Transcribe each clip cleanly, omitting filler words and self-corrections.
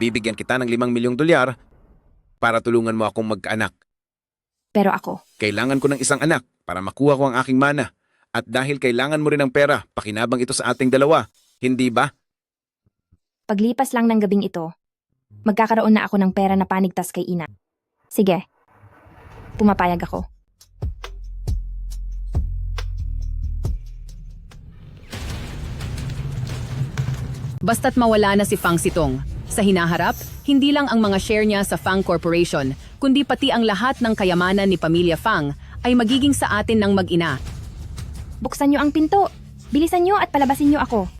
Bibigyan kita ng 5 milyong dolyar para tulungan mo akong magkaanak. Pero ako, Kailangan ko ng isang anak para makuha ko ang aking mana. At dahil kailangan mo rin ng pera, pakinabang ito sa ating dalawa. Hindi ba? paglipas lang ng gabing ito, magkakaroon na ako ng pera na panigtas kay ina. Sige, pumapayag ako. Basta't mawala na si Fang Sitong. Sa hinaharap, hindi lang ang mga share niya sa Fang Corporation, kundi pati ang lahat ng kayamanan ni Pamilya Fang ay magiging sa atin ng mag-ina. Buksan niyo ang pinto. Bilisan niyo at palabasin niyo ako.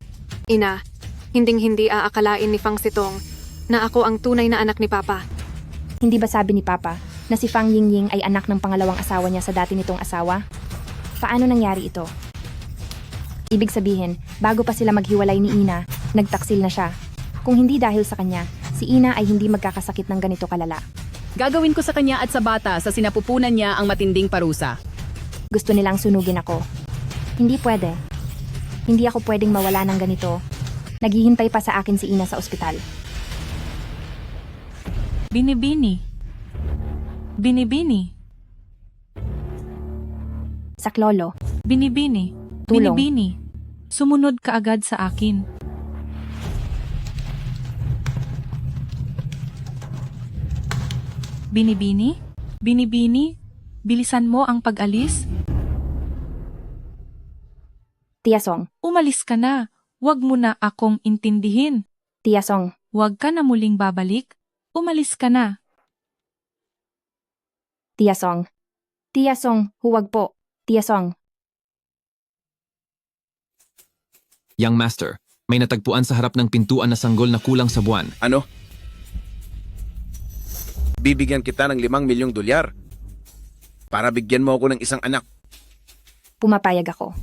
Ina, hinding-hindi aakalain ni Fang Sitong na ako ang tunay na anak ni Papa. Hindi ba sabi ni Papa na si Fang Yingying ay anak ng pangalawang asawa niya sa dati nitong asawa? Paano nangyari ito? Ibig sabihin, bago pa sila maghiwalay ni Ina, nagtaksil na siya. Kung hindi dahil sa kanya, si Ina ay hindi magkakasakit ng ganito kalala. Gagawin ko sa kanya at sa bata sa sinapupunan niya ang matinding parusa. Gusto nilang sunugin ako. Hindi pwede. Hindi ako pwedeng mawala ng ganito. Naghihintay pa sa akin si Ina sa ospital. Binibini. Binibini. Saklolo, Binibini. Tulong. Binibini. Sumunod ka agad sa akin. Binibini? Binibini? Bilisan mo ang pag-alis? Tiyasong, Umalis ka na. Huwag mo na akong intindihin. Tiyasong, Huwag ka na muling babalik. Umalis ka na. Tiyasong. Tiyasong, huwag po. Tiyasong, Young Master, may natagpuan sa harap ng pintuan na sanggol na kulang sa buwan. Ano? Bibigyan kita ng 5 milyong dolyar para bigyan mo ako ng isang anak. pumapayag ako.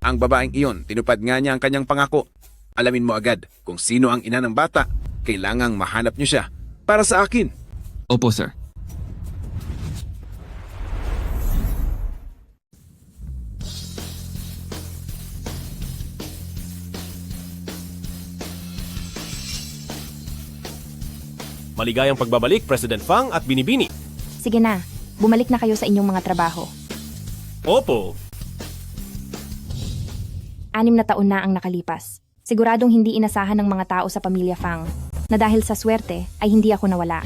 Ang babaeng iyon, tinupad nga niya ang kanyang pangako. Alamin mo agad kung sino ang ina ng bata. Kailangang mahanap niyo siya para sa akin. Opo, sir. Maligayang pagbabalik, President Fang at Binibini. Sige na, bumalik na kayo sa inyong mga trabaho. Opo. 6 na taon na ang nakalipas. Siguradong hindi inasahan ng mga tao sa pamilya Fang na dahil sa swerte ay hindi ako nawala.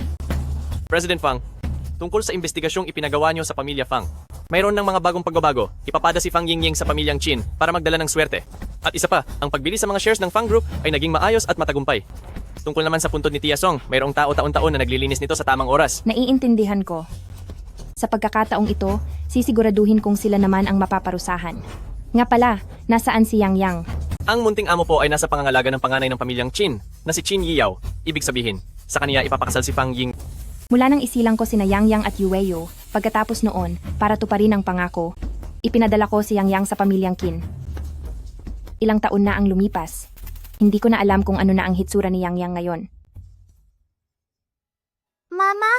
President Fang, tungkol sa investigasyong ipinagawa niyo sa pamilya Fang, mayroon ng mga bagong pagbabago. Ipapada si Fang Yingying sa pamilyang Qin para magdala ng swerte. At isa pa, ang pagbili sa mga shares ng Fang Group ay naging maayos at matagumpay. Tungkol naman sa puntod ni Tia Song, mayroong tao taon-taon na naglilinis nito sa tamang oras. Naiintindihan ko. Sa pagkakataong ito, sisiguraduhin kong sila naman ang mapaparusahan. Nga pala, nasaan si Yang Yang? Ang munting amo po ay nasa pangangalaga ng panganay ng pamilyang Qin, na si Qin Yiyao. Ibig sabihin, sa kaniya ipapakasal si Fang Ying. Mula nang isilang ko sina Yang Yang at Yueyo, pagkatapos noon, para tuparin ang pangako, ipinadala ko si Yang Yang sa pamilyang Qin. Ilang taon na ang lumipas. Hindi ko na alam kung ano na ang hitsura ni Yang Yang ngayon. Mama,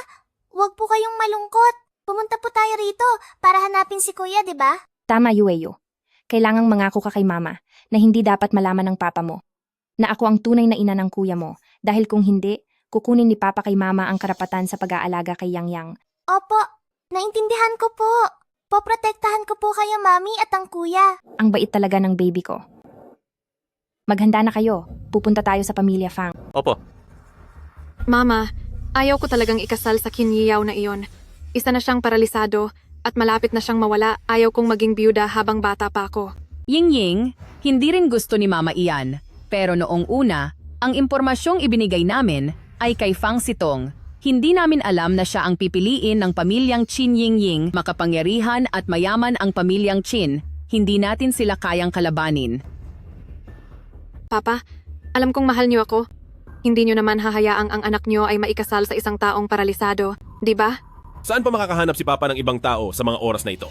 wag po kayong malungkot. Pumunta po tayo rito para hanapin si Kuya, di ba? Tama, Yueyo. Kailangang mangako ka kay Mama na hindi dapat malaman ng Papa mo na ako ang tunay na ina ng kuya mo dahil kung hindi, kukunin ni Papa kay Mama ang karapatan sa pag-aalaga kay Yang Yang. Opo, naintindihan ko po. Poprotektahan ko po kayo, Mami at ang Kuya. Ang bait talaga ng baby ko. Maghanda na kayo. Pupunta tayo sa pamilya Fang. Opo. Mama, ayaw ko talagang ikasal sa Qin Yiyao na iyon. Isa na siyang paralisado at malapit na siyang mawala. Ayaw kong maging biyuda habang bata pa ako. Yingying, hindi rin gusto ni Mama iyan. Pero noong una, ang impormasyong ibinigay namin ay kay Fang Sitong. Hindi namin alam na siya ang pipiliin ng pamilyang Qin Yingying. Makapangyarihan at mayaman ang pamilyang Qin. Hindi natin sila kayang kalabanin. Papa, alam kong mahal niyo ako. Hindi niyo naman hahayaang ang anak niyo ay maikasal sa isang taong paralisado, di ba? Saan pa makakahanap si Papa ng ibang tao sa mga oras na ito?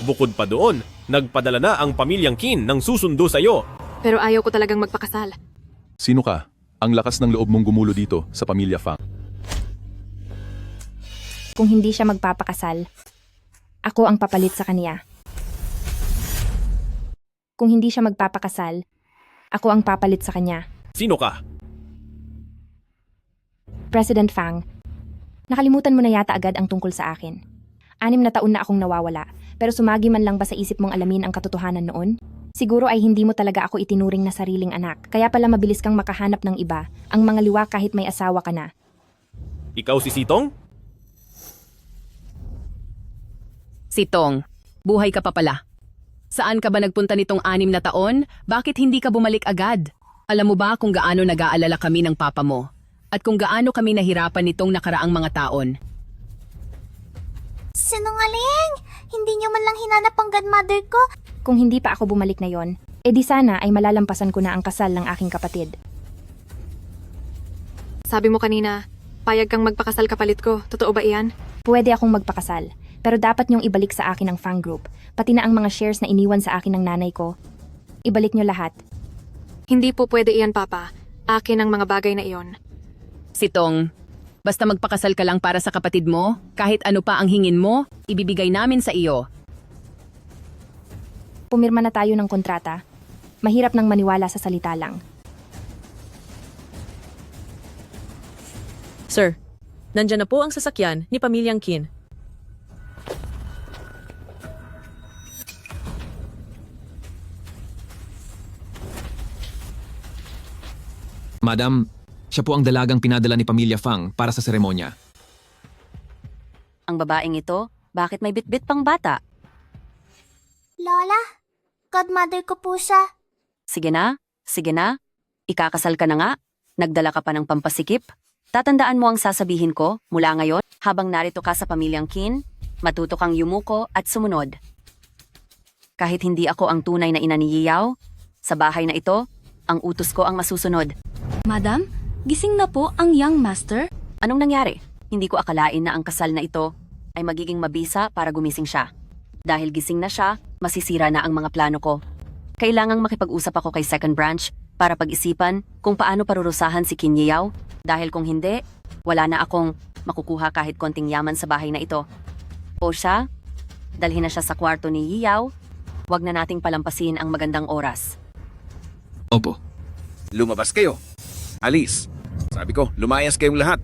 Bukod pa doon, nagpadala na ang pamilyang Qin ng susundo sa iyo. Pero ayaw ko talagang magpakasal. Sino ka? Ang lakas ng loob mong gumulo dito sa pamilya Fang. Kung hindi siya magpapakasal, ako ang papalit sa kaniya. Kung hindi siya magpapakasal, Ako ang papalit sa kanya. Sino ka? President Fang, nakalimutan mo na yata agad ang tungkol sa akin. 6 na taon na akong nawawala, pero sumagi man lang ba sa isip mong alamin ang katotohanan noon? Siguro ay hindi mo talaga ako itinuring na sariling anak, kaya pala mabilis kang makahanap ng iba, ang mga liwa kahit may asawa ka na. Ikaw si Sitong? Sitong, buhay ka pa pala. Saan ka ba nagpunta nitong 6 na taon? Bakit hindi ka bumalik agad? Alam mo ba kung gaano nag-aalala kami ng papa mo? At kung gaano kami nahirapan nitong nakaraang mga taon? Sinungaling! Hindi niyo man lang hinanap ang godmother ko. Kung hindi pa ako bumalik na yon, edi sana ay malalampasan ko na ang kasal ng aking kapatid. Sabi mo kanina, payag kang magpakasal kapalit ko. Totoo ba iyan? Pwede akong magpakasal, pero dapat niyong ibalik sa akin ang Fang Group, pati na ang mga shares na iniwan sa akin ng nanay ko. Ibalik niyo lahat. Hindi po pwede iyan, Papa. Akin ang mga bagay na iyon. Sitong, basta magpakasal ka lang para sa kapatid mo, kahit ano pa ang hingin mo, ibibigay namin sa iyo. Pumirma na tayo ng kontrata. Mahirap nang maniwala sa salita lang. Sir, nandyan na po ang sasakyan ni Pamilyang Qin. Madam, siya po ang dalagang pinadala ni Pamilya Fang para sa seremonya. Ang babaeng ito, bakit may bitbit pang bata? Lola, godmother ko po siya. Sige na, sige na. Ikakasal ka na nga. Nagdala ka pa ng pampasikip. Tatandaan mo ang sasabihin ko mula ngayon habang narito ka sa Pamilyang Qin, matuto kang yumuko at sumunod. Kahit hindi ako ang tunay na ina ni Yiyaw, sa bahay na ito, ang utos ko ang masusunod. Madam, gising na po ang young master? Anong nangyari? Hindi ko akalain na ang kasal na ito ay magiging mabisa para gumising siya. Dahil gising na siya, masisira na ang mga plano ko. Kailangang makipag-usap ako kay Second Branch para pag-isipan kung paano parurusahan si Qin Yiyaw dahil kung hindi, wala na akong makukuha kahit konting yaman sa bahay na ito. O siya, dalhin na siya sa kwarto ni Yiyaw, wag na nating palampasin ang magandang oras. Opo. Lumabas kayo. Alis. Sabi ko, lumayas kayong lahat.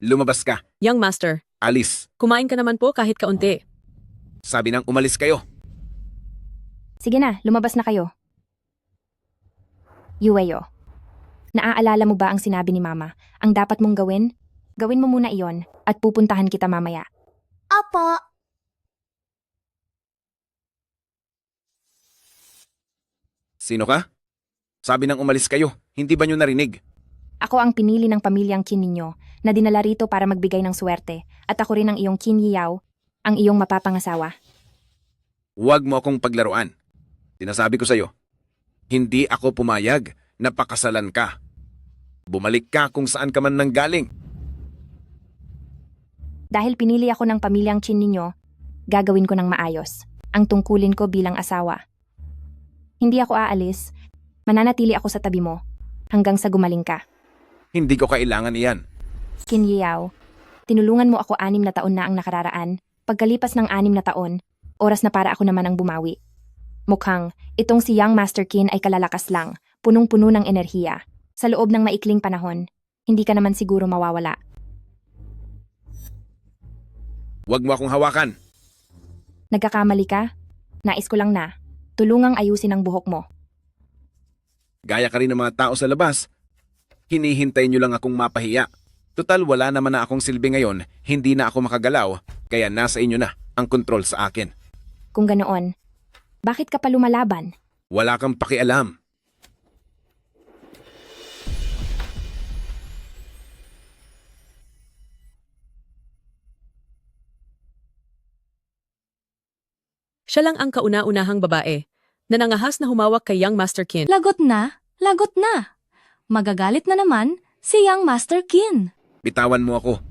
Lumabas ka. Young Master, Alis. kumain ka naman po kahit kaunti. Sabi nang umalis kayo. Sige na, lumabas na kayo. Yueyo, naaalala mo ba ang sinabi ni Mama? Ang dapat mong gawin? Gawin mo muna iyon at pupuntahan kita mamaya. Opo. Sino ka? Sabi nang umalis kayo. Hindi ba nyo narinig? Ako ang pinili ng pamilyang Qin ninyo na dinala rito para magbigay ng swerte at ako rin ang iyong Qin Yiyaw, ang iyong mapapangasawa. Huwag mo akong paglaruan. Sinasabi ko sa'yo, hindi ako pumayag na pakasalan ka. Bumalik ka kung saan ka man nanggaling. Dahil pinili ako ng pamilyang Qin ninyo, gagawin ko ng maayos ang tungkulin ko bilang asawa. Hindi ako aalis, mananatili ako sa tabi mo hanggang sa gumaling ka. Hindi ko kailangan iyan. Qin Yiyaw, tinulungan mo ako 6 na taon na ang nakararaan. Pagkalipas ng 6 na taon, oras na para ako naman ang bumawi. Mukhang, itong si Young Master Qin ay kalalakas lang, punong-puno ng enerhiya. Sa loob ng maikling panahon, hindi ka naman siguro mawawala. Huwag mo akong hawakan. Nagkakamali ka? Nais ko lang na. Tulungang ayusin ang buhok mo. Gaya ka rin ng mga tao sa labas. Hinihintay nyo lang akong mapahiya. Total wala naman na akong silbi ngayon, hindi na ako makagalaw, kaya nasa inyo na ang kontrol sa akin. Kung ganoon, bakit ka pa lumalaban? Wala kang pakialam. Siya lang ang kauna-unahang babae na nangahas na humawak kay Young Master Qin. Lagot na, lagot na. Magagalit na naman si young Master Qin. Bitawan mo ako.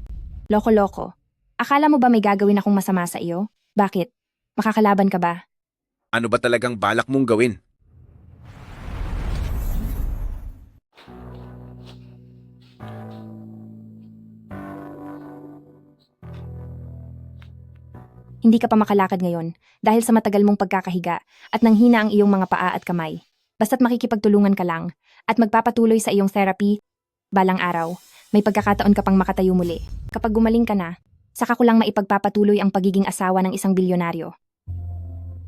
Loko-loko. Akala mo ba may gagawin akong masama sa iyo? Bakit? Makakalaban ka ba? Ano ba talagang balak mong gawin? Hindi ka pa makalakad ngayon dahil sa matagal mong pagkakahiga at nanghina ang iyong mga paa at kamay. Basta't makikipagtulungan ka lang at magpapatuloy sa iyong therapy, balang araw, may pagkakataon ka pang makatayo muli. Kapag gumaling ka na, saka ko lang maipagpapatuloy ang pagiging asawa ng isang bilyonaryo.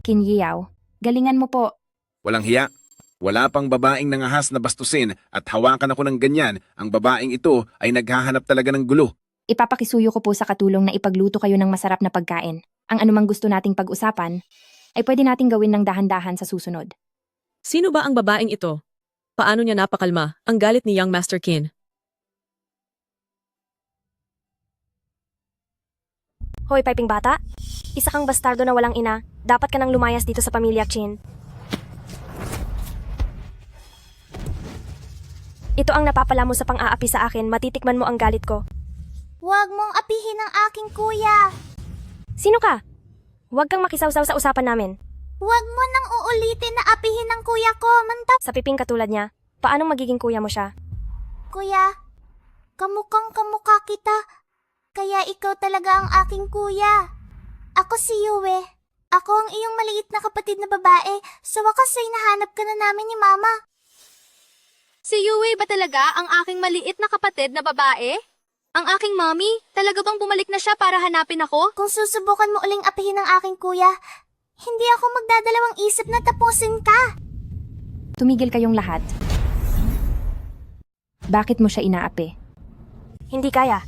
Qin Yao, galingan mo po. Walang hiya. Wala pang babaeng nangahas na bastusin at hawakan ako ng ganyan. Ang babaeng ito ay naghahanap talaga ng gulo. Ipapakisuyo ko po sa katulong na ipagluto kayo ng masarap na pagkain. Ang anumang gusto nating pag-usapan, ay pwede nating gawin ng dahan-dahan sa susunod. Sino ba ang babaeng ito? Paano niya napakalma ang galit ni Young Master Qin? Hoy, piping bata. Isa kang bastardo na walang ina. Dapat ka nang lumayas dito sa pamilya Qin. Ito ang napapala mo sa pang-aapi sa akin. Matitikman mo ang galit ko. Huwag mong apihin ang aking kuya. Sino ka? Huwag kang makisawsaw sa usapan namin. Huwag mo nang uulitin na apihin ang kuya ko, mantap. Sa piping katulad niya, paano magiging kuya mo siya? Kuya, kamukhang kamukha kita. Kaya ikaw talaga ang aking kuya. Ako si Yue. Ako ang iyong maliit na kapatid na babae. Sa wakas ay nahanap ka na namin ni Mama. Si Yue ba talaga ang aking maliit na kapatid na babae? Ang aking mommy? Talaga bang bumalik na siya para hanapin ako? Kung susubukan mo uling apihin ang aking kuya, hindi ako magdadalawang isip na tapusin ka. Tumigil kayong lahat. Bakit mo siya inaapi? Hindi kaya.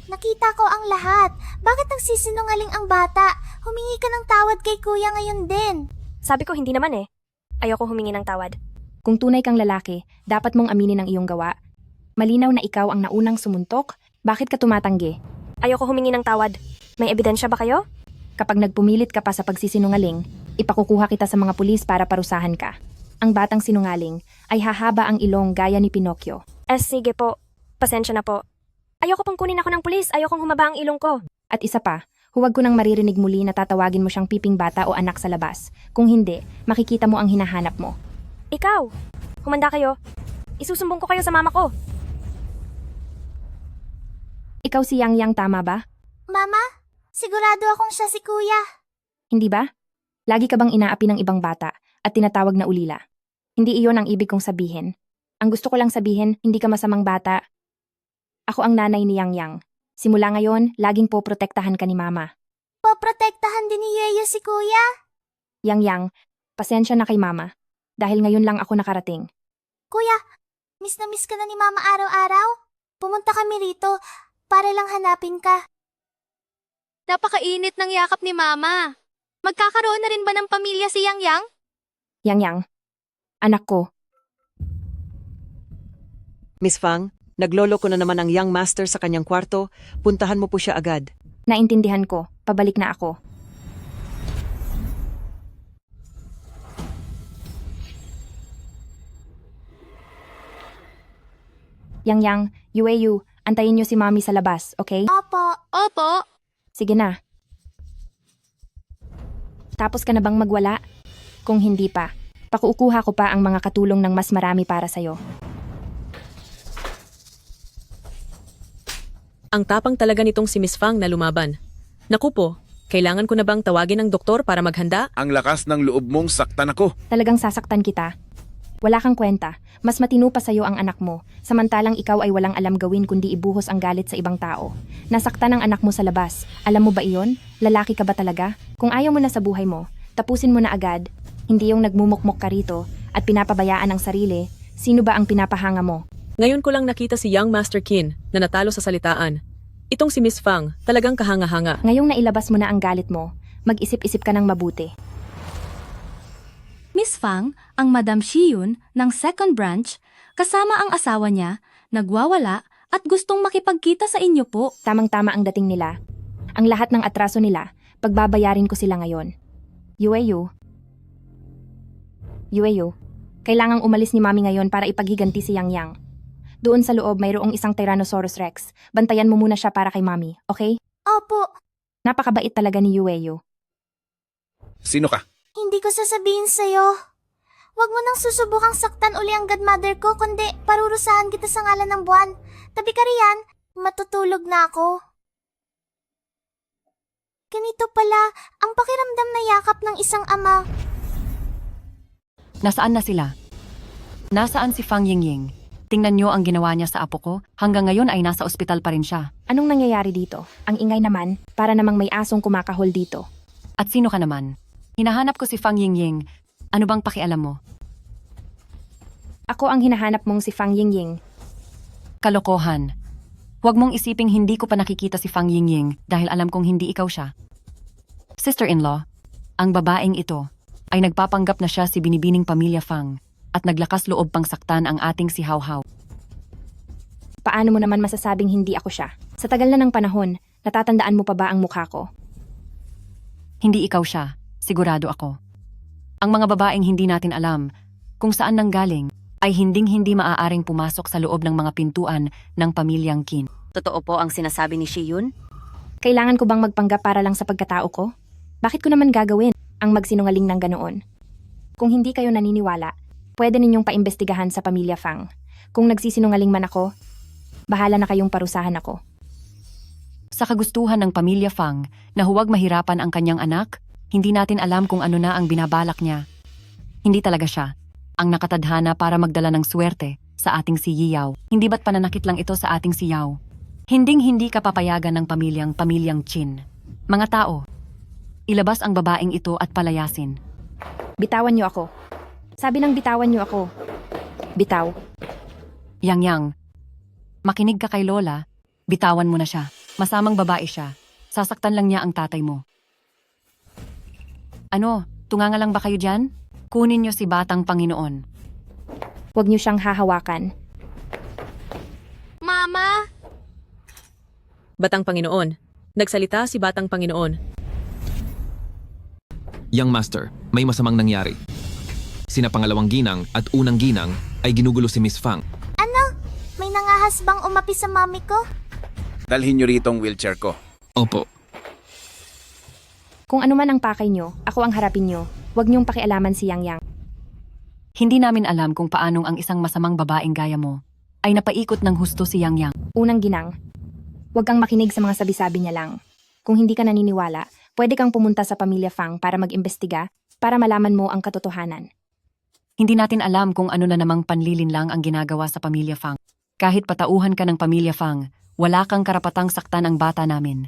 Nakita ko ang lahat. Bakit nagsisinungaling ang bata? Humingi ka ng tawad kay kuya ngayon din. Sabi ko hindi naman eh. Ayoko humingi ng tawad. Kung tunay kang lalaki, dapat mong aminin ang iyong gawa. Malinaw na ikaw ang naunang sumuntok. Bakit ka tumatanggi? Ayoko humingi ng tawad. May ebidensya ba kayo? Kapag nagpumilit ka pa sa pagsisinungaling, ipakukuha kita sa mga pulis para parusahan ka. Ang batang sinungaling ay hahaba ang ilong gaya ni Pinocchio. Sige po. Pasensya na po. Ayoko pang kunin ako ng pulis. Ayokong humaba ang ilong ko. At isa pa, huwag ko nang maririnig muli na tatawagin mo siyang piping bata o anak sa labas. Kung hindi, makikita mo ang hinahanap mo. Ikaw, humanda kayo. Isusumbong ko kayo sa mama ko. Ikaw si Yang Yang, tama ba? Mama, sigurado akong siya si kuya. Hindi ba? Lagi ka bang inaapi ng ibang bata at tinatawag na ulila? Hindi iyon ang ibig kong sabihin. Ang gusto ko lang sabihin, hindi ka masamang bata. Ako ang nanay ni Yang Yang. Simula ngayon, laging poprotektahan ka ni Mama. Poprotektahan din ni Yeyo si kuya? Yang Yang, pasensya na kay Mama. Dahil ngayon lang ako nakarating. Kuya, miss na miss ka na ni Mama araw-araw? Pumunta kami rito para lang hanapin ka. Napakainit ng yakap ni Mama. Magkakaroon na rin ba ng pamilya si Yang Yang? Yang Yang, anak ko. Miss Fang, nagloloko na naman ang young master sa kanyang kwarto. Puntahan mo po siya agad. Naintindihan ko. Pabalik na ako. Yang Yang, Yueyu, antayin niyo si Mami sa labas, okay? Opo. Opo. Sige na. Tapos ka na bang magwala? Kung hindi pa, pakuukuha ko pa ang mga katulong ng mas marami para sa'yo. Ang tapang talaga nitong si Miss Fang na lumaban. Naku po, kailangan ko na bang tawagin ng doktor para maghanda? Ang lakas ng loob mong saktan ako. Talagang sasaktan kita. Wala kang kwenta. Mas matino pa sa'yo ang anak mo, samantalang ikaw ay walang alam gawin kundi ibuhos ang galit sa ibang tao. Nasaktan ang anak mo sa labas. Alam mo ba iyon? Lalaki ka ba talaga? Kung ayaw mo na sa buhay mo, tapusin mo na agad. Hindi yung nagmumukmok ka rito at pinapabayaan ang sarili. Sino ba ang pinapahanga mo? Ngayon ko lang nakita si Young Master Qin na natalo sa salitaan. Itong si Miss Fang, talagang kahanga-hanga. Ngayong nailabas mo na ang galit mo, mag-isip-isip ka ng mabuti. Miss Fang, ang Madam Shiyun ng second branch, kasama ang asawa niya, nagwawala at gustong makipagkita sa inyo po. Tamang-tama ang dating nila. Ang lahat ng atraso nila, pagbabayarin ko sila ngayon. Yueyu, kailangang umalis ni Mami ngayon para ipaghiganti si Yang Yang. Doon sa loob mayroong isang Tyrannosaurus Rex. Bantayan mo muna siya para kay Mami, okay? Opo. Napakabait talaga ni Yueyu. Sino ka? Hindi ko sasabihin sa'yo. Huwag mo nang susubukang saktan uli ang godmother ko, kundi parurusahan kita sa ngalan ng buwan. Tabi ka riyan, matutulog na ako. Ganito pala ang pakiramdam na yakap ng isang ama. Nasaan na sila? Nasaan si Fang Yingying? Tingnan niyo ang ginawa niya sa apo ko. Hanggang ngayon ay nasa ospital pa rin siya. Anong nangyayari dito? Ang ingay naman, para namang may asong kumakahol dito. At sino ka naman? Hinahanap ko si Fang Yingying. Ano bang pakialam mo? Ako ang hinahanap mong si Fang Yingying. Kalokohan. Huwag mong isiping hindi ko pa nakikita si Fang Yingying dahil alam kong hindi ikaw siya. Sister-in-law, ang babaeng ito ay nagpapanggap na siya si binibining pamilya Fang at naglakas loob pang saktan ang ating si Hao Hao. Paano mo naman masasabing hindi ako siya? Sa tagal na ng panahon, natatandaan mo pa ba ang mukha ko? Hindi ikaw siya, sigurado ako. Ang mga babaeng hindi natin alam kung saan nanggaling ay hinding-hindi maaaring pumasok sa loob ng mga pintuan ng pamilyang Qin. Totoo po ang sinasabi ni Shiyun? Kailangan ko bang magpanggap para lang sa pagkatao ko? Bakit ko naman gagawin ang magsinungaling ng ganoon? Kung hindi kayo naniniwala, pwede ninyong paimbestigahan sa pamilya Fang. Kung nagsisinungaling man ako, bahala na kayong parusahan ako. Sa kagustuhan ng pamilya Fang na huwag mahirapan ang kanyang anak, hindi natin alam kung ano na ang binabalak niya. Hindi talaga siya ang nakatadhana para magdala ng swerte sa ating si Yiyao. Hindi ba't pananakit lang ito sa ating si Yao? Hinding-hindi ka papayagan ng pamilyang Qin. Mga tao, ilabas ang babaeng ito at palayasin. Bitawan niyo ako. Sabi ng bitawan niyo ako. Bitaw. Yang, makinig ka kay Lola, bitawan mo na siya. Masamang babae siya. Sasaktan lang niya ang tatay mo. Ano, tunganga lang ba kayo dyan? Kunin niyo si Batang Panginoon. Huwag niyo siyang hahawakan. Mama! Batang Panginoon. Nagsalita si Batang Panginoon. Young Master, may masamang nangyari. Sina pangalawang ginang at unang ginang ay ginugulo si Miss Fang. Ano? May nangahas bang umapi sa mami ko? Dalhin nyo rito ang wheelchair ko. Opo. Kung ano man ang pakay niyo, ako ang harapin niyo. Huwag niyong pakialaman si Yang Yang. Hindi namin alam kung paanong ang isang masamang babaeng gaya mo ay napaikot ng husto si Yang Yang. Unang ginang, huwag kang makinig sa mga sabi-sabi niya lang. Kung hindi ka naniniwala, pwede kang pumunta sa pamilya Fang para mag-imbestiga para malaman mo ang katotohanan. Hindi natin alam kung ano na namang panlilin lang ang ginagawa sa pamilya Fang. Kahit patauhan ka ng pamilya Fang, wala kang karapatang saktan ang bata namin.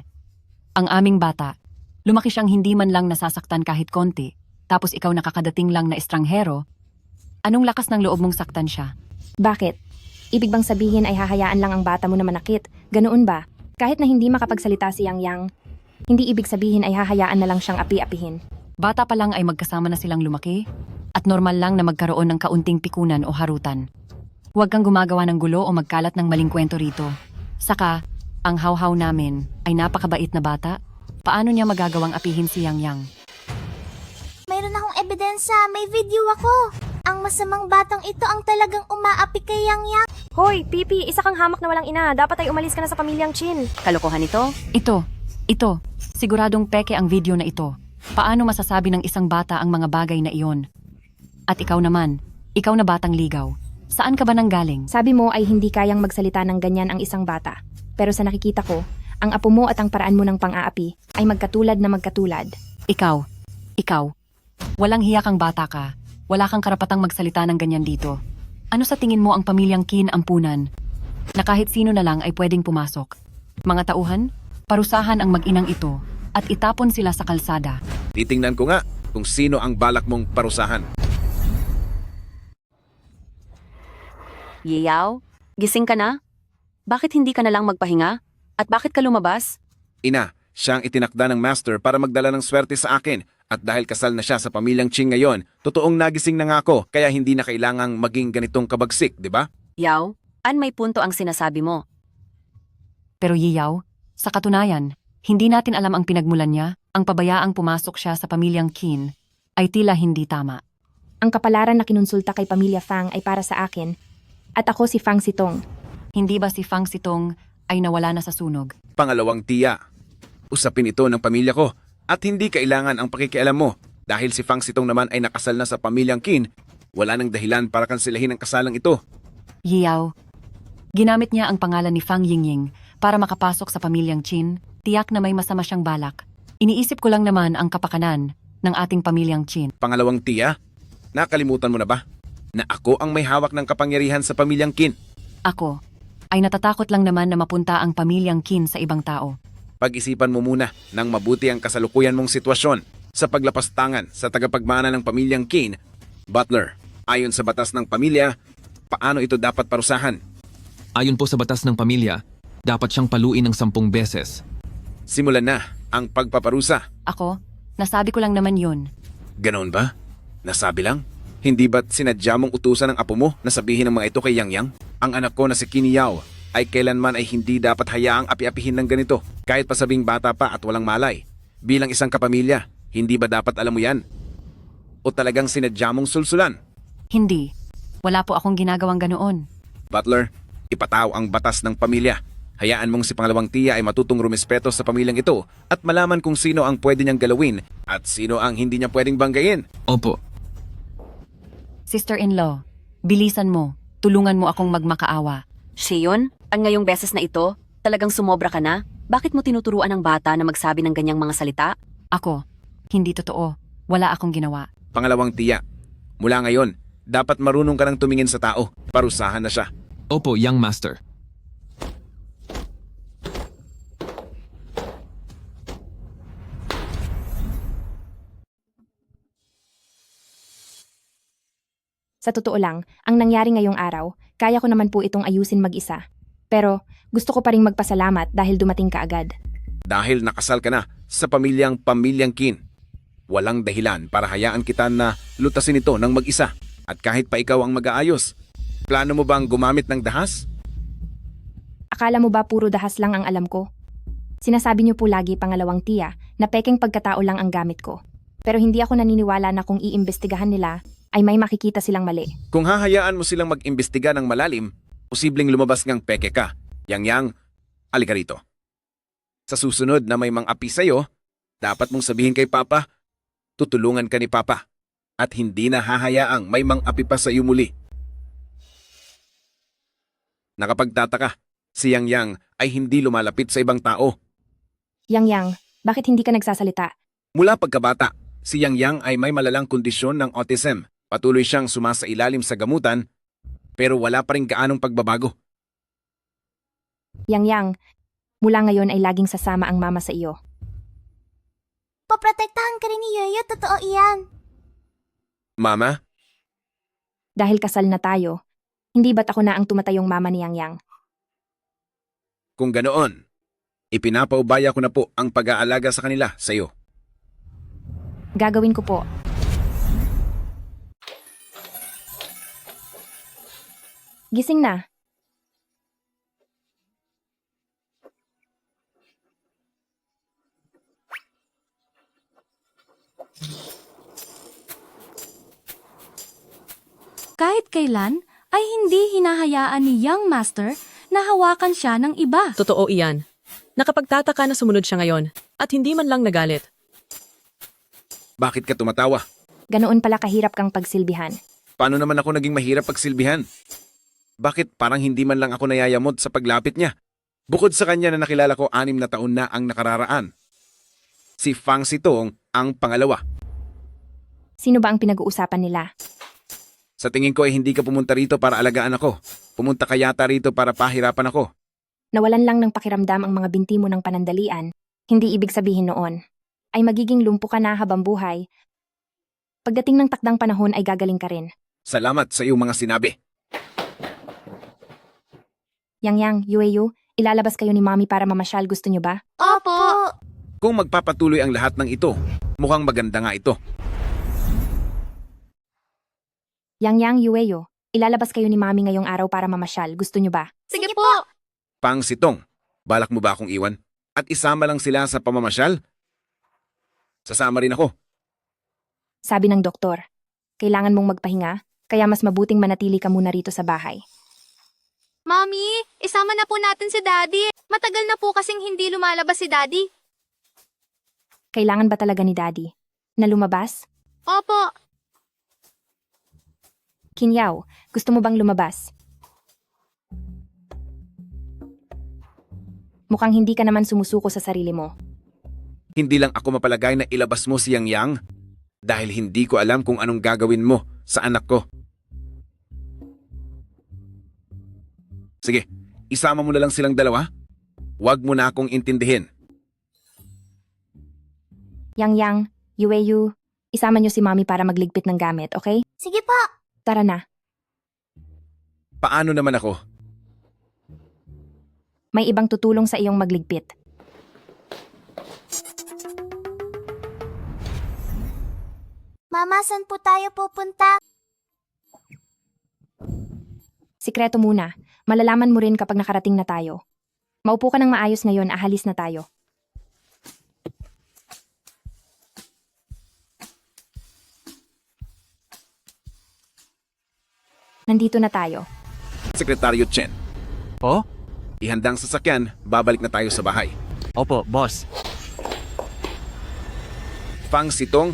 Ang aming bata, lumaki siyang hindi man lang nasasaktan kahit konti, tapos ikaw nakakadating lang na estranghero. Anong lakas ng loob mong saktan siya? Bakit? Ibig bang sabihin ay hahayaan lang ang bata mo na manakit? Ganoon ba? Kahit na hindi makapagsalita si Yang Yang, hindi ibig sabihin ay hahayaan na lang siyang api-apihin. Bata pa lang ay magkasama na silang lumaki at normal lang na magkaroon ng kaunting pikunan o harutan. Huwag kang gumagawa ng gulo o magkalat ng maling kwento rito. Saka, ang hawhaw namin ay napakabait na bata. Paano niya magagawang apihin si Yang Yang? Mayroon akong ebidensya, may video ako. Ang masamang batang ito ang talagang umaapi kay Yang Yang. Hoy, Pipi, isa kang hamak na walang ina. Dapat ay umalis ka na sa pamilyang Qin. Kalokohan ito? Ito. Siguradong peke ang video na ito. Paano masasabi ng isang bata ang mga bagay na iyon? At ikaw naman, ikaw na batang ligaw. Saan ka ba nanggaling? Sabi mo ay hindi kayang magsalita ng ganyan ang isang bata. Pero sa nakikita ko, ang apo mo at ang paraan mo ng pang-aapi ay magkatulad na magkatulad. Ikaw. Walang hiya kang bata ka. Wala kang karapatang magsalita ng ganyan dito. Ano sa tingin mo ang pamilyang Qin ampunan? Na kahit sino na lang ay pwedeng pumasok. Mga tauhan, parusahan ang mag-inang ito at itapon sila sa kalsada. Titingnan ko nga kung sino ang balak mong parusahan. Yiyao, gising ka na? Bakit hindi ka na lang magpahinga? At bakit ka lumabas? Ina, siya ang itinakda ng master para magdala ng swerte sa akin. At dahil kasal na siya sa pamilyang Qin ngayon, totoong nagising na nga ako, kaya hindi na kailangang maging ganitong kabagsik, di ba? Yao, may punto ang sinasabi mo. Pero Yiyao, sa katunayan, hindi natin alam ang pinagmulan niya. Ang pabayaang pumasok siya sa pamilyang Qin ay tila hindi tama. Ang kapalaran na kinonsulta kay pamilya Fang ay para sa akin, at ako si Fang Sitong. Hindi ba si Fang Sitong ay nawala na sa sunog? Pangalawang tiya. Usapin ito ng pamilya ko. At hindi kailangan ang pakikialam mo. Dahil si Fang Sitong naman ay nakasal na sa pamilyang Qin, wala nang dahilan para kansilahin ang kasalang ito. Yiyao, ginamit niya ang pangalan ni Fang Yingying para makapasok sa pamilyang Qin. Tiyak na may masama siyang balak. Iniisip ko lang naman ang kapakanan ng ating pamilyang Chin. Pangalawang tiya, nakalimutan mo na ba na ako ang may hawak ng kapangyarihan sa pamilyang Qin? Ako ay natatakot lang naman na mapunta ang pamilyang Qin sa ibang tao. Pag-isipan mo muna ng mabuti ang kasalukuyan mong sitwasyon sa paglapastangan sa tagapagmana ng pamilyang Qin. Butler, ayon sa batas ng pamilya, paano ito dapat parusahan? Ayon po sa batas ng pamilya, dapat siyang paluin ng 10 beses. Simulan na ang pagpaparusa. Ako, nasabi ko lang naman yun. Ganoon ba? Nasabi lang? Hindi ba't sinadya mong utusan ng apo mo na sabihin ng mga ito kay Yang Yang? Ang anak ko na si Qin Yao ay kailanman ay hindi dapat hayaang api-apihin ng ganito kahit pasabing bata pa at walang malay. Bilang isang kapamilya, hindi ba dapat alam mo yan? O talagang sinadya mong sulsulan? Hindi. Wala po akong ginagawang ganoon. Butler, ipataw ang batas ng pamilya. Hayaan mong si pangalawang tiya ay matutong rumispeto sa pamilyang ito at malaman kung sino ang pwede niyang galawin at sino ang hindi niya pwedeng banggain. Opo. Sister-in-law, bilisan mo. Tulungan mo akong magmakaawa. Shion, ang ngayong beses na ito, talagang sumobra ka na? Bakit mo tinuturuan ng bata na magsabi ng ganyang mga salita? Ako, hindi totoo. Wala akong ginawa. Pangalawang tiya, mula ngayon, dapat marunong ka nang tumingin sa tao. Parusahan na siya. Opo, young master. Sa totoo lang, ang nangyari ngayong araw, kaya ko naman po itong ayusin mag-isa. Pero gusto ko pa ring magpasalamat dahil dumating ka agad. Dahil nakasal ka na sa pamilyang Qin. Walang dahilan para hayaan kita na lutasin ito ng mag-isa. At kahit pa ikaw ang mag-aayos, plano mo bang gumamit ng dahas? Akala mo ba puro dahas lang ang alam ko? Sinasabi niyo po lagi, pangalawang tiya, na pekeng pagkatao lang ang gamit ko. Pero hindi ako naniniwala na kung iimbestigahan nila, ay may makikita silang mali. Kung hahayaan mo silang mag-imbestiga ng malalim, posibleng lumabas ngang peke ka. Yang, alika rito. Sa susunod na may mang-api sa'yo, dapat mong sabihin kay Papa, tutulungan ka ni Papa. At hindi na hahayaang may mang-api pa sa'yo muli. Nakapagtataka, si Yang ay hindi lumalapit sa ibang tao. Yang, bakit hindi ka nagsasalita? Mula pagkabata, si Yang ay may malalang kondisyon ng autism. Patuloy siyang sumasailalim sa gamutan, pero wala pa rin gaanong pagbabago. Yang, mula ngayon ay laging sasama ang mama sa iyo. Poprotektahan ka rin ni Yoyo, totoo iyan. Mama? Dahil kasal na tayo, hindi ba't ako na ang tumatayong mama ni Yang? Kung ganoon, ipinapaubaya ko na po ang pag-aalaga sa kanila sa iyo. Gagawin ko po. Gising na. Kahit kailan ay hindi hinahayaan ni Young Master na hawakan siya ng iba. Totoo iyan. Nakapagtataka na sumunod siya ngayon at hindi man lang nagalit. Bakit ka tumatawa? Ganoon pala kahirap kang pagsilbihan. Paano naman ako naging mahirap pagsilbihan? Bakit parang hindi man lang ako nayayamot sa paglapit niya? Bukod sa kanya na nakilala ko 6 na taon na ang nakararaan. Si Fang Sitong ang pangalawa. Sino ba ang pinag-uusapan nila? Sa tingin ko ay hindi ka pumunta rito para alagaan ako. Pumunta ka yata rito para pahirapan ako. Nawalan lang ng pakiramdam ang mga binti mo ng panandalian. Hindi ibig sabihin noon ay magiging lumpo ka na habang buhay. Pagdating ng takdang panahon ay gagaling ka rin. Salamat sa iyong mga sinabi. Yang, Yueyu, ilalabas kayo ni Mami para mamasyal, gusto niyo ba? Opo. Kung magpapatuloy ang lahat ng ito, mukhang maganda nga ito. Yang, Yueyu, ilalabas kayo ni Mami ngayong araw para mamasyal, gusto niyo ba? Sige po! Pang Sitong, balak mo ba akong iwan? At isama lang sila sa pamamasyal? Sasama rin ako. Sabi ng doktor, kailangan mong magpahinga, kaya mas mabuting manatili ka muna rito sa bahay. Mami, isama na po natin si Daddy. Matagal na po kasing hindi lumalabas si Daddy. Kailangan ba talaga ni Daddy na lumabas? Opo. Kinyaw, gusto mo bang lumabas? Mukhang hindi ka naman sumusuko sa sarili mo. Hindi lang ako mapalagay na ilabas mo si Yang Yang dahil hindi ko alam kung anong gagawin mo sa anak ko. Sige, isama mo na lang silang dalawa. Huwag mo na akong intindihin. Yang Yang, Yueyu, isama niyo si Mommy para magligpit ng gamit, okay? Sige po. Tara na. Paano naman ako? May ibang tutulong sa iyong magligpit. Mama, saan po tayo pupunta? Sikreto muna. Malalaman mo rin kapag nakarating na tayo. Maupo ka ng maayos ngayon, ahalis na tayo. Nandito na tayo. Sekretaryo Chen. Po? Ihandang sasakyan, babalik na tayo sa bahay. Opo, boss. Fang Sitong,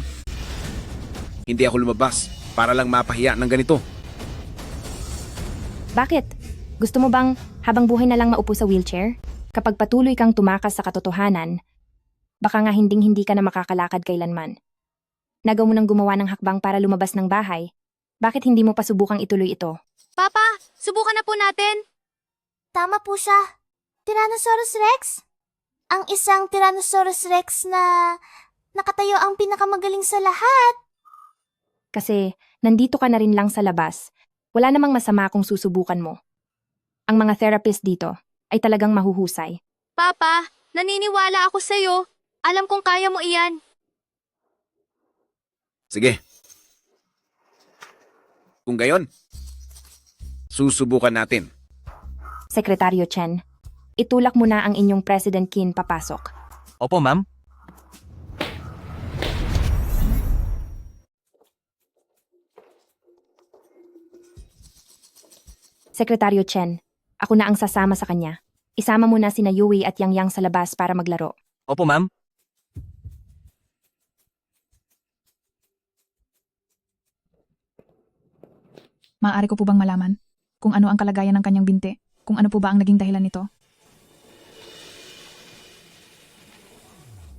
hindi ako lumabas para lang mapahiya ng ganito. Bakit? Gusto mo bang habang buhay na lang maupo sa wheelchair? Kapag patuloy kang tumakas sa katotohanan, baka nga hinding-hindi ka na makakalakad kailanman. Nagaw mo nang gumawa ng hakbang para lumabas ng bahay. Bakit hindi mo pa subukang ituloy ito? Papa, subukan na po natin. Tama po siya. Tyrannosaurus Rex? Ang isang Tyrannosaurus Rex na nakatayo ang pinakamagaling sa lahat. Kasi nandito ka na rin lang sa labas. Wala namang masama kung susubukan mo. Ang mga therapist dito ay talagang mahuhusay. Papa, naniniwala ako sa'yo. Alam kong kaya mo iyan. Sige. Kung gayon, susubukan natin. Sekretaryo Chen, itulak mo na ang inyong President Qin papasok. Opo, ma'am. Sekretaryo Chen, ako na ang sasama sa kanya. Isama mo na sina Yui at Yang Yang sa labas para maglaro. Opo, ma'am. Maaari ko po bang malaman kung ano ang kalagayan ng kanyang binti? Kung ano po ba ang naging dahilan nito?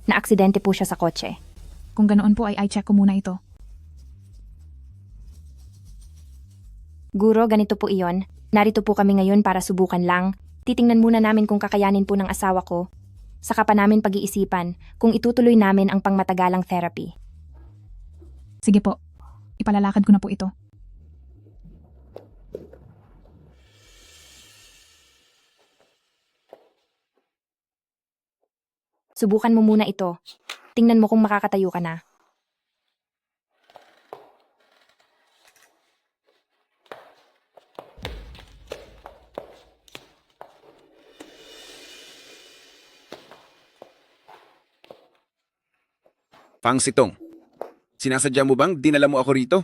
Na-aksidente po siya sa kotse. Kung ganoon po ay i-check ko muna ito. Guro, ganito po iyon. Narito po kami ngayon para subukan lang. Titingnan muna namin kung kakayanin po ng asawa ko. Saka pa namin pag-iisipan kung itutuloy namin ang pangmatagalang therapy. Sige po, ipalalakad ko na po ito. Subukan mo muna ito. Tingnan mo kung makakatayo ka na. Fang Sitong, sinasadya mo bang dinala mo ako rito?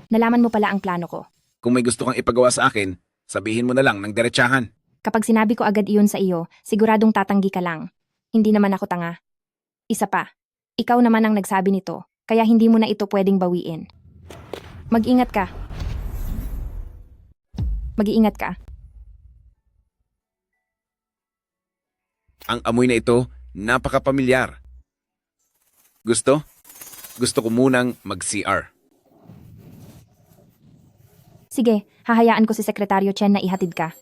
Nalaman mo pala ang plano ko. Kung may gusto kang ipagawa sa akin, sabihin mo na lang ng diretsahan. Kapag sinabi ko agad iyon sa iyo, siguradong tatanggi ka lang. Hindi naman ako tanga. Isa pa, ikaw naman ang nagsabi nito, kaya hindi mo na ito pwedeng bawiin. Mag-ingat ka. Mag-iingat ka. Ang amoy na ito, napaka-pamilyar. Gusto? Gusto ko munang mag-CR. Sige, hahayaan ko si Sekretaryo Chen na ihatid ka.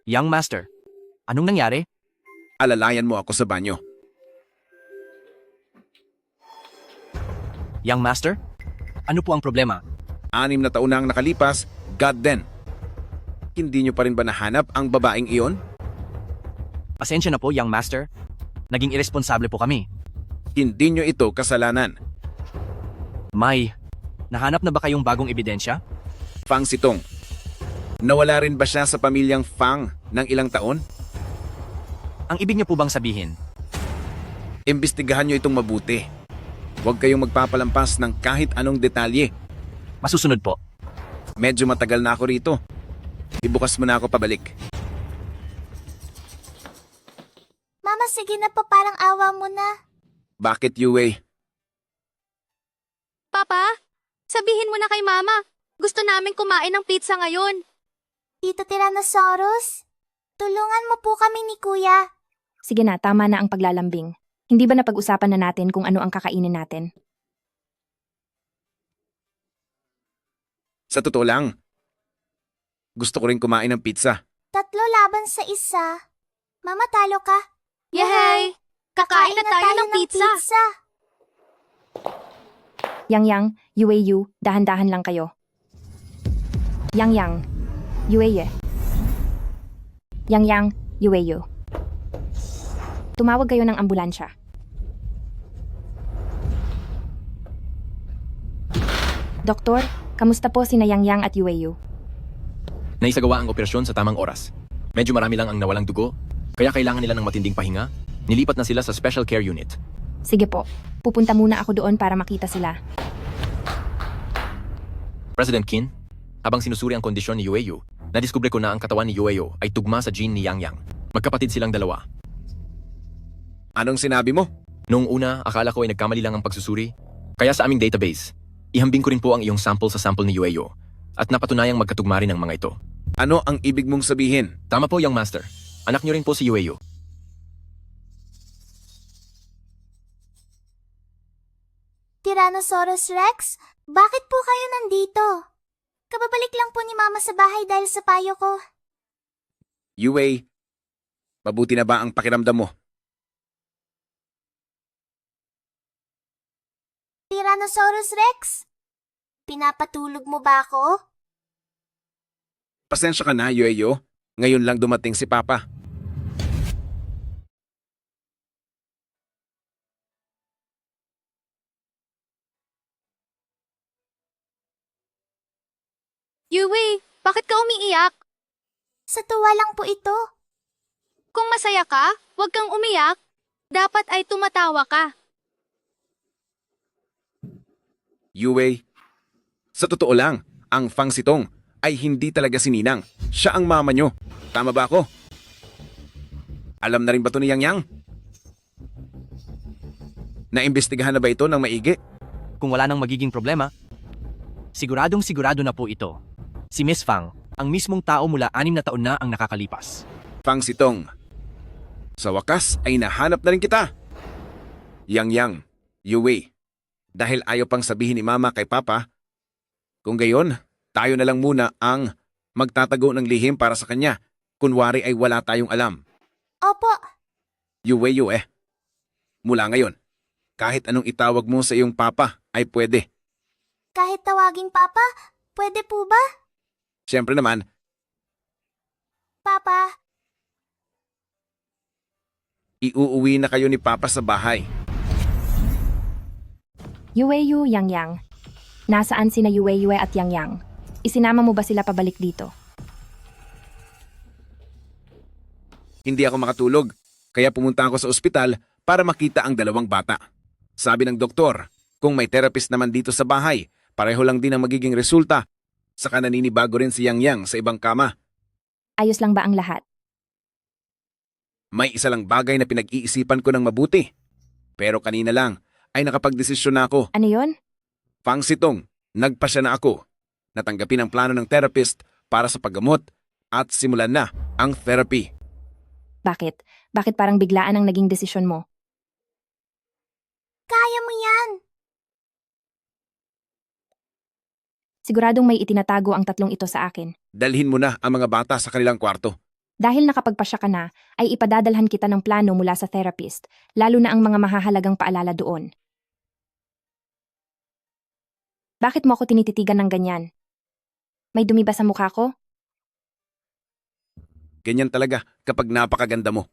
Young Master, anong nangyari? Alalayan mo ako sa banyo. Young Master, ano po ang problema? 6 na taon na ang nakalipas, God then. Hindi nyo pa rin ba nahanap ang babaeng iyon? Pasensya na po, Young Master. Naging iresponsable po kami. Hindi nyo ito kasalanan. May, nahanap na ba kayong bagong ebidensya? Fang Sitong, nawala rin ba siya sa pamilyang Fang ng ilang taon? Ang ibig niyo po bang sabihin? Imbestigahan nyo itong mabuti. Huwag kayong magpapalampas ng kahit anong detalye. Masusunod po. Medyo matagal na ako rito. Ibukas mo na ako pabalik. Mama, sige na po, parang awa mo na. Bakit, Yue? Papa, sabihin mo na kay Mama. Gusto namin kumain ng pizza ngayon. Tito Tyrannosaurus? Tulungan mo po kami ni Kuya. Sige na, tama na ang paglalambing. Hindi ba napag-usapan na natin kung ano ang kakainin natin? Sa totoo lang, gusto ko rin kumain ng pizza. 3 laban sa 1. Mama, talo ka. Yehey! Kakain na tayo ng pizza. Yang, Yueyu, dahan-dahan lang kayo. Yang, Yueye. Yang, Yueyu. Tumawag kayo ng ambulansya. Doktor, kamusta po sina Yang at Yueyu? Naisagawa ang operasyon sa tamang oras. Medyo marami lang ang nawalang dugo, kaya kailangan nila ng matinding pahinga. Nilipat na sila sa Special Care Unit. Sige po, pupunta muna ako doon para makita sila. President Qin, habang sinusuri ang kondisyon ni Yueyu, nadiskubre ko na ang katawan ni Yueyu ay tugma sa gene ni Yang. Magkapatid silang dalawa. Anong sinabi mo? Noong una, akala ko ay nagkamali lang ang pagsusuri. Kaya sa aming database, ihambing ko rin po ang iyong sample sa sample ni Yueyu at napatunayang magkatugma rin ang mga ito. Ano ang ibig mong sabihin? Tama po, Young Master. Anak niyo rin po si Yueyu. Tyrannosaurus Rex, bakit po kayo nandito? Kababalik lang po ni Mama sa bahay dahil sa payo ko. Yue, mabuti na ba ang pakiramdam mo? Tyrannosaurus Rex, pinapatulog mo ba ako? Pasensya ka na, Yueyo. Ngayon lang dumating si Papa. Yue, bakit ka umiiyak? Sa tuwa lang po ito. Kung masaya ka, huwag kang umiyak. Dapat ay tumatawa ka. Yue, sa totoo lang, ang Fang Sitong ay hindi talaga si Ninang. Siya ang mama nyo. Tama ba ako? Alam na rin ba ito ni Yang? Naimbestigahan na ba ito ng maigi? Kung wala nang magiging problema, siguradong sigurado na po ito. Si Miss Fang, ang mismong tao mula 6 na taon na ang nakakalipas. Fang Sitong, sa wakas ay nahanap na rin kita. Yang, Yue, dahil ayaw pang sabihin ni Mama kay Papa, kung gayon, tayo na lang muna ang magtatago ng lihim para sa kanya. Kunwari ay wala tayong alam. Opo. Yue, mula ngayon, kahit anong itawag mo sa iyong Papa ay pwede. Kahit tawaging Papa, pwede po ba? Siyempre naman, Papa, iuuwi na kayo ni Papa sa bahay. Yueyu, Yang. Nasaan sina Yueyue at Yang? Isinama mo ba sila pabalik dito? Hindi ako makatulog, kaya pumunta ako sa ospital para makita ang 2 bata. Sabi ng doktor, kung may therapist naman dito sa bahay, pareho lang din ang magiging resulta. Saka naninibago rin si Yang sa ibang kama. Ayos lang ba ang lahat? May isa lang bagay na pinag-iisipan ko ng mabuti. Pero kanina lang ay nakapagdesisyon na ako. Ano yon? Fang Sitong, nagpasya na ako. Natanggapin ang plano ng therapist para sa paggamot at simulan na ang therapy. Bakit? Bakit parang biglaan ang naging desisyon mo? kaya mo yan. Siguradong may itinatago ang 3 ito sa akin. Dalhin mo na ang mga bata sa kanilang kwarto. Dahil nakapagpasya ka na, ay ipadadalhan kita ng plano mula sa therapist, lalo na ang mga mahahalagang paalala doon. Bakit mo ako tinititigan ng ganyan? May dumi ba sa mukha ko? Ganyan talaga kapag napakaganda mo.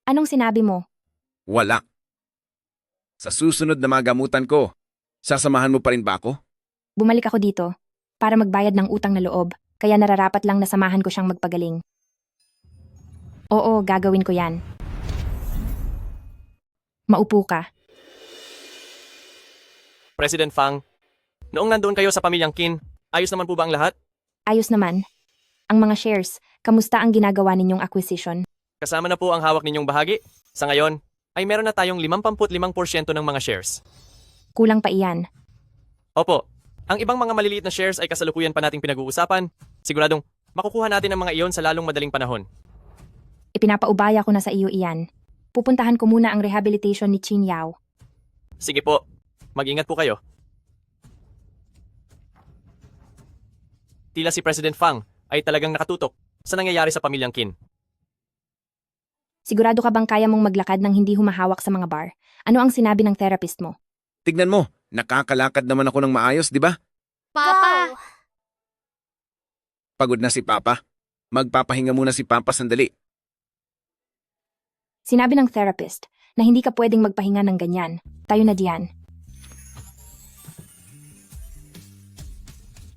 Anong sinabi mo? Wala. Sa susunod na mga gamutan ko, sasamahan mo pa rin ba ako? Bumalik ako dito para magbayad ng utang na loob, kaya nararapat lang na samahan ko siyang magpagaling. Oo, gagawin ko yan. Maupo ka. President Fang, noong nandoon kayo sa pamilyang Qin, ayos naman po ba ang lahat? Ayos naman. Ang mga shares, kamusta ang ginagawa ninyong acquisition? Kasama na po ang hawak ninyong bahagi. Sa ngayon, ay meron na tayong 55% ng mga shares. Kulang pa iyan. Opo, ang ibang mga maliliit na shares ay kasalukuyan pa nating pinag-uusapan. Siguradong Makukuha natin ang mga iyon sa lalong madaling panahon. Ipinapaubaya ko na sa iyo iyan. Pupuntahan ko muna ang rehabilitation ni Qin Yao. Sige po, mag-ingat po kayo. Tila si President Fang ay talagang nakatutok sa nangyayari sa pamilyang Qin. Sigurado ka bang kaya mong maglakad nang hindi humahawak sa mga bar? Ano ang sinabi ng therapist mo? Tignan mo, nakakalakad naman ako ng maayos, di ba? Papa! Pagod na si Papa. Magpapahinga muna si Papa sandali. Sinabi ng therapist na hindi ka pwedeng magpahinga ng ganyan. Tayo na diyan.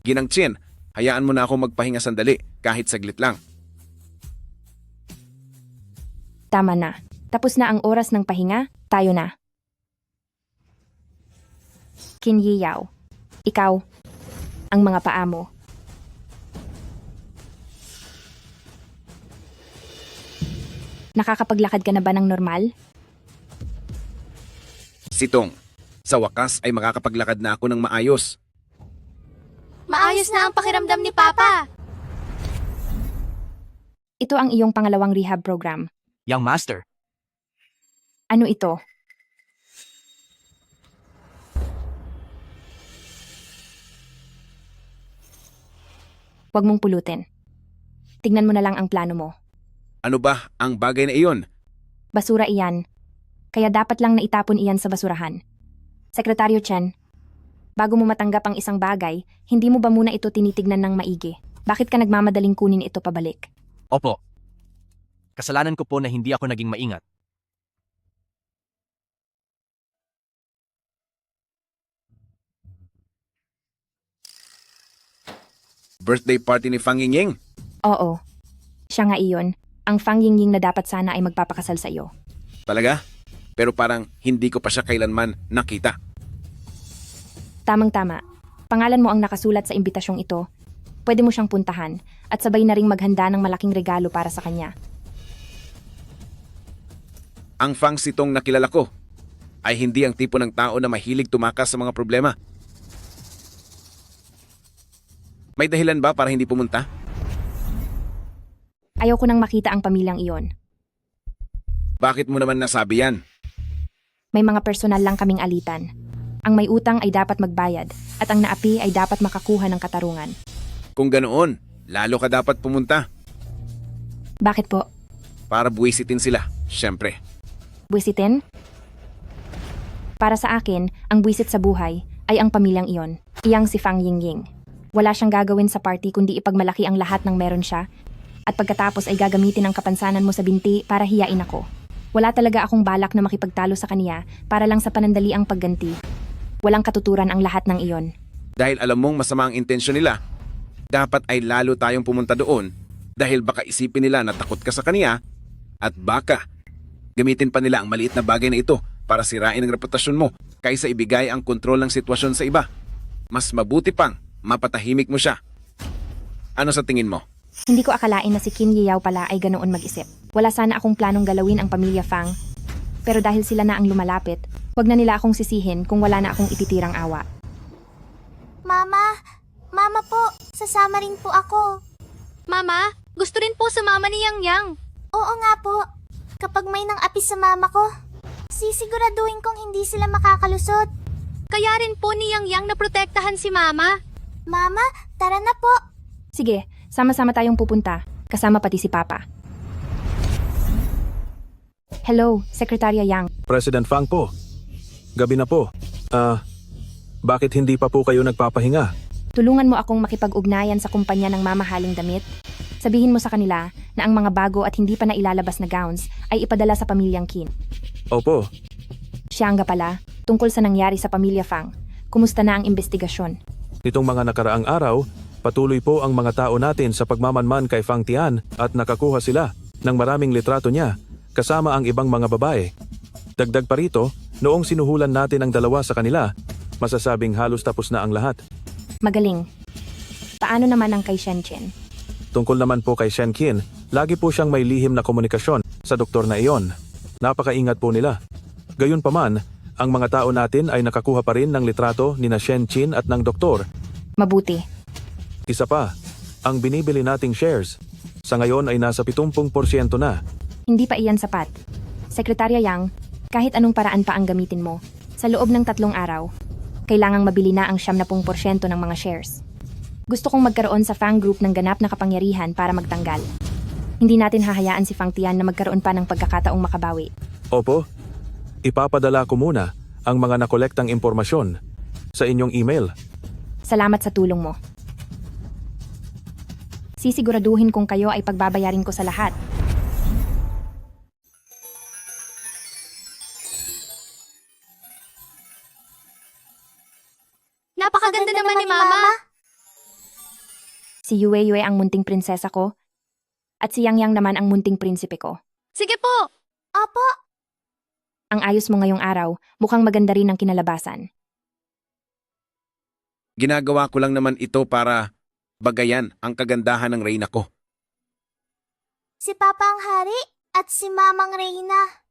Ginang Chin, hayaan mo na ako magpahinga sandali, kahit saglit lang. Tama na. Tapos na ang oras ng pahinga, tayo na. Qin Yao, ikaw, ang mga paa mo. Nakakapaglakad ka na ba ng normal? Sitong, sa wakas ay makakapaglakad na ako ng maayos. Maayos na ang pakiramdam ni Papa! Ito ang iyong pangalawang rehab program. Young Master, Ano ito? Huwag mong pulutin. Tignan mo na lang ang plano mo. Ano ba ang bagay na iyon? Basura iyan. Kaya dapat lang na itapon iyan sa basurahan. Sekretaryo Chen, bago mo matanggap ang isang bagay, hindi mo ba muna ito tinitignan ng maigi? Bakit ka nagmamadaling kunin ito pabalik? opo. Kasalanan ko po na hindi ako naging maingat. Birthday party ni Fang Yingying? Oo. Siya nga iyon. Ang Fang Yingying na dapat sana ay magpapakasal sa iyo. Talaga? Pero parang hindi ko pa siya kailanman nakita. Tamang-tama. Pangalan mo ang nakasulat sa imbitasyong ito. Pwede mo siyang puntahan at sabay na ring maghanda ng malaking regalo para sa kanya. Ang Fang Sitong na kilala ko ay hindi ang tipo ng tao na mahilig tumakas sa mga problema. May dahilan ba para hindi pumunta? Ayaw ko nang makita ang pamilyang iyon. Bakit mo naman nasabi yan? May mga personal lang kaming alitan. Ang may utang ay dapat magbayad at ang naapi ay dapat makakuha ng katarungan. Kung ganoon, lalo ka dapat pumunta. Bakit po? Para buwisitin sila, syempre. Buwisitin? Para sa akin, ang buwisit sa buhay ay ang pamilyang iyon. Iyang si Fang Yingying. Wala siyang gagawin sa party kundi ipagmalaki ang lahat ng meron siya at pagkatapos ay gagamitin ang kapansanan mo sa binti para hiyain ako. Wala talaga akong balak na makipagtalo sa kaniya para lang sa panandali ang pagganti. Walang katuturan ang lahat ng iyon. Dahil alam mong masama ang intensyon nila, dapat ay lalo tayong pumunta doon dahil baka isipin nila na takot ka sa kaniya at baka gamitin pa nila ang maliit na bagay na ito para sirain ang reputasyon mo kaysa ibigay ang kontrol ng sitwasyon sa iba. Mas mabuti pang mapatahimik mo siya. Ano sa tingin mo? Hindi ko akalain na si Qin Yao pala ay ganoon mag-isip. Wala sana akong planong galawin ang pamilya Fang. Pero dahil sila na ang lumalapit, wag na nila akong sisihin kung wala na akong ititirang awa. Mama! Mama po! Sasama rin po ako. Mama, gusto rin po sumama ni Yang Yang. Oo nga po. Kapag may nang api sa mama ko, sisiguraduhin kong hindi sila makakalusot. Kaya rin po ni Yang Yang na protektahan si Mama. Mama, tara na po. Sige, sama-sama tayong pupunta, kasama pati si Papa. Hello, Sekretarya Yang. President Fang po. Gabi na po. Bakit hindi pa po kayo nagpapahinga? Tulungan mo akong makipag-ugnayan sa kumpanya ng mamahaling damit. Sabihin mo sa kanila na ang mga bago at hindi pa nailalabas na gowns ay ipadala sa pamilyang Qin. Opo. Siya nga pala, tungkol sa nangyari sa pamilya Fang. Kumusta na ang investigasyon? Nitong mga nakaraang araw, patuloy po ang mga tao natin sa pagmamanman kay Fang Tian at nakakuha sila ng maraming litrato niya kasama ang ibang mga babae. Dagdag pa rito, noong sinuhulan natin ang dalawa sa kanila, masasabing halos tapos na ang lahat. Magaling. Paano naman ang kay Shenchen? Tungkol naman po kay Shen Qin, lagi po siyang may lihim na komunikasyon sa doktor na iyon. Napakaingat po nila. Gayunpaman, ang mga tao natin ay nakakuha pa rin ng litrato ni na Shen Qin at ng doktor. Mabuti. Isa pa, Ang binibili nating shares, sa ngayon ay nasa 70% na. Hindi pa iyan sapat. Sekretarya Yang, kahit anong paraan pa ang gamitin mo, sa loob ng 3 araw, kailangang mabili na ang 70% ng mga shares. Gusto kong magkaroon sa Fang Group ng ganap na kapangyarihan para magtanggal. Hindi natin hahayaan si Fang Tian na magkaroon pa ng pagkakataong makabawi. Opo, ipapadala ko muna ang mga nakolektang impormasyon sa inyong email. Salamat sa tulong mo. Sisiguraduhin kong kayo ay pagbabayarin ko sa lahat. Napakaganda naman ni Mama. Si Yue Yue ang munting prinsesa ko, at si Yang Yang naman ang munting prinsipe ko. Sige po. Opo. Ang ayos mo ngayong araw, mukhang maganda rin ang kinalabasan. Ginagawa ko lang naman ito para bagayan ang kagandahan ng reyna ko. Si Papa ang hari at si Mamang Reyna.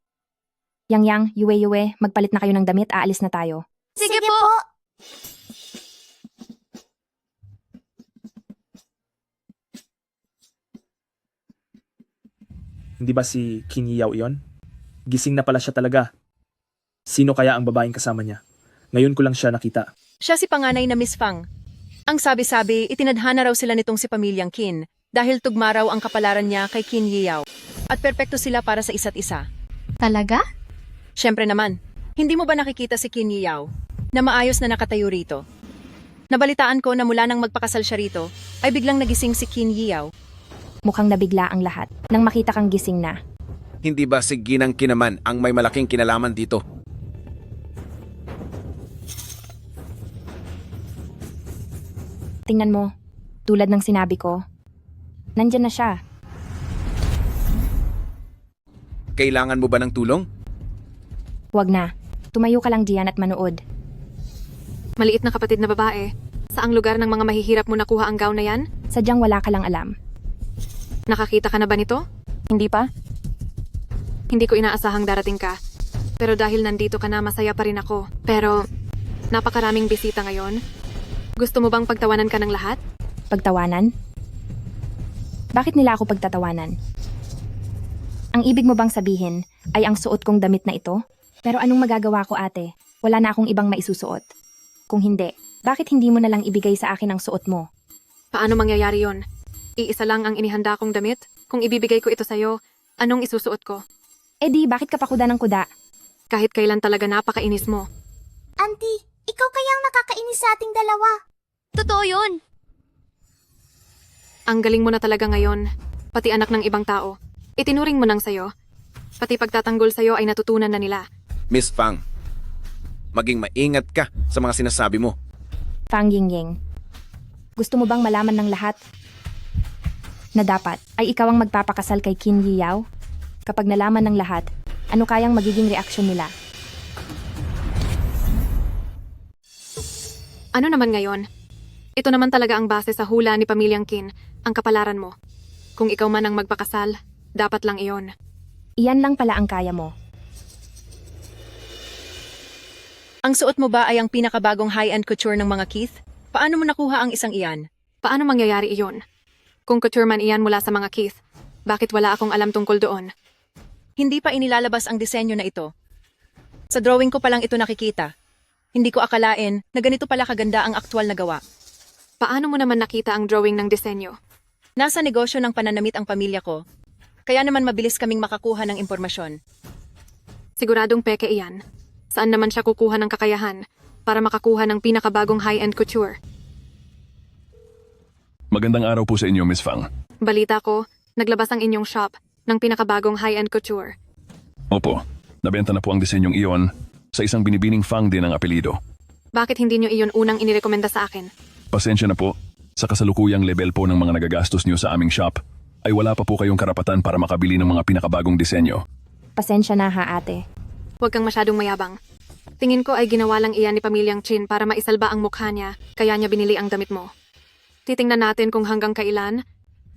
Yang Yang, Yue Yue, magpalit na kayo ng damit, aalis na tayo. Sige po. Hindi ba si Qin Yao iyon? Gising na pala siya talaga. Sino kaya ang babaeng kasama niya? Ngayon ko lang siya nakita. Siya si panganay na Miss Fang. Ang sabi-sabi, itinadhana raw sila nitong si pamilyang Qin dahil tugma raw ang kapalaran niya kay Qin Yao at perpekto sila para sa isa't isa. Talaga? Siyempre naman, hindi mo ba nakikita si Qin Yao na maayos na nakatayo rito? Nabalitaan ko na mula nang magpakasal siya rito, ay biglang nagising si Qin Yao. Mukhang nabigla ang lahat nang makita kang gising na. Hindi ba si Ginang Kinaman ang may malaking kinalaman dito? Tingnan mo, tulad ng sinabi ko, nandyan na siya. Kailangan mo ba ng tulong? Huwag na, tumayo ka lang diyan at manood. Maliit na kapatid na babae, saang lugar ng mga mahihirap mo nakuha ang gown na yan? Sadyang wala ka lang alam. Nakakita ka na ba nito? Hindi pa? Hindi ko inaasahang darating ka. Pero dahil nandito ka na, masaya pa rin ako. Pero, napakaraming bisita ngayon. Gusto mo bang pagtawanan ka ng lahat? Pagtawanan? Bakit nila ako pagtatawanan? Ang ibig mo bang sabihin ay ang suot kong damit na ito? Pero anong magagawa ko, ate? Wala na akong ibang maisusuot. Kung hindi, bakit hindi mo na lang ibigay sa akin ang suot mo? Paano mangyayari yon? Iisa lang ang inihanda kong damit? Kung ibibigay ko ito sa'yo, anong isusuot ko? Eh di, bakit ka pa kuda ng kuda? Kahit kailan talaga napakainis mo. Auntie, ikaw kayang nakakainis sa ating dalawa. Totoo yun. Ang galing mo na talaga ngayon. Pati anak ng ibang tao. Itinuring mo nang sa'yo. Pati pagtatanggol sa'yo ay natutunan na nila. Miss Fang, maging maingat ka sa mga sinasabi mo. Fang Yingying, gusto mo bang malaman ng lahat na dapat ay ikaw ang magpapakasal kay Qin Yao? Kapag nalaman ng lahat, ano kayang magiging reaksyon nila? Ano naman ngayon? Ito naman talaga ang base sa hula ni pamilyang Qin, ang kapalaran mo. Kung ikaw man ang magpakasal, dapat lang iyon. Iyan lang pala ang kaya mo. Ang suot mo ba ay ang pinakabagong high-end couture ng mga Keith? Paano mo nakuha ang isang iyan? Paano mangyayari iyon? Kung couture man iyan mula sa mga Keith, bakit wala akong alam tungkol doon? Hindi pa inilalabas ang disenyo na ito. Sa drawing ko pa lang ito nakikita. Hindi ko akalain na ganito pala kaganda ang aktwal na gawa. Paano mo naman nakita ang drawing ng disenyo? Nasa negosyo ng pananamit ang pamilya ko. Kaya naman mabilis kaming makakuha ng impormasyon. Siguradong peke iyan. Saan naman siya kukuha ng kakayahan para makakuha ng pinakabagong high-end couture? Magandang araw po sa inyo, Miss Fang. Balita ko, naglabas ang inyong shop ng pinakabagong high-end couture. Opo, nabenta na po ang disenyong iyon sa isang binibining Fang din ang apelido. Bakit hindi nyo iyon unang inirekomenda sa akin? Pasensya na po, sa kasalukuyang level po ng mga nagagastos niyo sa aming shop, ay wala pa po kayong karapatan para makabili ng mga pinakabagong disenyo. Pasensya na ha, ate. Huwag kang masyadong mayabang. Tingin ko ay ginawa lang iyan ni pamilyang Qin para maisalba ang mukha niya, kaya niya binili ang damit mo. Titingnan natin kung hanggang kailan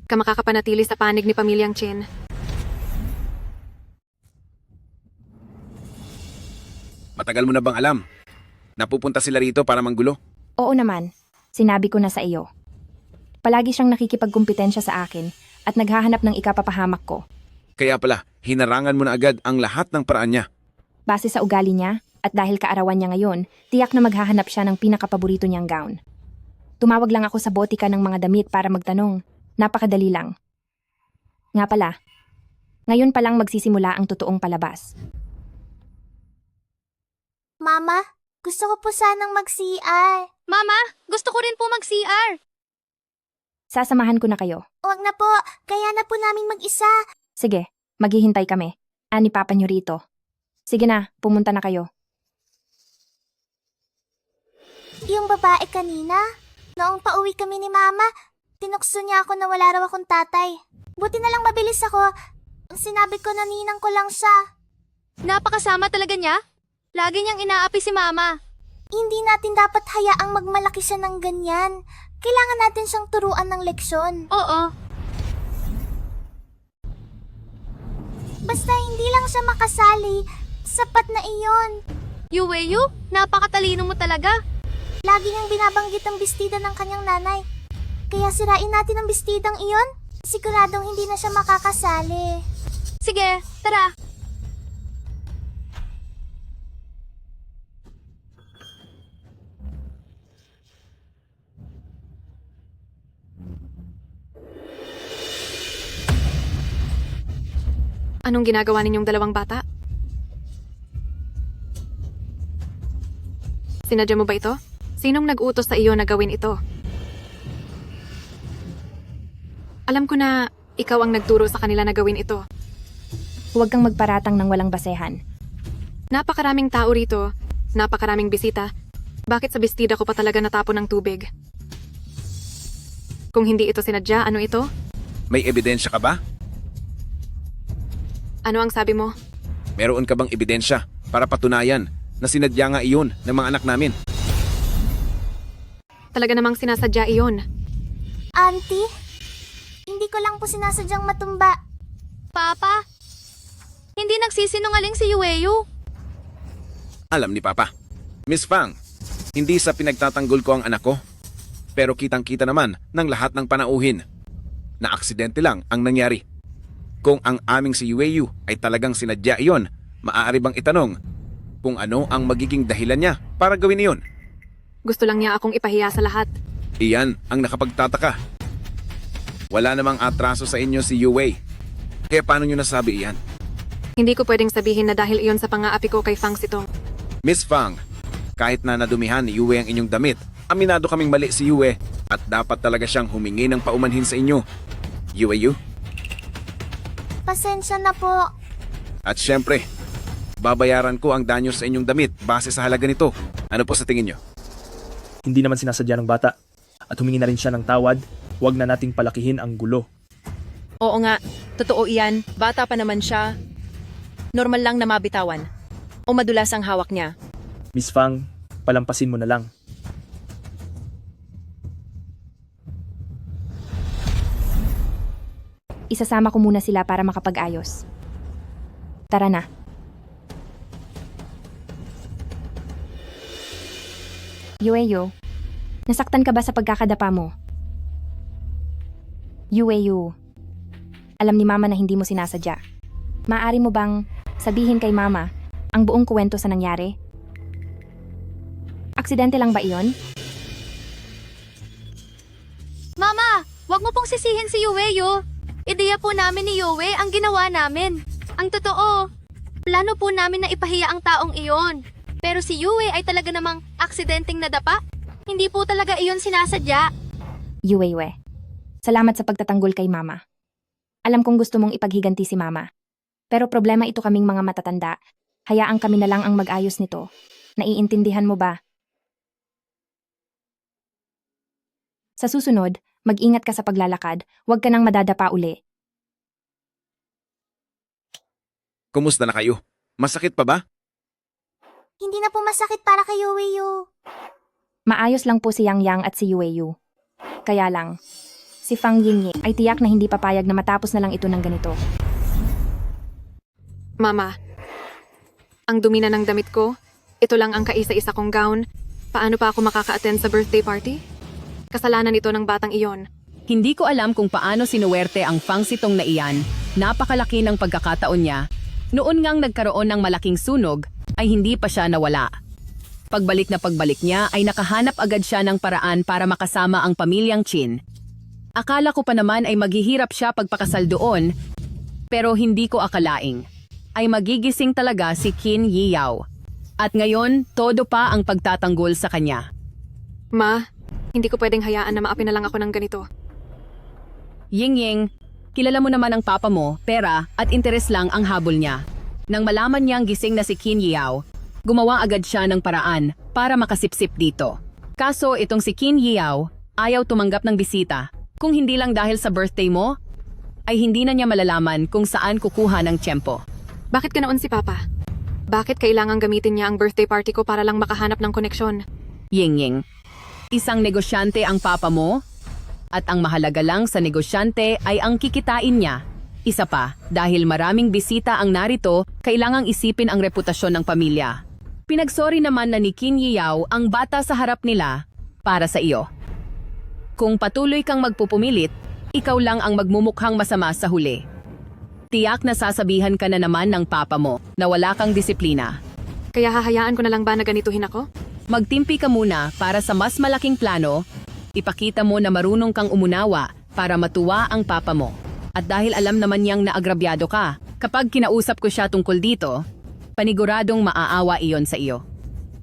ka makakapanatili sa panig ni pamilyang Qin. Matagal mo na bang alam? Napupunta sila rito para manggulo? Oo naman, sinabi ko na sa iyo. Palagi siyang nakikipagkumpetensya sa akin at naghahanap ng ikapapahamak ko. Kaya pala, hinarangan mo na agad ang lahat ng paraan niya. Base sa ugali niya at dahil kaarawan niya ngayon, tiyak na maghahanap siya ng pinakapaborito niyang gown. Tumawag lang ako sa botika ng mga damit para magtanong. Napakadali lang. Nga pala, ngayon pa lang magsisimula ang totoong palabas. Mama, gusto ko po sanang mag-CR. Mama, gusto ko rin po mag-CR. Sasamahan ko na kayo. Huwag na po, kaya na po namin mag-isa. Sige, maghihintay kami. Ani papa niyo rito. Sige na, pumunta na kayo. Yung babae kanina, noong pauwi kami ni Mama, tinukso niya ako na wala raw akong tatay. Buti na lang mabilis ako. Sinabi ko na ninang ko lang siya. Napakasama talaga niya. Lagi niyang inaapi si Mama. Hindi natin dapat hayaang magmalaki siya ng ganyan. Kailangan natin siyang turuan ng leksyon. Oo. Basta hindi lang siya makasali, sapat na iyon. Yuweyu, napakatalino mo talaga. Lagi niyang binabanggit ang bestida ng kanyang nanay. Kaya sirain natin ang bestidang iyon. Siguradong hindi na siya makakasali. Sige, tara. Anong ginagawa ninyong dalawang bata? Sinadya mo ba ito? Sinong nag-utos sa iyo na gawin ito? Alam ko na ikaw ang nagturo sa kanila na gawin ito. Huwag kang magparatang ng walang basehan. Napakaraming tao rito, napakaraming bisita. Bakit sa bestida ko pa talaga natapon ng tubig? Kung hindi ito sinadya, ano ito? May ebidensya ka ba? Ano ang sabi mo? Meron ka bang ebidensya para patunayan na sinadya nga iyon ng mga anak namin? Talaga namang sinasadya iyon. Auntie, hindi ko lang po sinasadyang matumba. Papa, hindi nagsisinungaling si Yuweyu. Alam ni Papa. Miss Fang, hindi sa pinagtatanggol ko ang anak ko. Pero kitang-kita naman ng lahat ng panauhin na aksidente lang ang nangyari. Kung ang aming si Yueyu ay talagang sinadya iyon, maaari bang itanong kung ano ang magiging dahilan niya para gawin iyon? Gusto lang niya akong ipahiya sa lahat. Iyan ang nakapagtataka. Wala namang atraso sa inyo si Yue. Kaya paano niyo nasabi iyan? Hindi ko pwedeng sabihin na dahil iyon sa pang-aapi ko kay Fang Sitong. Miss Fang, kahit na nadumihan ni Yue ang inyong damit, aminado kaming mali si Yue at dapat talaga siyang humingi ng paumanhin sa inyo. Yueyu? Pasensya na po. At syempre, babayaran ko ang danyo sa inyong damit base sa halaga nito. Ano po sa tingin nyo? Hindi naman sinasadya ng bata. At humingi na rin siya ng tawad. Huwag na nating palakihin ang gulo. Oo nga, totoo iyan. Bata pa naman siya. Normal lang na mabitawan. O madulas ang hawak niya. Miss Fang, palampasin mo na lang. Isasama ko muna sila para makapag-ayos. Tara na. Yueyu, nasaktan ka ba sa pagkakadapa mo? Yueyu, alam ni Mama na hindi mo sinasadya. Maaari mo bang sabihin kay Mama ang buong kwento sa nangyari? Aksidente lang ba iyon? Mama, wag mo pong sisihin si Yuweyu. Ideya po namin ni Yue ang ginawa namin. Ang totoo, plano po namin na ipahiya ang taong iyon. Pero si Yue ay talaga namang aksidenteng nadapa. Hindi po talaga iyon sinasadya. Yue, salamat sa pagtatanggol kay Mama. Alam kong gusto mong ipaghiganti si Mama. Pero problema ito kaming mga matatanda. Hayaan kami na lang ang mag-ayos nito. Naiintindihan mo ba? Sa susunod, mag-ingat ka sa paglalakad. Huwag ka nang madadapa uli. Kumusta na kayo? Masakit pa ba? Hindi na po masakit para kay Yueyu. Maayos lang po si Yang Yang at si Yueyu. Kaya lang, si Fang Yingying ay tiyak na hindi papayag na matapos na lang ito ng ganito. Mama, ang dumi na ng damit ko. Ito lang ang kaisa-isa kong gown. Paano pa ako makaka-attend sa birthday party? Kasalanan ito ng batang iyon. Hindi ko alam kung paano sinuwerte ang Fang Sitong na iyan. Napakalaki ng pagkakataon niya. Noon ngang nagkaroon ng malaking sunog, ay hindi pa siya nawala. Pagbalik niya ay nakahanap agad siya ng paraan para makasama ang pamilyang Chin. Akala ko pa naman ay maghihirap siya pagpakasal doon, pero hindi ko akalaing ay magigising talaga si Qin Yiyao. At ngayon, todo pa ang pagtatanggol sa kanya. Ma, hindi ko pwedeng hayaan na maapi na lang ako ng ganito. Ying, kilala mo naman ang papa mo, pera at interes lang ang habol niya. Nang malaman niyang gising na si Qin Yiyao, gumawa agad siya ng paraan para makasipsip dito. Kaso itong si Qin Yiyao ayaw tumanggap ng bisita. Kung hindi lang dahil sa birthday mo, ay hindi na niya malalaman kung saan kukuha ng tiyempo. Bakit ganoon si Papa? Bakit kailangang gamitin niya ang birthday party ko para lang makahanap ng koneksyon? Ying, isang negosyante ang papa mo? At ang mahalaga lang sa negosyante ay ang kikitain niya. Isa pa, dahil maraming bisita ang narito, kailangang isipin ang reputasyon ng pamilya. Pinagsori naman na ni Qin Yiyao ang bata sa harap nila para sa iyo. Kung patuloy kang magpupumilit, ikaw lang ang magmumukhang masama sa huli. Tiyak na sasabihan ka na naman ng papa mo na wala kang disiplina. Kaya hahayaan ko na lang ba na ganituhin ako? Magtimpi ka muna para sa mas malaking plano. Ipakita mo na marunong kang umunawa para matuwa ang papa mo. At dahil alam naman niyang naagrabyado ka, kapag kinausap ko siya tungkol dito, paniguradong maaawa iyon sa iyo.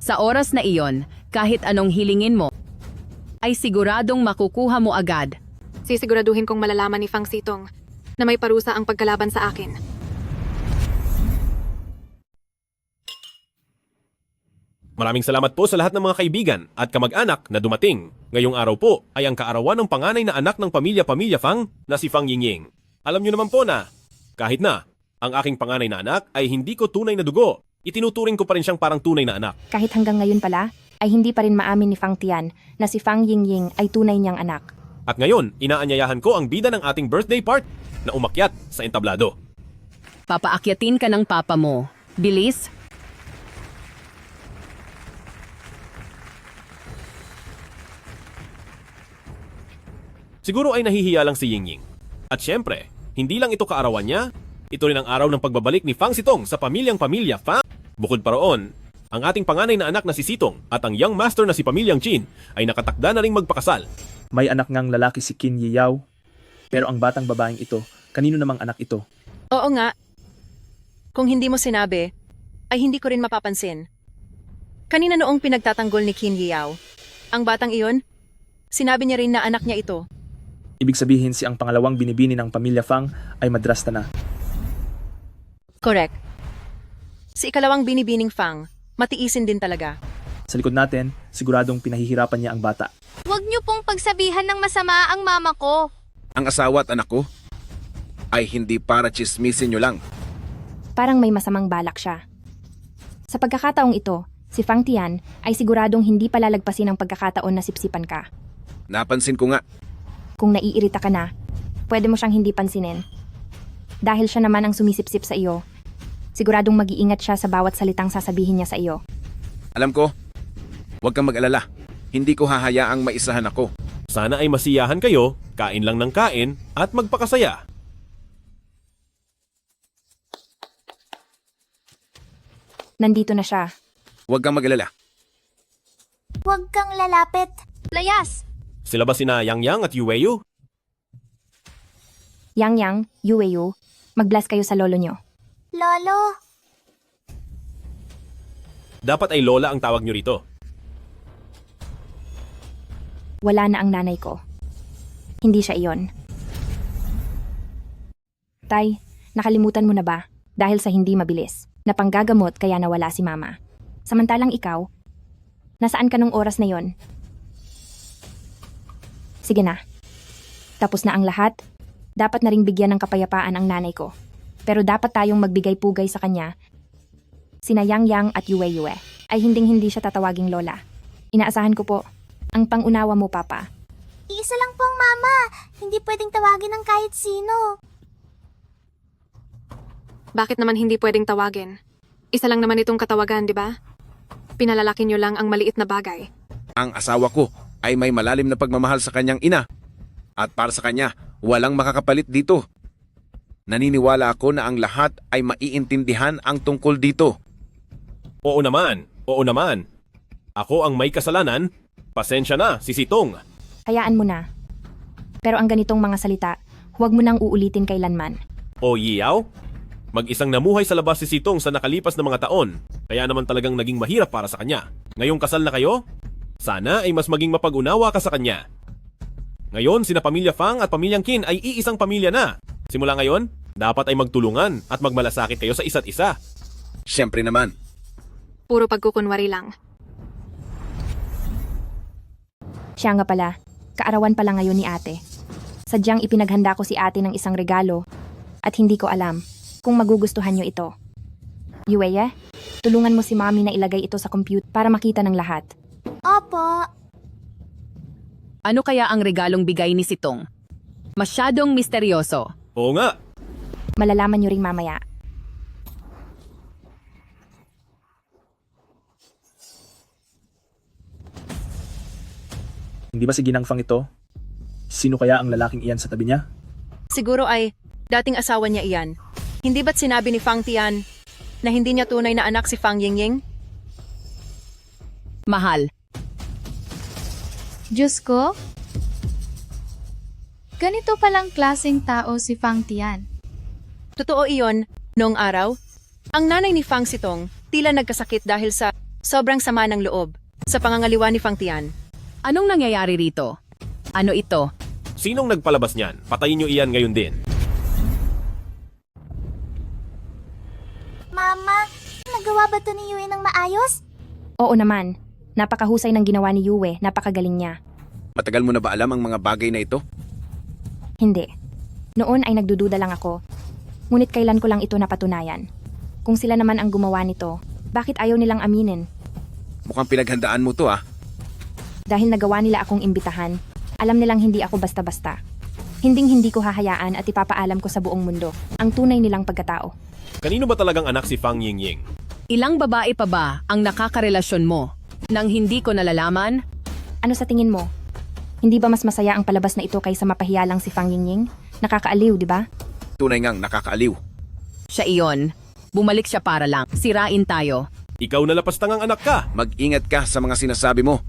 Sa oras na iyon, kahit anong hilingin mo, ay siguradong makukuha mo agad. Sisiguraduhin kong malalaman ni Fang Sitong na may parusa ang pagkalaban sa akin. Maraming salamat po sa lahat ng mga kaibigan at kamag-anak na dumating. Ngayong araw po ay ang kaarawan ng panganay na anak ng pamilya Fang na si Fang Yingying. Alam niyo naman po na, kahit na ang aking panganay na anak ay hindi ko tunay na dugo, itinuturing ko pa rin siyang parang tunay na anak. Kahit hanggang ngayon pala, ay hindi pa rin maamin ni Fang Tian na si Fang Yingying ay tunay niyang anak. At ngayon, inaanyayahan ko ang bida ng ating birthday part na umakyat sa entablado. Papaakyatin ka ng papa mo. Bilis! Siguro ay nahihiya lang si Yingying. At syempre, hindi lang ito kaarawan niya, ito rin ang araw ng pagbabalik ni Fang Sitong sa pamilya Fang. Bukod pa roon, ang ating panganay na anak na si Sitong at ang young master na si pamilyang Chin ay nakatakda na ring magpakasal. May anak ngang lalaki si Qin Yiyao. Pero ang batang babaeng ito, kanino namang anak ito? Oo nga. Kung hindi mo sinabi, ay hindi ko rin mapapansin. Kanina noong pinagtatanggol ni Qin Yiyao, ang batang iyon, sinabi niya rin na anak niya ito. Ibig sabihin si ang pangalawang binibini ng pamilya Fang ay madrasta na. Correct. Si ikalawang binibining Fang, matiisin din talaga. Sa likod natin, siguradong pinahihirapan niya ang bata. Huwag niyo pong pagsabihan ng masama ang mama ko. Ang asawa at anak ko ay hindi para chismisin nyo lang. Parang may masamang balak siya. Sa pagkakataong ito, si Fang Tian ay siguradong hindi palalagpasin ang pagkakataon na sipsipan ka. Napansin ko nga. Kung naiirita ka na, pwede mo siyang hindi pansinin. Dahil siya naman ang sumisipsip sa iyo, siguradong mag-iingat siya sa bawat salitang sasabihin niya sa iyo. Alam ko, huwag kang mag-alala. Hindi ko hahayaang maisahan ako. Sana ay masiyahan kayo, kain lang ng kain, at magpakasaya. Nandito na siya. Huwag kang mag-alala. Huwag kang lalapit. Layas! Sila ba sina Yang at Yueyu? Yang, Yueyu, mag-bless kayo sa lolo nyo. Lolo. Dapat ay lola ang tawag nyo rito. Wala na ang nanay ko. Hindi siya iyon. Tay, nakalimutan mo na ba? Dahil sa hindi mabilis, na panggagamot kaya nawala si mama. Samantalang ikaw, nasaan ka nung oras na yon? Sige na. Tapos na ang lahat. Dapat na ring bigyan ng kapayapaan ang nanay ko. Pero dapat tayong magbigay-pugay sa kanya. Sina Yang at Yue ay hinding-hindi siya tatawaging lola. Inaasahan ko po, ang pangunawa mo, Papa. Iisa lang pong mama. Hindi pwedeng tawagin ng kahit sino. Bakit naman hindi pwedeng tawagin? Isa lang naman itong katawagan, di ba? Pinalalaki niyo lang ang maliit na bagay. Ang asawa ko ay may malalim na pagmamahal sa kanyang ina. At para sa kanya, walang makakapalit dito. Naniniwala ako na ang lahat ay maiintindihan ang tungkol dito. Oo naman, oo naman. Ako ang may kasalanan. Pasensya na, si Sitong. Hayaan mo na. Pero ang ganitong mga salita, huwag mo nang uulitin kailanman. O Yiyaw? Mag-isang namuhay sa labas si Sitong sa nakalipas na mga taon. Kaya naman talagang naging mahirap para sa kanya. Ngayong kasal na kayo, sana ay mas maging mapag-unawa ka sa kanya. Ngayon, sina Pamilya Fang at Pamilyang Qin ay iisang pamilya na. Simula ngayon, dapat ay magtulungan at magmalasakit kayo sa isa't isa. Siyempre naman. Puro pagkukunwari lang. Siya nga pala, kaarawan pala ngayon ni ate. Sadyang ipinaghanda ko si ate ng isang regalo at hindi ko alam kung magugustuhan niyo ito. Yue, tulungan mo si mami na ilagay ito sa compute para makita ng lahat. Opo. Ano kaya ang regalong bigay ni Sitong? Masyadong misteryoso. Oo nga. Malalaman niyo ring mamaya. Hindi ba si Ginang Fang ito? Sino kaya ang lalaking iyan sa tabi niya? Siguro ay dating asawa niya iyan. Hindi ba't sinabi ni Fang Tian na hindi niya tunay na anak si Fang Yingying? Mahal. Diyos ko? Ganito palang klaseng tao si Fang Tian. Totoo iyon, noong araw, ang nanay ni Fang Sitong tila nagkasakit dahil sa sobrang sama ng loob sa pangangaliwa ni Fang Tian. Anong nangyayari rito? Ano ito? Sinong nagpalabas niyan? Patayin niyo iyan ngayon din. Mama, nagawa ba to ni Yue ng maayos? Oo naman. Napakahusay ng ginawa ni Yue, napakagaling niya. Matagal mo na ba alam ang mga bagay na ito? Hindi. Noon ay nagdududa lang ako. Ngunit kailan ko lang ito napatunayan. Kung sila naman ang gumawa nito, bakit ayaw nilang aminin? Mukhang pinaghandaan mo to ah. Dahil nagawa nila akong imbitahan, alam nilang hindi ako basta-basta. Hinding-hindi ko hahayaan at ipapaalam ko sa buong mundo ang tunay nilang pagkatao. Kanino ba talagang anak si Fang Yingying? Ilang babae pa ba ang nakakarelasyon mo nang hindi ko nalalaman? Ano sa tingin mo? Hindi ba mas masaya ang palabas na ito kaysa mapahiya lang si Fang Yingying? Nakakaaliw, di ba? Tunay ngang nakakaaliw. Siya iyon. Bumalik siya para lang. Sirain tayo. Ikaw na lapastangang anak ka. Mag-ingat ka sa mga sinasabi mo.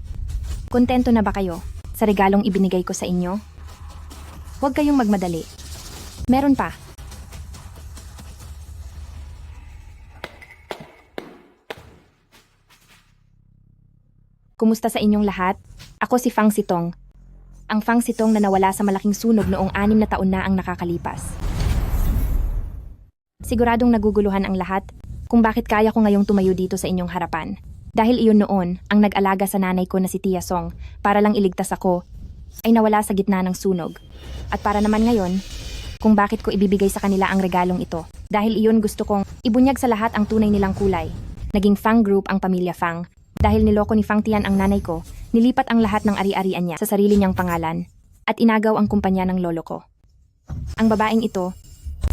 Kontento na ba kayo sa regalong ibinigay ko sa inyo? Huwag kayong magmadali. Meron pa. Kumusta sa inyong lahat? Ako si Fang Sitong. Ang Fang Sitong na nawala sa malaking sunog noong 6 na taon na ang nakakalipas. Siguradong naguguluhan ang lahat kung bakit kaya ko ngayong tumayo dito sa inyong harapan. Dahil iyon noon ang nag-alaga sa nanay ko na si Tia Song para lang iligtas ako ay nawala sa gitna ng sunog. At para naman ngayon, kung bakit ko ibibigay sa kanila ang regalong ito. Dahil iyon gusto kong ibunyag sa lahat ang tunay nilang kulay. Naging Fang Group ang pamilya Fang. Dahil niloko ni Fang Tian ang nanay ko, nilipat ang lahat ng ari-arian niya sa sarili niyang pangalan at inagaw ang kumpanya ng lolo ko. Ang babaeng ito,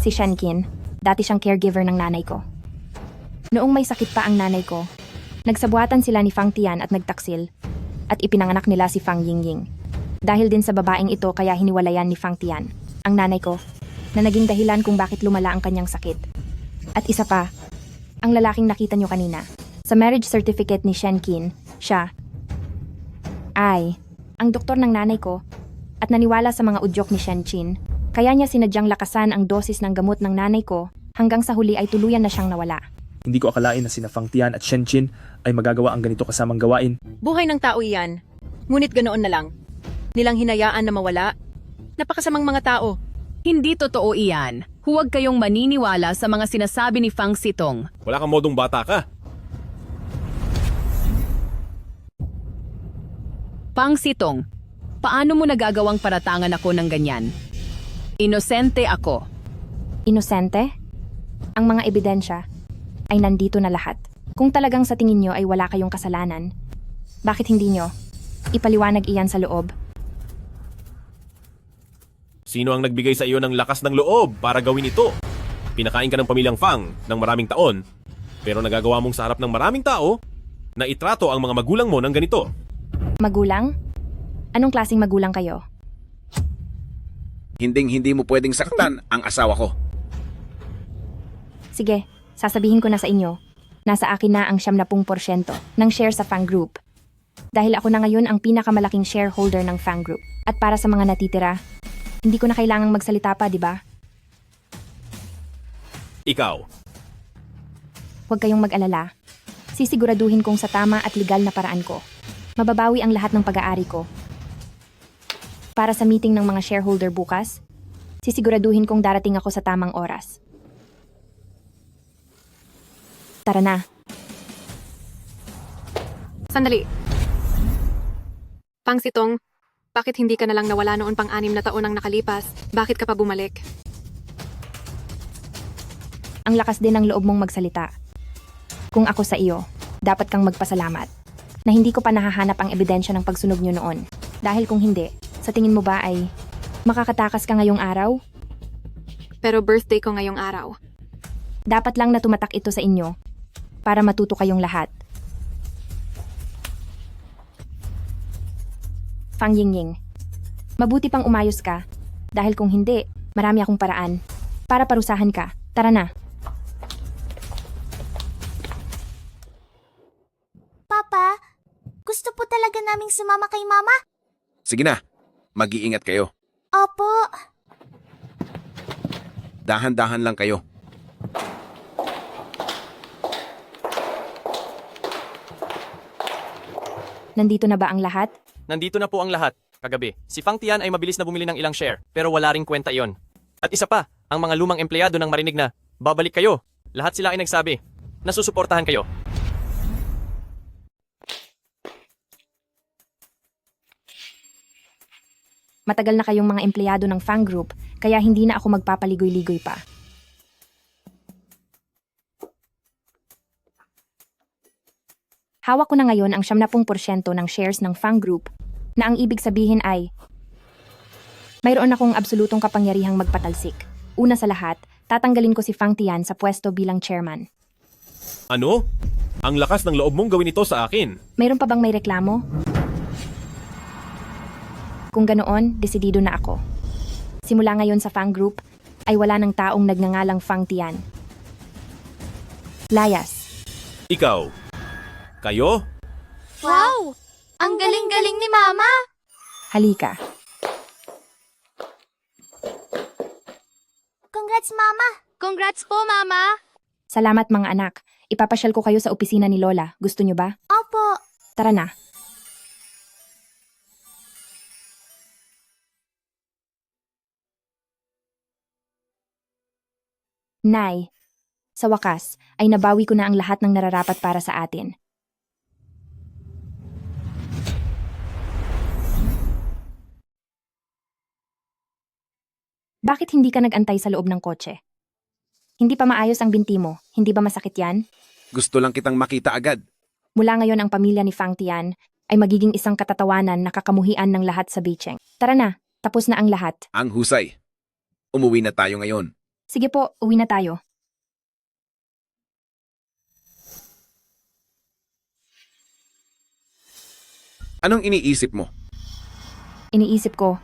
si Shen Qin, dati siyang caregiver ng nanay ko. Noong may sakit pa ang nanay ko, nagsabuatan sila ni Fang Tian at nagtaksil at ipinanganak nila si Fang Yingying. Dahil din sa babaeng ito kaya hiniwalayan ni Fang Tian, ang nanay ko, na naging dahilan kung bakit lumala ang kanyang sakit. At isa pa, ang lalaking nakita niyo kanina, sa marriage certificate ni Shen Qin, siya ay ang doktor ng nanay ko at naniwala sa mga udyok ni Shen Qin, kaya niya sinadyang lakasan ang dosis ng gamot ng nanay ko hanggang sa huli ay tuluyan na siyang nawala. Hindi ko akalain na sina Fang Tian at Shen Qin ay magagawa ang ganito kasamang gawain. Buhay ng tao iyan. Ngunit ganoon na lang. Nilang hinayaan na mawala. Napakasamang mga tao. Hindi totoo iyan. Huwag kayong maniniwala sa mga sinasabi ni Fang Sitong. Wala kang modong bata ka. Fang Sitong, paano mo nagagawang paratangan ako ng ganyan? Inosente ako. Inosente? Ang mga ebidensya ay nandito na lahat. Kung talagang sa tingin nyo ay wala kayong kasalanan, bakit hindi nyo ipaliwanag iyan sa loob? Sino ang nagbigay sa iyo ng lakas ng loob para gawin ito? Pinakain ka ng pamilyang Fang ng maraming taon, pero nagagawa mong sa harap ng maraming tao na itrato ang mga magulang mo ng ganito. Magulang? Anong klaseng magulang kayo? Hinding-hindi mo pwedeng saktan ang asawa ko. Sige, sasabihin ko na sa inyo. Nasa akin na ang 70% ng share sa Fang Group. Dahil ako na ngayon ang pinakamalaking shareholder ng Fang Group. At para sa mga natitira, hindi ko na kailangang magsalita pa, di ba? Ikaw. Huwag kayong mag-alala. Sisiguraduhin kong sa tama at legal na paraan ko. Mababawi ang lahat ng pag-aari ko. Para sa meeting ng mga shareholder bukas, sisiguraduhin kong darating ako sa tamang oras. Tara na. Sandali. Fang Sitong, bakit hindi ka na lang nawala noon pang 6 na taon ang nakalipas? Bakit ka pa bumalik? Ang lakas din ng loob mong magsalita. Kung ako sa iyo, dapat kang magpasalamat na hindi ko pa nahahanap ang ebidensya ng pagsunog niyo noon. Dahil kung hindi, sa tingin mo ba ay makakatakas ka ngayong araw? Pero birthday ko ngayong araw. Dapat lang na tumatak ito sa inyo para matuto kayong lahat. Fang Yingying, mabuti pang umayos ka dahil kung hindi, marami akong paraan para parusahan ka. Tara na. Papa, gusto po talaga naming sumama kay Mama? Sige na, mag-iingat kayo. Opo. Dahan-dahan lang kayo. Nandito na ba ang lahat? Nandito na po ang lahat. Kagabi, si Fang Tian ay mabilis na bumili ng ilang share, pero wala ring kwenta iyon. At isa pa, ang mga lumang empleyado nang marinig na, babalik kayo. Lahat sila ay nagsabi, nasusuportahan kayo. Matagal na kayong mga empleyado ng Fang Group, kaya hindi na ako magpapaligoy-ligoy pa. Hawak ko na ngayon ang 70% ng shares ng Fang Group, na ang ibig sabihin ay mayroon akong absolutong kapangyarihang magpatalsik. Una sa lahat, tatanggalin ko si Fang Tian sa pwesto bilang chairman. Ano? Ang lakas ng loob mong gawin ito sa akin. Mayroon pa bang may reklamo? Kung ganoon, desidido na ako. Simula ngayon sa Fang Group, ay wala ng taong nagngangalang Fang Tian. Layas. Ikaw. Kayo? Wow! Ang galing-galing ni Mama! Halika. Congrats, Mama! Congrats po, Mama! Salamat mga anak. Ipapasyal ko kayo sa opisina ni Lola. Gusto nyo ba? Opo. Tara na. Nay, sa wakas, ay nabawi ko na ang lahat ng nararapat para sa atin. Bakit hindi ka nag-antay sa loob ng kotse? Hindi pa maayos ang binti mo, hindi ba masakit yan? Gusto lang kitang makita agad. Mula ngayon ang pamilya ni Fang Tian ay magiging isang katatawanan na kakamuhian ng lahat sa Bicheng. Tara na, tapos na ang lahat. Ang husay. Umuwi na tayo ngayon. Sige po, uwi na tayo. Anong iniisip mo? Iniisip ko,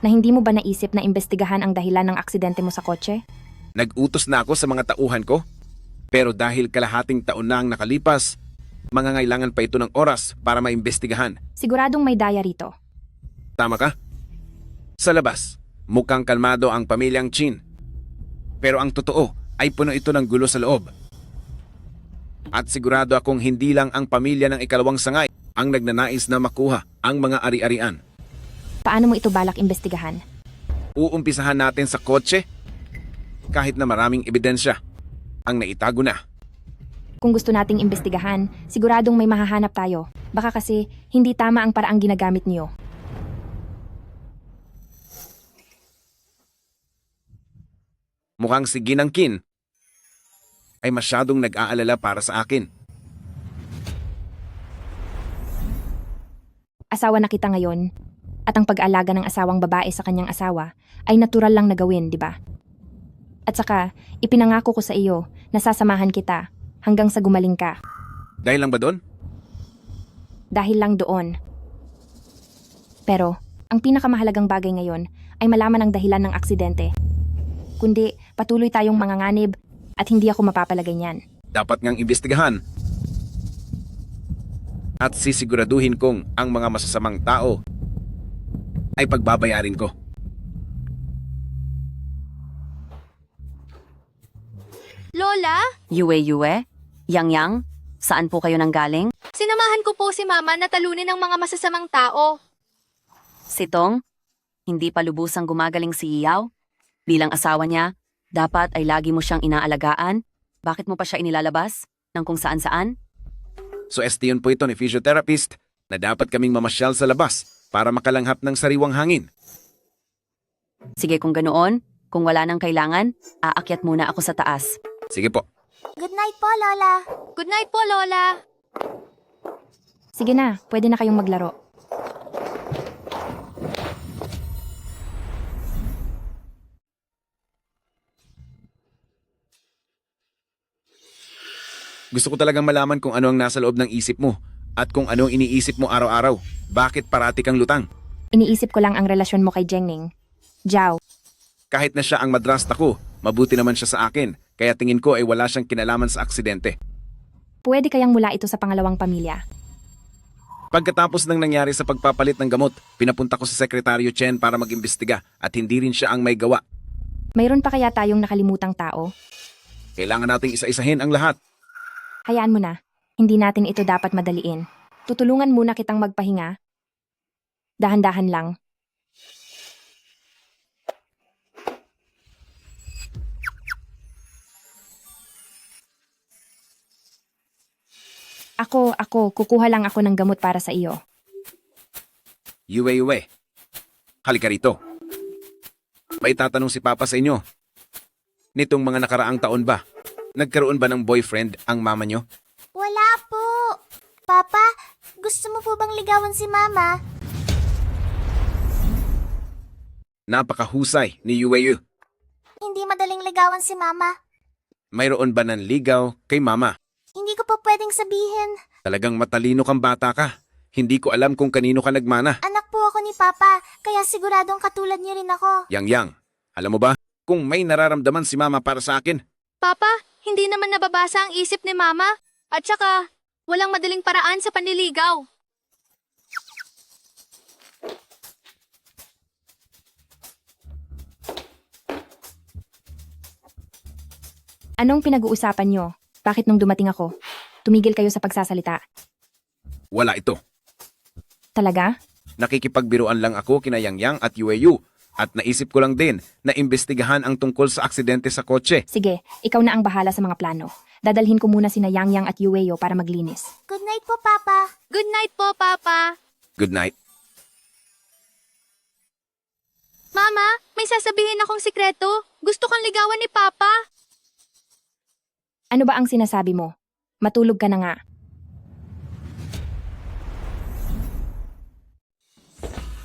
na hindi mo ba naisip na imbestigahan ang dahilan ng aksidente mo sa kotse? Nag-utos na ako sa mga tauhan ko. Pero dahil kalahating taon na ang nakalipas, mangangailangan pa ito ng oras para maimbestigahan. Siguradong may daya rito. Tama ka? Sa labas, mukhang kalmado ang pamilyang Chin. Pero ang totoo ay puno ito ng gulo sa loob. At sigurado akong hindi lang ang pamilya ng ikalawang sangay ang nagnanais na makuha ang mga ari-arian. Paano mo ito balak imbestigahan? Uumpisahan natin sa kotse kahit na maraming ebidensya ang naitago na. Kung gusto nating imbestigahan, siguradong may mahahanap tayo. Baka kasi hindi tama ang paraang ginagamit niyo. Mukhang si Ginang Kin ay masyadong nag-aalala para sa akin. Asawa na kita ngayon, at ang pag-alaga ng asawang babae sa kanyang asawa ay natural lang na gawin, di ba? At saka, ipinangako ko sa iyo na sasamahan kita hanggang sa gumaling ka. Dahil lang ba doon? Dahil lang doon. Pero, ang pinakamahalagang bagay ngayon ay malaman ang dahilan ng aksidente. Kundi patuloy tayong manganganib at hindi ako mapapalagay niyan. Dapat ngang imbestigahan. At sisiguraduhin kong ang mga masasamang tao ay pagbabayarin ko. Lola, Yue, Yang, saan po kayo nanggaling? sinamahan ko po si Mama na talunin ng mga masasamang tao. Sitong, hindi pa lubusang gumagaling si Yaw? Bilang asawa niya, dapat ay lagi mo siyang inaalagaan? Bakit mo pa siya inilalabas? Nang kung saan-saan? So yun po ito ni physiotherapist na dapat kaming mamasyal sa labas para makalanghap ng sariwang hangin. Sige kung ganoon, kung wala nang kailangan, aakyat muna ako sa taas. Sige po. Good night po, Lola. Good night po, Lola. Sige na, pwede na kayong maglaro. Gusto ko talagang malaman kung ano ang nasa loob ng isip mo at kung ano ang iniisip mo araw-araw. Bakit parati kang lutang? Iniisip ko lang ang relasyon mo kay Jengning. Jiao, Kahit na siya ang madrasta ko, mabuti naman siya sa akin, kaya tingin ko ay wala siyang kinalaman sa aksidente. pwede kayang mula ito sa pangalawang pamilya. Pagkatapos ng nangyari sa pagpapalit ng gamot, pinapunta ko sa Sekretaryo Chen para mag-imbestiga at hindi rin siya ang may gawa. Mayroon pa kaya tayong nakalimutang tao? Kailangan nating isa-isahin ang lahat. Hayaan mo na, hindi natin ito dapat madaliin. Tutulungan muna kitang magpahinga. Dahan-dahan lang. Ako, kukuha lang ako ng gamot para sa iyo. Yue. Halika rito. May tatanong si Papa sa inyo. Nitong mga nakaraang taon ba, nagkaroon ba ng boyfriend ang mama nyo? Wala po. Papa, gusto mo po bang ligawan si Mama? Napakahusay ni Yue. Hindi madaling ligawan si Mama. Mayroon ba ng ligaw kay mama? Hindi ko pa pwedeng sabihin. Talagang matalino kang bata ka. Hindi ko alam kung kanino ka nagmana. Anak po ako ni Papa, kaya siguradong katulad niyo rin ako. Yang, alam mo ba kung may nararamdaman si mama para sa akin? Papa, hindi naman nababasa ang isip ni Mama. At saka, walang madaling paraan sa panliligaw. Anong pinag-uusapan nyo? Bakit nung dumating ako, tumigil kayo sa pagsasalita? Wala ito. Talaga? Nakikipagbiruan lang ako kina Yang at Yue at naisip ko lang din na imbestigahan ang tungkol sa aksidente sa kotse. Sige, ikaw na ang bahala sa mga plano. Dadalhin ko muna sina Yang at Yue para maglinis. Good night po, Papa. Good night po, Papa. Good night. Mama, may sasabihin akong sikreto. Gusto kang ligawan ni Papa. Ano ba ang sinasabi mo? Matulog ka na nga.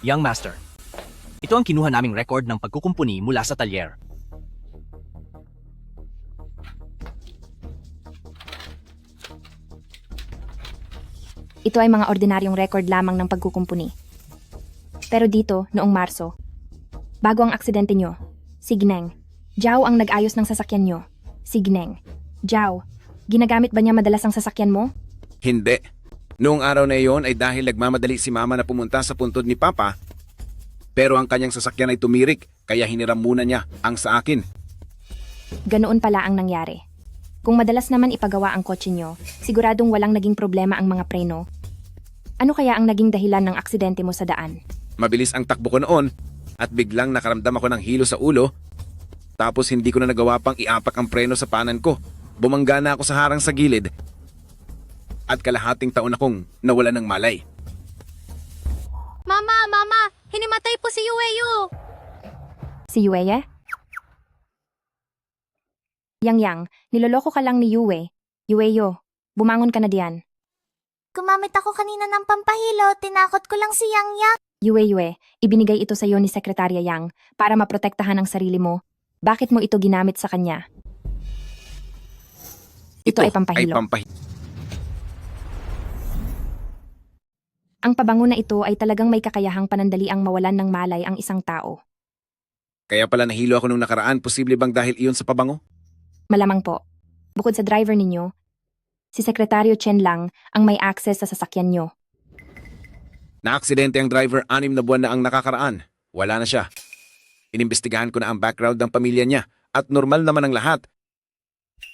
Young Master, ito ang kinuha naming record ng pagkukumpuni mula sa talyer. Ito ay mga ordinaryong record lamang ng pagkukumpuni. Pero dito, noong Marso, bago ang aksidente nyo, si Gneng, Jiao ang nag-ayos ng sasakyan nyo. Si Gneng, Jiao, ginagamit ba niya madalas ang sasakyan mo? Hindi. Noong araw na iyon ay dahil nagmamadali si mama na pumunta sa puntod ni Papa, pero ang kanyang sasakyan ay tumirik kaya hiniram muna niya ang sa akin. Ganoon pala ang nangyari. Kung madalas naman ipagawa ang kotse nyo, siguradong walang naging problema ang mga preno. Ano kaya ang naging dahilan ng aksidente mo sa daan? Mabilis ang takbo ko noon at biglang nakaramdam ako ng hilo sa ulo, tapos hindi ko na nagawa pang iapak ang preno sa panan ko. Bumangga na ako sa harang sa gilid at kalahating taon akong nawala ng malay. Mama, hinimatay po si Yueyo. Si Yue? Yang, niloloko ka lang ni Yue. Yueyo, bumangon ka na diyan. Gumamit ako kanina ng pampahilo, tinakot ko lang si Yang. Yue, ibinigay ito sa iyo ni Sekretarya Yang para maprotektahan ang sarili mo. Bakit mo ito ginamit sa kanya? Ito ay pampahilo. Ang pabango na ito ay talagang may kakayahang panandaliang mawalan ng malay ang isang tao. Kaya pala nahilo ako nung nakaraan, posible bang dahil iyon sa pabango? Malamang po. Bukod sa driver ninyo, si Sekretaryo Chen lang ang may access sa sasakyan nyo. Naaksidente ang driver 6 na buwan na ang nakakaraan. Wala na siya. Inimbestigahan ko na ang background ng pamilya niya at normal naman ang lahat.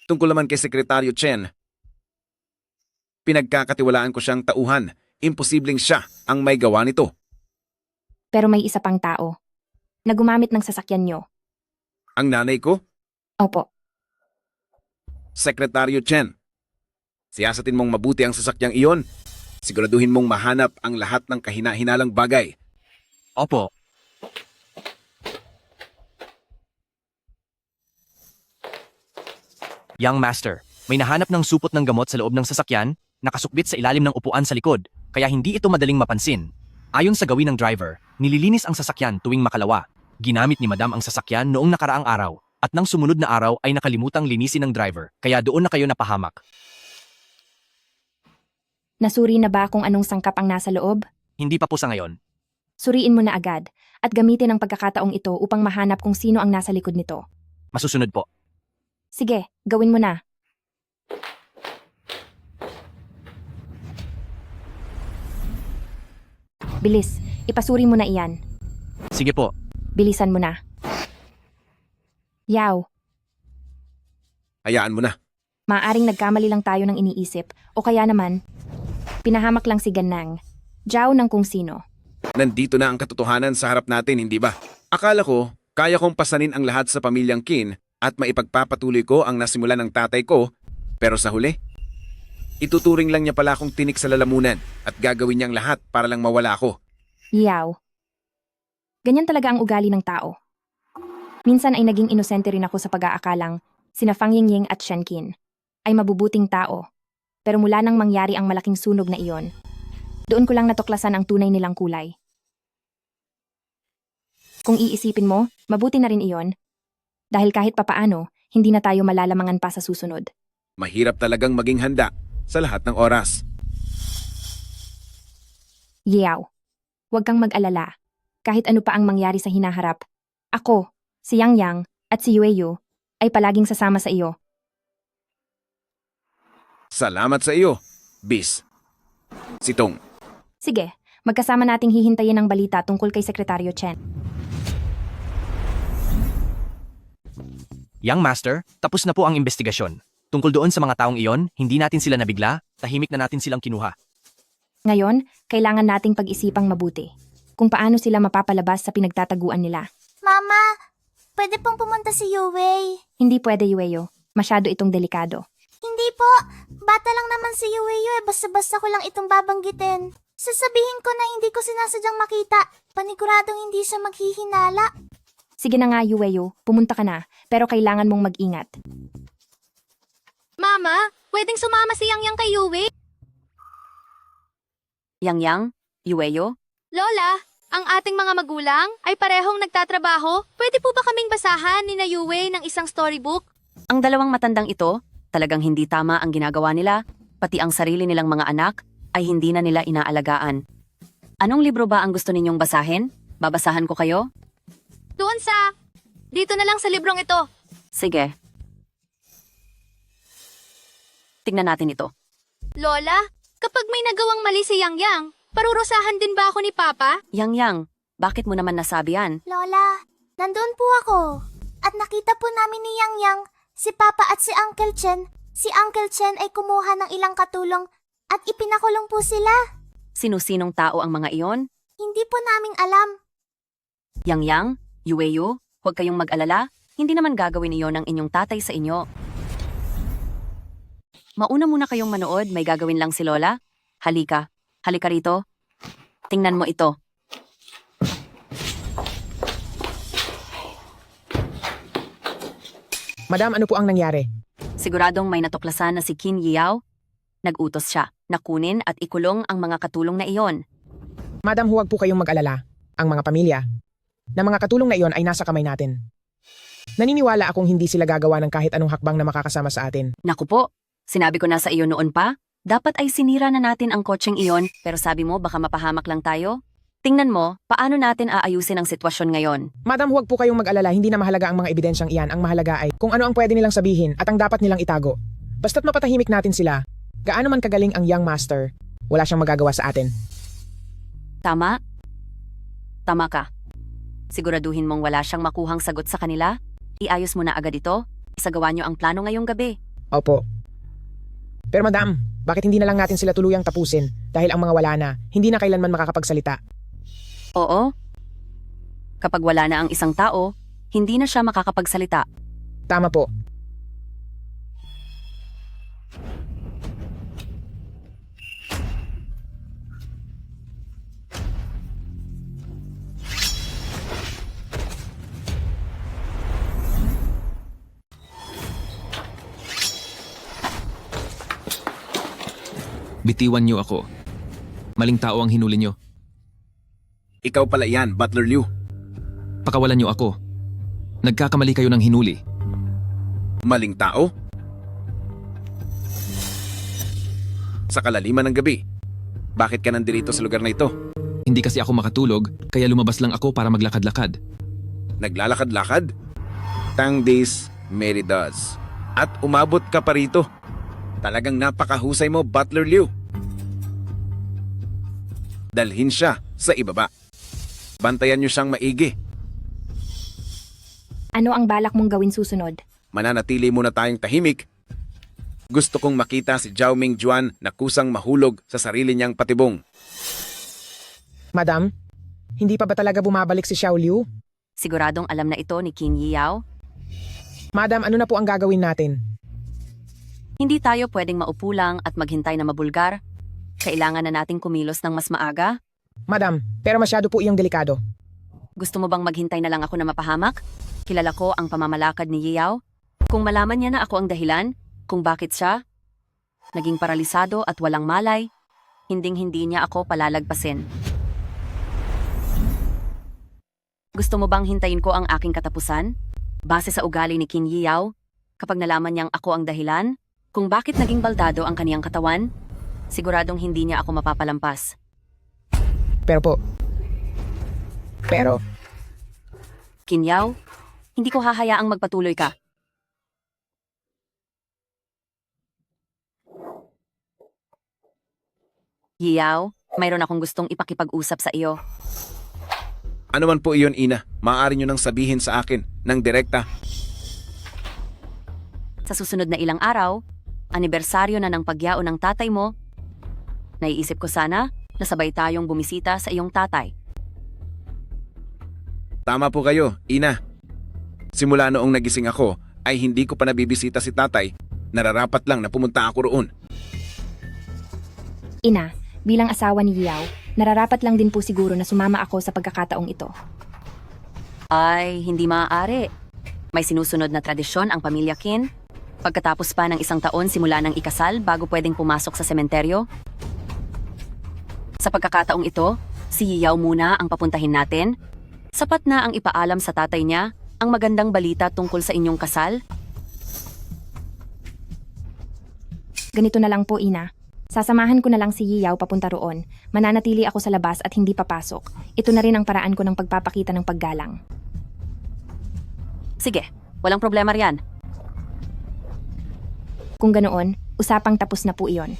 Tungkol naman kay Sekretaryo Chen, pinagkakatiwalaan ko siyang tauhan. Imposibleng siya ang may gawa nito. Pero may isa pang tao na gumamit ng sasakyan nyo. Ang nanay ko, Opo. Sekretaryo Chen. Siyasatin mong mabuti ang sasakyang iyon. Siguraduhin mong mahanap ang lahat ng kahina-hinalang bagay. Opo. Young Master, may nahanap ng supot ng gamot sa loob ng sasakyan, nakasukbit sa ilalim ng upuan sa likod, kaya hindi ito madaling mapansin. Ayon sa gawin ng driver, nililinis ang sasakyan tuwing makalawa. Ginamit ni Madam ang sasakyan noong nakaraang araw, at nang sumunod na araw ay nakalimutang linisin ng driver, kaya doon na kayo napahamak. Nasuri na ba kung anong sangkap ang nasa loob? Hindi pa po sa ngayon. Suriin mo na agad at gamitin ang pagkakataong ito upang mahanap kung sino ang nasa likod nito. Masusunod po. Sige, gawin mo na. Bilis, ipasuri mo na iyan. Sige po. Bilisan mo na. Yaw, Hayaan mo na. maaring nagkamali lang tayo ng iniisip o kaya naman, pinahamak lang si Ganang. Jaw ng kung sino. Nandito na ang katotohanan sa harap natin, hindi ba? Akala ko, kaya kong pasanin ang lahat sa pamilyang Qin at maipagpapatuloy ko ang nasimulan ng tatay ko, pero sa huli, ituturing lang niya pala akong tinik sa lalamunan at gagawin niyang lahat para lang mawala ako. Yaw. Ganyan talaga ang ugali ng tao. Minsan ay naging inosente rin ako sa pag-aakalang sina Fang Yingying at Shen Qin ay mabubuting tao, pero mula nang mangyari ang malaking sunog na iyon, doon ko lang natuklasan ang tunay nilang kulay. Kung iisipin mo, mabuti na rin iyon, dahil kahit papaano, hindi na tayo malalamangan pa sa susunod. Mahirap talagang maging handa sa lahat ng oras. Yaw. Huwag kang mag-alala. Kahit ano pa ang mangyari sa hinaharap, ako, si Yang Yang, at si Yueyu ay palaging sasama sa iyo. Salamat sa iyo, Bis. Sitong. Sige, magkasama nating hihintayin ang balita tungkol kay Sekretaryo Chen. Young Master, tapos na po ang investigasyon. Tungkol doon sa mga taong iyon, hindi natin sila nabigla, tahimik na natin silang kinuha. Ngayon, kailangan nating pag-isipang mabuti kung paano sila mapapalabas sa pinagtataguan nila. Mama, pwede pong pumunta si Yuwei. Hindi pwede, Yueyo. Masyado itong delikado. Hindi po. Bata lang naman si Yuwei basta-basta ko lang itong babanggitin. Sasabihin ko na hindi ko sinasadyang makita. Paniguradong hindi siya maghihinala. Sige na nga, Yueyo. Pumunta ka na, pero kailangan mong mag-ingat. Mama, pwedeng sumama si Yang Yang kay Yue? Yang Yang, Yueyo, Lola, ang ating mga magulang ay parehong nagtatrabaho. Pwede po ba kaming basahan ni na Yue ng isang storybook? ang dalawang matandang ito, talagang hindi tama ang ginagawa nila, pati ang sarili nilang mga anak ay hindi na nila inaalagaan. Anong libro ba ang gusto ninyong basahin? Babasahan ko kayo? Doon sa... Dito na lang sa librong ito. Sige. Tingnan natin ito. Lola, kapag may nagawang mali si Yang Yang, parurusahan din ba ako ni Papa? Yang Yang, bakit mo naman nasabi yan? Lola, nandun po ako. At nakita po namin ni Yang Yang, si Papa at si Uncle Chen. Si Uncle Chen ay kumuha ng ilang katulong at ipinakulong po sila. Sino-sinong tao ang mga iyon? Hindi po naming alam. Yang Yang, Yueyo, huwag kayong mag-alala, hindi naman gagawin iyon ng inyong tatay sa inyo. Mauna muna kayong manood, may gagawin lang si Lola. Halika, halika rito. Tingnan mo ito. Madam, ano po ang nangyari? Siguradong may natuklasan na si Qin Yao. Nag-utos siya na kunin at ikulong ang mga katulong na iyon. Madam, huwag po kayong mag-alala. Ang mga pamilya na mga katulong na iyon ay nasa kamay natin. Naniniwala akong hindi sila gagawa ng kahit anong hakbang na makakasama sa atin. Naku po, sinabi ko na sa iyo noon pa, dapat ay sinira na natin ang kotseng iyon, pero sabi mo baka mapahamak lang tayo? Tingnan mo, paano natin aayusin ang sitwasyon ngayon? Madam, huwag po kayong mag-alala, hindi na mahalaga ang mga ebidensyang iyan. Ang mahalaga ay kung ano ang pwede nilang sabihin at ang dapat nilang itago. Basta't mapatahimik natin sila, gaano man kagaling ang young master, wala siyang magagawa sa atin. Tama? Tama ka. Siguraduhin mong wala siyang makuhang sagot sa kanila? Iayos mo na agad ito? Isagawa niyo ang plano ngayong gabi. Opo. Pero madam, bakit hindi na lang natin sila tuluyang tapusin? Dahil ang mga wala na, hindi na kailanman makakapagsalita. Oo. Kapag wala na ang isang tao, hindi na siya makakapagsalita. Tama po. Bitiwan niyo ako. Maling tao ang hinuli niyo. Ikaw pala yan, Butler Liu. Pakawalan niyo ako. Nagkakamali kayo ng hinuli. Maling tao? Sa kalaliman ng gabi, bakit ka nandirito sa lugar na ito? Hindi kasi ako makatulog, kaya lumabas lang ako para maglakad-lakad. Naglalakad-lakad? Tang days, Mary does. At umabot ka pa rito. Talagang napakahusay mo, Butler Liu. Dalhin siya sa ibaba. Bantayan niyo siyang maigi. Ano ang balak mong gawin susunod? Mananatili muna tayong tahimik. Gusto kong makita si Zhao Mingjuan na kusang mahulog sa sarili niyang patibong. Madam, hindi pa ba talaga bumabalik si Xiao Liu? Siguradong alam na ito ni Qin Yao. Madam, ano na po ang gagawin natin? Hindi tayo pwedeng maupo lang at maghintay na mabulgar. Kailangan na nating kumilos ng mas maaga. Madam, pero masyado po iyong delikado. Gusto mo bang maghintay na lang ako na mapahamak? Kilala ko ang pamamalakad ni Yao. Kung malaman niya na ako ang dahilan, kung bakit siya naging paralisado at walang malay, hinding-hindi niya ako palalagpasin. Gusto mo bang hintayin ko ang aking katapusan? Base sa ugali ni Qin Yao, kapag nalaman niyang ako ang dahilan, kung bakit naging baldado ang kaniyang katawan, siguradong hindi niya ako mapapalampas. Pero, Qin Yao, hindi ko hahayaang magpatuloy ka. Yao, mayroon akong gustong ipakipag-usap sa iyo. Ano man po iyon, Ina, maaari niyo nang sabihin sa akin ng direkta. Sa susunod na ilang araw, anibersaryo na ng pagyao ng tatay mo, naiisip ko sana na sabay tayong bumisita sa iyong tatay. Tama po kayo, Ina. Simula noong nagising ako, ay hindi ko pa nabibisita si tatay. Nararapat lang na pumunta ako roon. Ina, bilang asawa ni Yao, nararapat lang din po siguro na sumama ako sa pagkakataong ito. Ay, hindi maaari. May sinusunod na tradisyon ang pamilya Qin. Pagkatapos pa ng isang taon simula ng ikasal bago pwedeng pumasok sa sementeryo. Sa pagkakataong ito, si Yao muna ang papuntahin natin. Sapat na ang ipaalam sa tatay niya ang magandang balita tungkol sa inyong kasal. Ganito na lang po, Ina. Sasamahan ko na lang si Yao papunta roon. Mananatili ako sa labas at hindi papasok. Ito na rin ang paraan ko ng pagpapakita ng paggalang. Sige, walang problema riyan. Kung ganoon, usapang tapos na po iyon.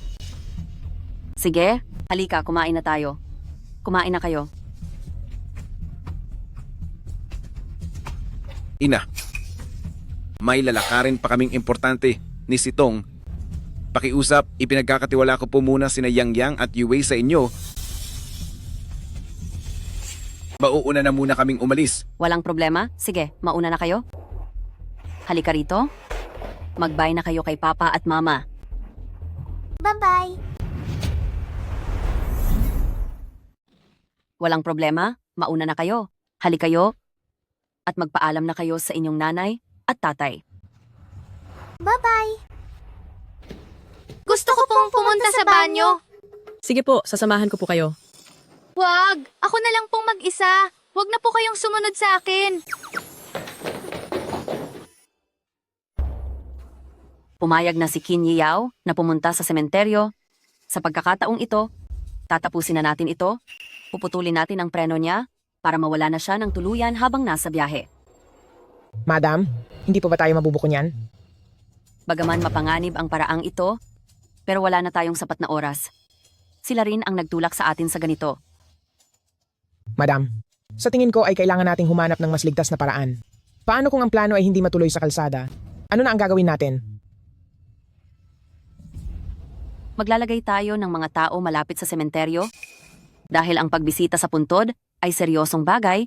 Sige, halika, kumain na tayo. Kumain na kayo. Ina, may lalakarin pa kaming importante ni Sitong. Pakiusap, ipinagkakatiwala ko po muna sina Yang Yang at Yue sa inyo. Mauuna na muna kaming umalis. Walang problema. Sige, mauna na kayo. Halika rito. Mag-bye na kayo kay Papa at Mama. Bye-bye. Walang problema. Mauna na kayo. Halika kayo. At magpaalam na kayo sa inyong nanay at tatay. Bye-bye. Gusto ko pong pumunta sa banyo. Sige po, sasamahan ko po kayo. Wag! Ako na lang pong mag-isa. Wag na po kayong sumunod sa akin. Pumayag na si Qin Yao na pumunta sa sementeryo. Sa pagkakataong ito, tatapusin na natin ito Puputulin natin ang preno niya para mawala na siya ng tuluyan habang nasa biyahe. Madam, hindi po ba tayo mabubuko niyan? Bagaman mapanganib ang paraang ito, pero wala na tayong sapat na oras. Sila rin ang nagtulak sa atin sa ganito. Madam, sa tingin ko ay kailangan nating humanap ng mas ligtas na paraan. Paano kung ang plano ay hindi matuloy sa kalsada? Ano na ang gagawin natin? Maglalagay tayo ng mga tao malapit sa sementeryo. Dahil ang pagbisita sa puntod ay seryosong bagay,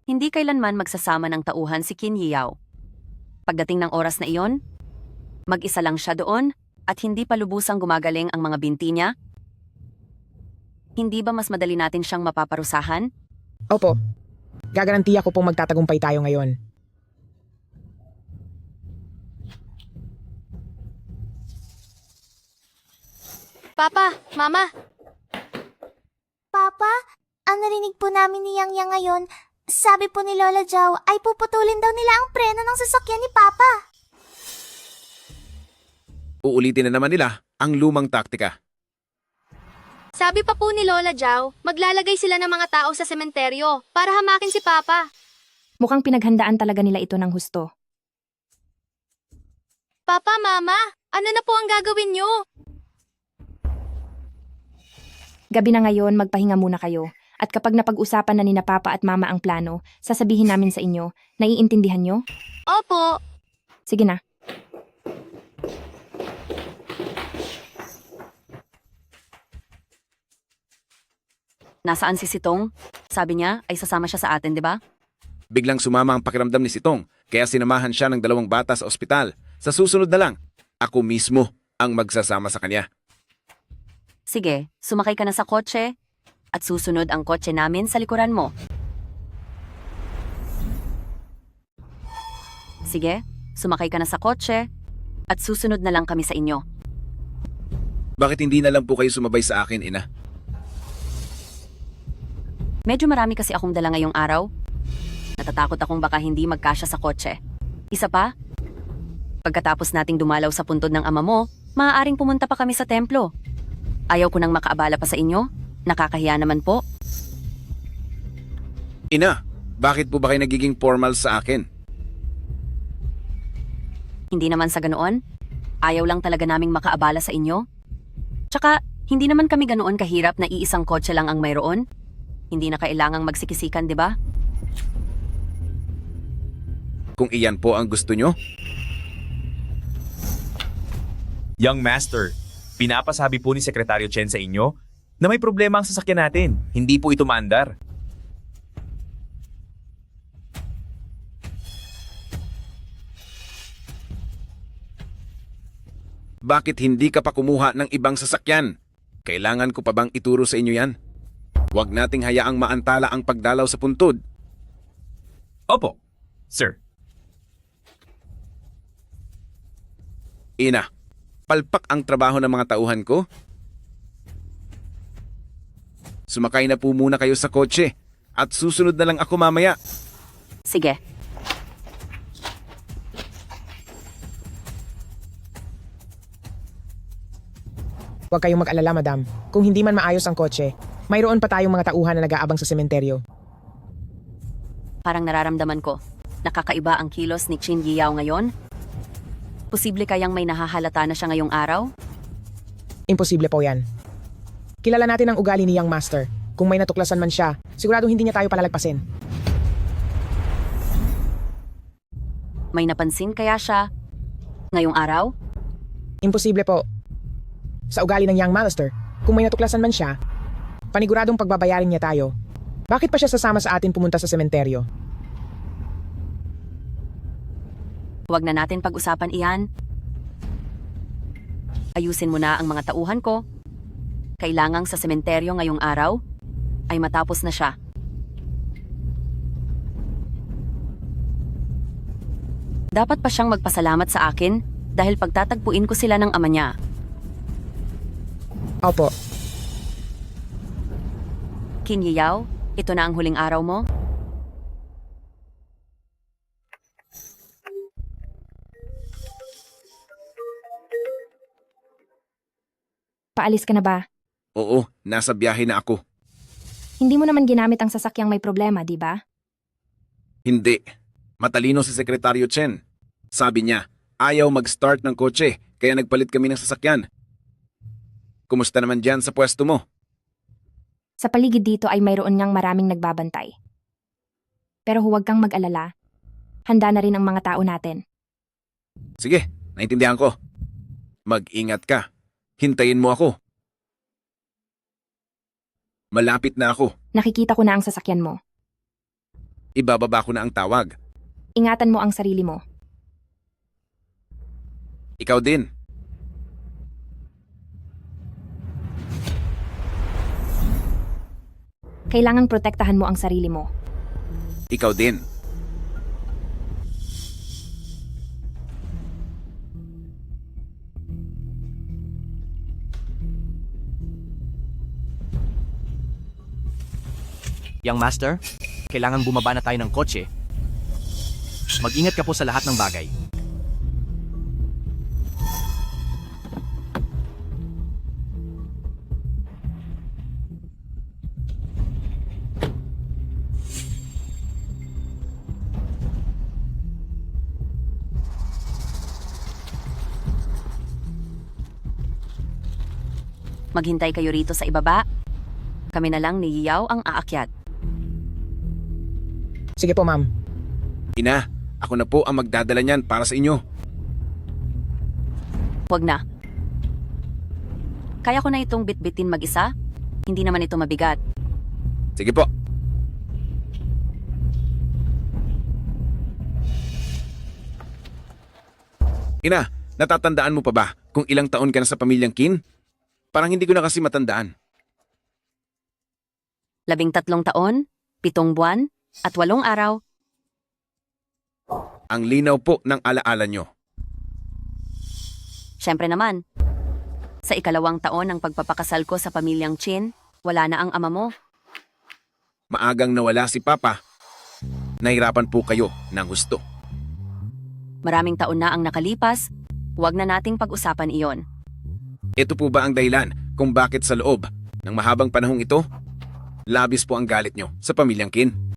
hindi kailanman magsasama ng tauhan si Qin Yiyao. Pagdating ng oras na iyon, mag-isa lang siya doon at hindi pa lubusang gumagaling ang mga binti niya. Hindi ba mas madali natin siyang mapaparusahan? Opo. Gagarantiya ko pong magtatagumpay tayo ngayon. Papa, Mama, Papa, ang narinig po namin ni Yang Yang ngayon, sabi po ni Lola Jow ay puputulin daw nila ang preno ng sasakyan ni Papa. Uulitin na naman nila ang lumang taktika. sabi pa po ni Lola Jow, maglalagay sila ng mga tao sa sementeryo para hamakin si Papa. Mukhang pinaghandaan talaga nila ito ng husto. Papa, Mama, ano na po ang gagawin nyo? Gabi na ngayon, magpahinga muna kayo. At kapag napag-usapan na ni na Papa at Mama ang plano, sasabihin namin sa inyo, naiintindihan nyo? Opo. Sige na. Nasaan si Sitong? Sabi niya ay sasama siya sa atin, di ba? Biglang sumama ang pakiramdam ni Sitong, kaya sinamahan siya ng 2 bata sa ospital. Sa susunod na lang, ako mismo ang magsasama sa kanya. Sige, sumakay ka na sa kotse at susunod ang kotse namin sa likuran mo. Sige, sumakay ka na sa kotse at susunod na lang kami sa inyo. Bakit hindi na lang po kayo sumabay sa akin, Ina? Medyo marami kasi akong dala ngayong araw. Natatakot akong baka hindi magkasya sa kotse. Isa pa, pagkatapos nating dumalaw sa puntod ng ama mo, maaaring pumunta pa kami sa templo. Ayaw ko nang makaabala pa sa inyo. Nakakahiya naman po. Ina, bakit po ba kayo nagiging formal sa akin? Hindi naman sa ganoon. Ayaw lang talaga naming makaabala sa inyo. Tsaka, hindi naman kami ganoon kahirap na iisang kotse lang ang mayroon. Hindi na kailangang magsikisikan, di ba? Kung iyan po ang gusto nyo? Young Master, pinapasabi po ni Sekretaryo Chen sa inyo na may problema ang sasakyan natin. Hindi po ito maandar. Bakit hindi ka pa kumuha ng ibang sasakyan? Kailangan ko pa bang ituro sa inyo yan? Huwag nating hayaang maantala ang pagdalaw sa puntod. Opo, sir. Ina, palpak ang trabaho ng mga tauhan ko. Sumakay na po muna kayo sa kotse at susunod na lang ako mamaya. Sige. Huwag kayong mag-alala, madam. Kung hindi man maayos ang kotse, mayroon pa tayong mga tauhan na nag-aabang sa sementeryo. Parang nararamdaman ko. Nakakaiba ang kilos ni Qin Yiyao ngayon. Posible kayang may nahahalata na siya ngayong araw? Imposible po yan. Kilala natin ang ugali ni Young Master. Kung may natuklasan man siya, siguradong hindi niya tayo palalagpasin. May napansin kaya siya ngayong araw? Imposible po. Sa ugali ng Young Master, kung may natuklasan man siya, paniguradong pagbabayarin niya tayo. Bakit pa siya sasama sa atin pumunta sa sementeryo? Huwag na natin pag-usapan iyan. Ayusin mo na ang mga tauhan ko. Kailangang sa sementeryo ngayong araw ay matapos na siya. Dapat pa siyang magpasalamat sa akin dahil pagtatagpuin ko sila ng ama niya. Opo. Qin Yiyao, ito na ang huling araw mo? Paalis ka na ba? Oo, nasa biyahe na ako. Hindi mo naman ginamit ang sasakyang may problema, di ba? Hindi. Matalino si Sekretaryo Chen. Sabi niya, ayaw mag-start ng kotse, kaya nagpalit kami ng sasakyan. Kumusta naman dyan sa pwesto mo? Sa paligid dito ay mayroon ngang maraming nagbabantay. Pero huwag kang mag-alala. Handa na rin ang mga tao natin. Sige, naintindihan ko. Mag-ingat ka. Hintayin mo ako. Malapit na ako. Nakikita ko na ang sasakyan mo. Ibababa ko na ang tawag. Ingatan mo ang sarili mo. Ikaw din. Kailangang protektahan mo ang sarili mo. Ikaw din. Young Master, kailangan bumaba na tayo ng kotse. Mag-ingat ka po sa lahat ng bagay. Maghintay kayo rito sa ibaba. Kami na lang ni Yaw ang aakyat. Sige po, ma'am. Ina, ako na po ang magdadala niyan para sa inyo. Huwag na. Kaya ko na itong bitbitin mag-isa. Hindi naman ito mabigat. Sige po. Ina, natatandaan mo pa ba kung ilang taon ka na sa pamilyang Qin? Parang hindi ko na kasi matandaan. 13 taon, 7 buwan, at 8 araw. Ang linaw po ng alaala nyo. Siyempre naman. Sa 2 taon ng pagpapakasal ko sa pamilyang Chin, wala na ang ama mo. Maagang nawala si Papa. Nahirapan po kayo ng gusto. Maraming taon na ang nakalipas, huwag na nating pag-usapan iyon. Ito po ba ang dahilan kung bakit sa loob ng mahabang panahong ito, labis po ang galit nyo sa pamilyang Qin?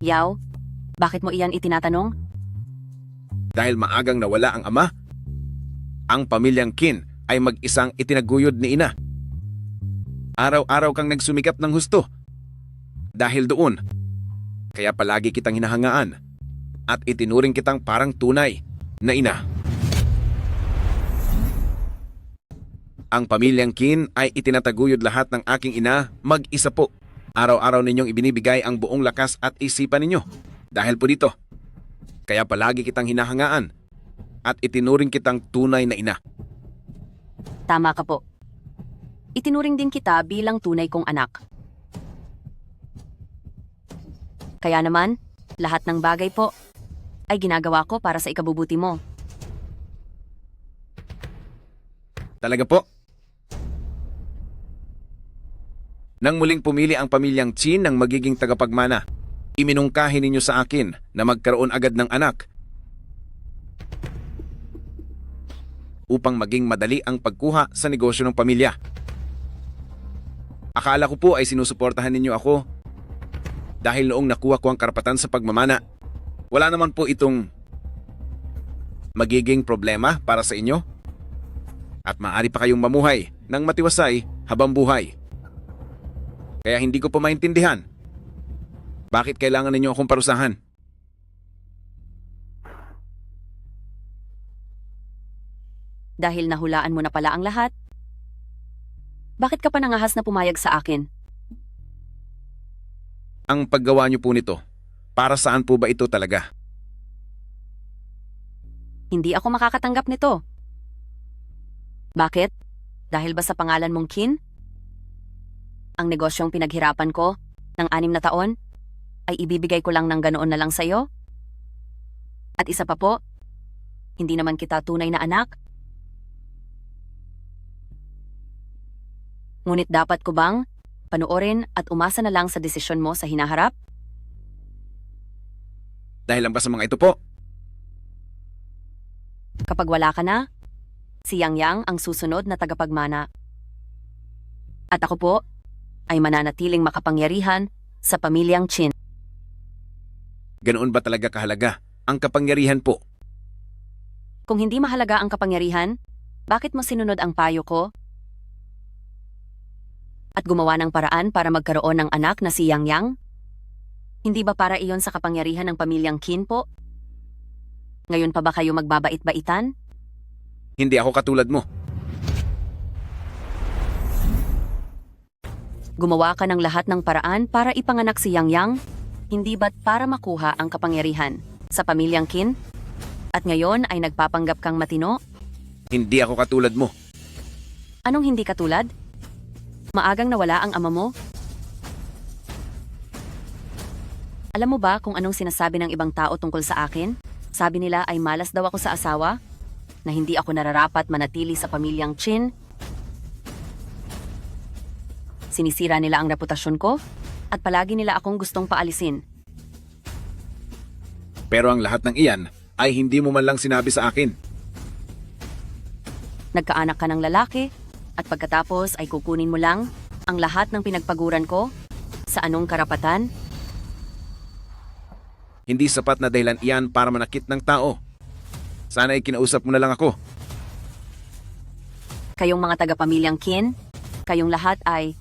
Yaw, bakit mo iyan itinatanong? Dahil maagang nawala ang ama, ang pamilyang Qin ay mag-isang itinaguyod ni Ina. Araw-araw kang nagsumikap ng husto. Dahil doon, kaya palagi kitang hinahangaan at itinuring kitang parang tunay na ina. Ang pamilyang Qin ay itinataguyod lahat ng aking ina mag-isa po. Araw-araw ninyong ibinibigay ang buong lakas at isipan ninyo. Dahil po dito, kaya palagi kitang hinahangaan at itinuring kitang tunay na ina. Tama ka po. Itinuring din kita bilang tunay kong anak. Kaya naman, lahat ng bagay po ay ginagawa ko para sa ikabubuti mo. Talaga po? Nang muling pumili ang pamilyang Qin ng magiging tagapagmana, iminungkahi ninyo sa akin na magkaroon agad ng anak upang maging madali ang pagkuha sa negosyo ng pamilya. Akala ko po ay sinusuportahan ninyo ako dahil noong nakuha ko ang karapatan sa pagmamana, wala naman po itong magiging problema para sa inyo at maaari pa kayong mamuhay ng matiwasay habang buhay. Kaya hindi ko pa maintindihan bakit kailangan ninyo akong parusahan. Dahil nahulaan mo na pala ang lahat, bakit ka pa nangahas na pumayag sa akin? Ang paggawa niyo po nito, para saan po ba ito talaga? Hindi ako makakatanggap nito. Bakit? Dahil ba sa pangalan mong Qin? Ang negosyong pinaghirapan ko ng 6 na taon ay ibibigay ko lang ng ganoon na lang sa'yo? At isa pa po, hindi naman kita tunay na anak? Ngunit dapat ko bang panoorin at umasa na lang sa desisyon mo sa hinaharap? Dahil lang ba sa mga ito po? Kapag wala ka na, Si Yang Yang ang susunod na tagapagmana. At ako po ay mananatiling makapangyarihan sa pamilyang Chin. Ganoon ba talaga kahalaga ang kapangyarihan po? Kung hindi mahalaga ang kapangyarihan, bakit mo sinunod ang payo ko? At gumawa ng paraan para magkaroon ng anak na si Yang Yang? Hindi ba para iyon sa kapangyarihan ng pamilyang Qin po? Ngayon pa ba kayo magbabait-baitan? Hindi ako katulad mo. Gumawa ka ng lahat ng paraan para ipanganak si Yang Yang? Hindi ba't para makuha ang kapangyarihan sa pamilyang Qin? At ngayon ay nagpapanggap kang matino? Hindi ako katulad mo. Anong hindi katulad? Maagang nawala ang ama mo? Alam mo ba kung anong sinasabi ng ibang tao tungkol sa akin? Sabi nila ay malas daw ako sa asawa, na hindi ako nararapat manatili sa pamilyang Chin. Sinisira nila ang reputasyon ko, at palagi nila akong gustong paalisin. Pero ang lahat ng iyan ay hindi mo man lang sinabi sa akin. Nagkaanak ka ng lalaki, at pagkatapos ay kukunin mo lang ang lahat ng pinagpaguran ko? Sa anong karapatan? Hindi sapat na dahilan iyan para manakit ng tao. Sana ay kinausap mo na lang ako. Kayong mga taga-pamilyang Qin, kayong lahat ay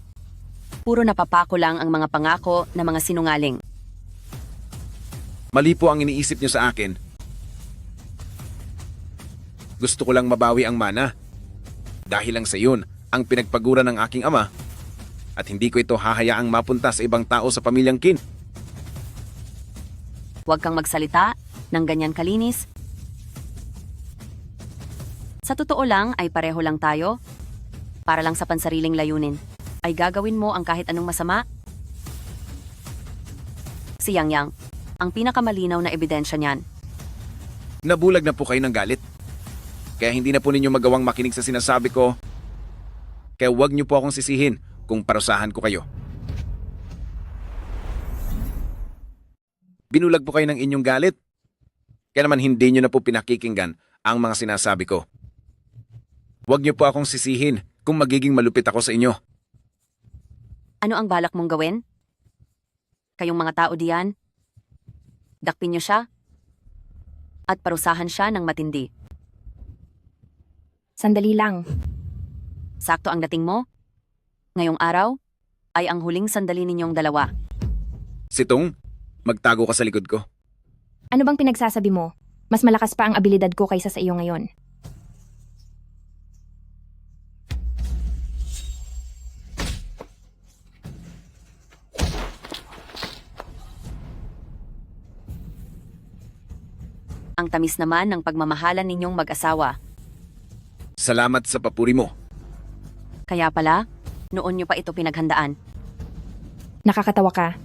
puro napapako lang ang mga pangako na mga sinungaling. Mali po ang iniisip niyo sa akin. Gusto ko lang mabawi ang mana. Dahil lang sa iyon ang pinagpaguran ng aking ama at hindi ko ito hahayaang mapunta sa ibang tao sa pamilyang Qin. Huwag kang magsalita ng ganyan kalinis. Sa totoo lang ay pareho lang tayo. Para lang sa pansariling layunin, ay gagawin mo ang kahit anong masama? Si Yang Yang, ang pinakamalinaw na ebidensya niyan. Nabulag na po kayo ng galit. Kaya hindi na po ninyo magawang makinig sa sinasabi ko. Kaya huwag niyo po akong sisihin kung parusahan ko kayo. Binulag po kayo ng inyong galit. Kaya naman hindi niyo na po pinakikinggan ang mga sinasabi ko. Huwag niyo po akong sisihin kung magiging malupit ako sa inyo. Ano ang balak mong gawin? Kayong mga tao diyan, dakpin niyo siya at parusahan siya ng matindi. Sandali lang. Sakto ang dating mo? Ngayong araw ay ang huling sandali ninyong dalawa. Sitong, magtago ka sa likod ko. Ano bang pinagsasabi mo? Mas malakas pa ang abilidad ko kaysa sa iyo ngayon. Ang tamis naman ng pagmamahalan ninyong mag-asawa. Salamat sa papuri mo. Kaya pala, noon nyo pa ito pinaghandaan. Nakakatawa ka.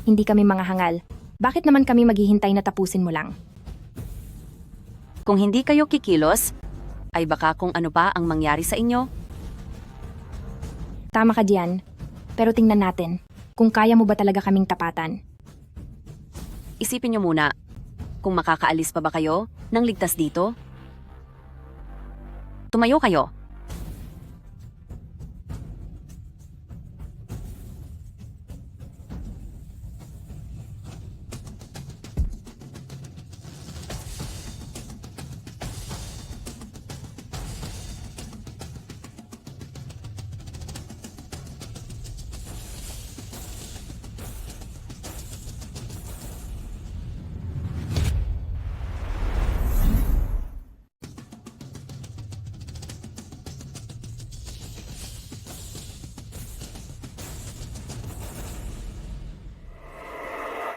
Hindi kami mga hangal. Bakit naman kami maghihintay na tapusin mo lang? Kung hindi kayo kikilos, ay baka kung ano pa ang mangyari sa inyo. Tama ka diyan. Pero tingnan natin kung kaya mo ba talaga kaming tapatan. Isipin nyo muna, kung makakaalis pa ba kayo nang ligtas dito? Tumayo kayo.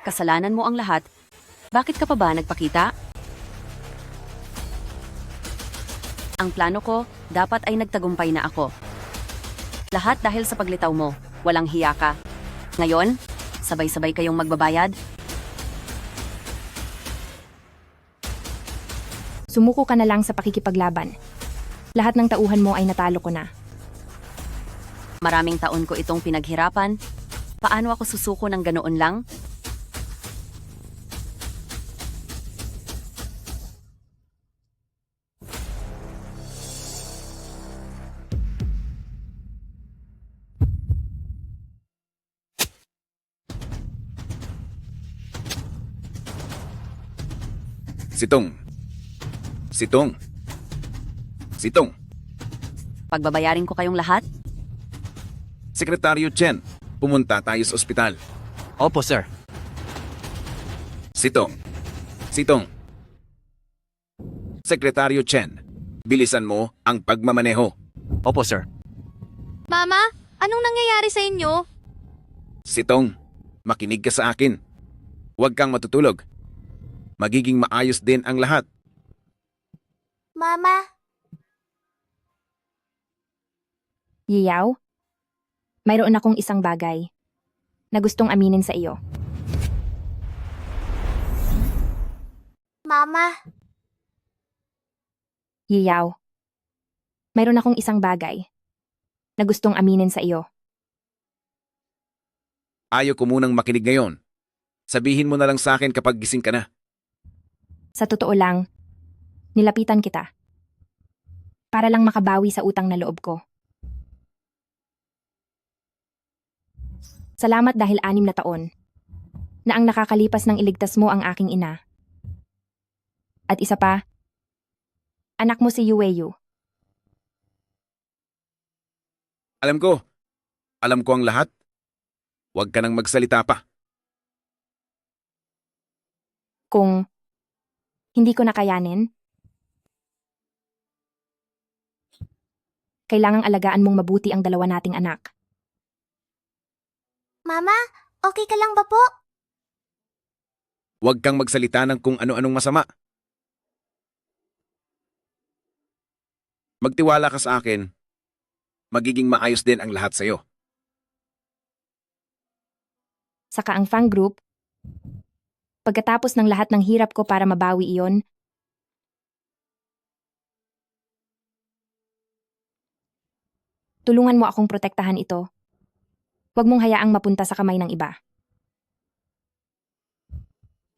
Kasalanan mo ang lahat. Bakit ka pa ba nagpakita? Ang plano ko, dapat ay nagtagumpay na ako. Lahat dahil sa paglitaw mo, walang hiya ka. Ngayon, sabay-sabay kayong magbabayad. Sumuko ka na lang sa pakikipaglaban. Lahat ng tauhan mo ay natalo ko na. Maraming taon ko itong pinaghirapan. Paano ako susuko ng ganoon lang? Sitong. Sitong. Sitong. Pagbabayarin ko kayong lahat? Sekretaryo Chen, pumunta tayo sa ospital. Opo, sir. Sitong. Sitong. Sekretaryo Chen, bilisan mo ang pagmamaneho. Opo, sir. Mama, anong nangyayari sa inyo? Sitong, makinig ka sa akin. Huwag kang matutulog. Magiging maayos din ang lahat. Mama, Yiyaw, mayroon akong isang bagay na gustong aminin sa iyo. Mama, Yiyaw, mayroon akong isang bagay na gustong aminin sa iyo. Ayaw ko munang makinig ngayon. Sabihin mo na lang sa akin kapag gising ka na. Sa totoo lang, nilapitan kita para lang makabawi sa utang na loob ko. Salamat dahil 6 na taon na ang nakakalipas ng iligtas mo ang aking ina. At isa pa, anak mo si Yueyu. Alam ko. Alam ko ang lahat. Huwag ka nang magsalita pa. Kung hindi ko nakayanin, kailangang alagaan mong mabuti ang dalawa nating anak. Mama, okay ka lang ba po? Huwag kang magsalita ng kung ano-anong masama. Magtiwala ka sa akin. Magiging maayos din ang lahat sa'yo. Saka ang Fang Group, pagkatapos ng lahat ng hirap ko para mabawi iyon, tulungan mo akong protektahan ito. Huwag mong hayaang mapunta sa kamay ng iba.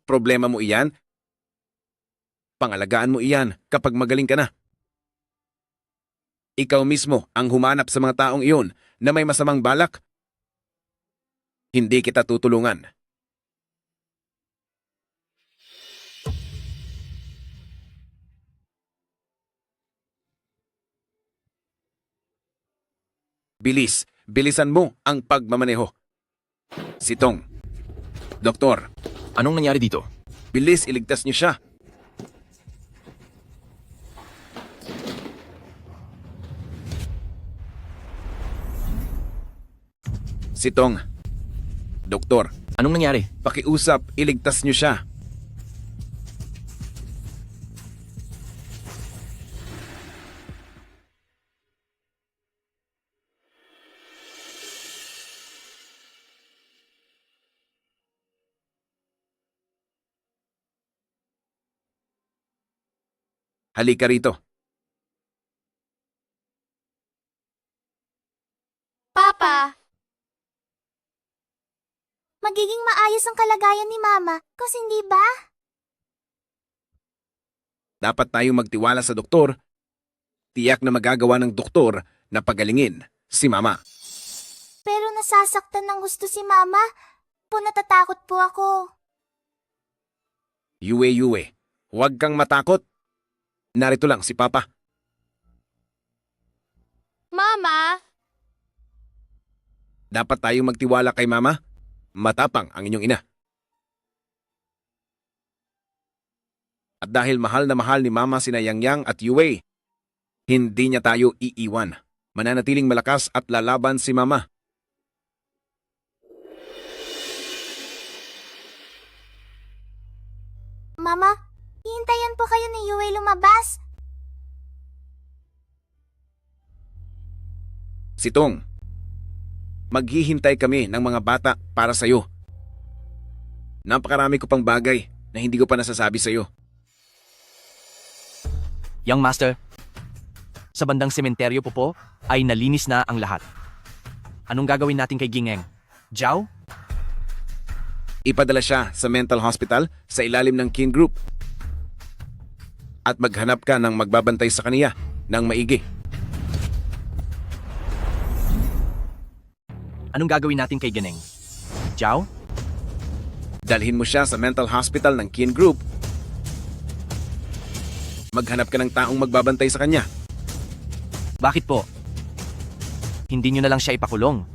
Problema mo iyan? Pangalagaan mo iyan kapag magaling ka na. Ikaw mismo ang humanap sa mga taong iyon na may masamang balak. Hindi kita tutulungan. Bilisan mo ang pagmamaneho. Sitong. Doktor. Anong nangyari dito? Bilis, iligtas niyo siya. Sitong. Doktor. Anong nangyari? Pakiusap, iligtas niyo siya. Halika rito. Papa! Magiging maayos ang kalagayan ni Mama, kasi hindi ba? Dapat tayong magtiwala sa doktor. Tiyak na magagawa ng doktor na pagalingin si Mama. Pero nasasaktan ng gusto si Mama. Natatakot po ako. Yue, huwag kang matakot. Narito lang si Papa. Mama! Dapat tayong magtiwala kay Mama. Matapang ang inyong ina. At dahil mahal na mahal ni Mama sina Yang at Yue, hindi niya tayo iiwan. Mananatiling malakas at lalaban si Mama. Mama, hihintayan po kayo ni Yue lumabas. Sitong, maghihintay kami ng mga bata para sa'yo. Napakarami ko pang bagay na hindi ko pa nasasabi sa'yo. Young Master, sa bandang sementeryo po ay nalinis na ang lahat. Anong gagawin natin kay Gingeng? Jiao? Ipadala siya sa mental hospital sa ilalim ng Kin Group. At maghanap ka ng magbabantay sa kaniya ng maigi. Anong gagawin natin kay Gineng? Jiao? Dalhin mo siya sa mental hospital ng Kin Group maghanap ka ng taong magbabantay sa kanya. Bakit po? Hindi nyo na lang siya ipakulong.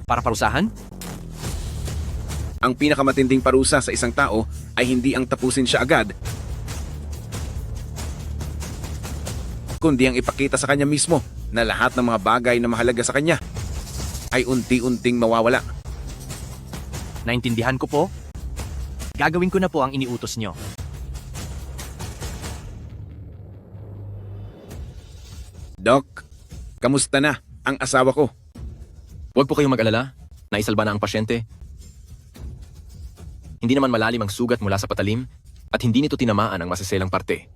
Para parusahan? Ang pinakamatinding parusa sa isang tao ay hindi ang tapusin siya agad, kundi ang ipakita sa kanya mismo na lahat ng mga bagay na mahalaga sa kanya ay unti-unting mawawala. Naintindihan ko po. Gagawin ko na po ang iniutos nyo. Doc, kamusta na ang asawa ko? Huwag po kayong mag-alala. Naisalba na ang pasyente. Hindi naman malalim ang sugat mula sa patalim at hindi nito tinamaan ang masiselang parte.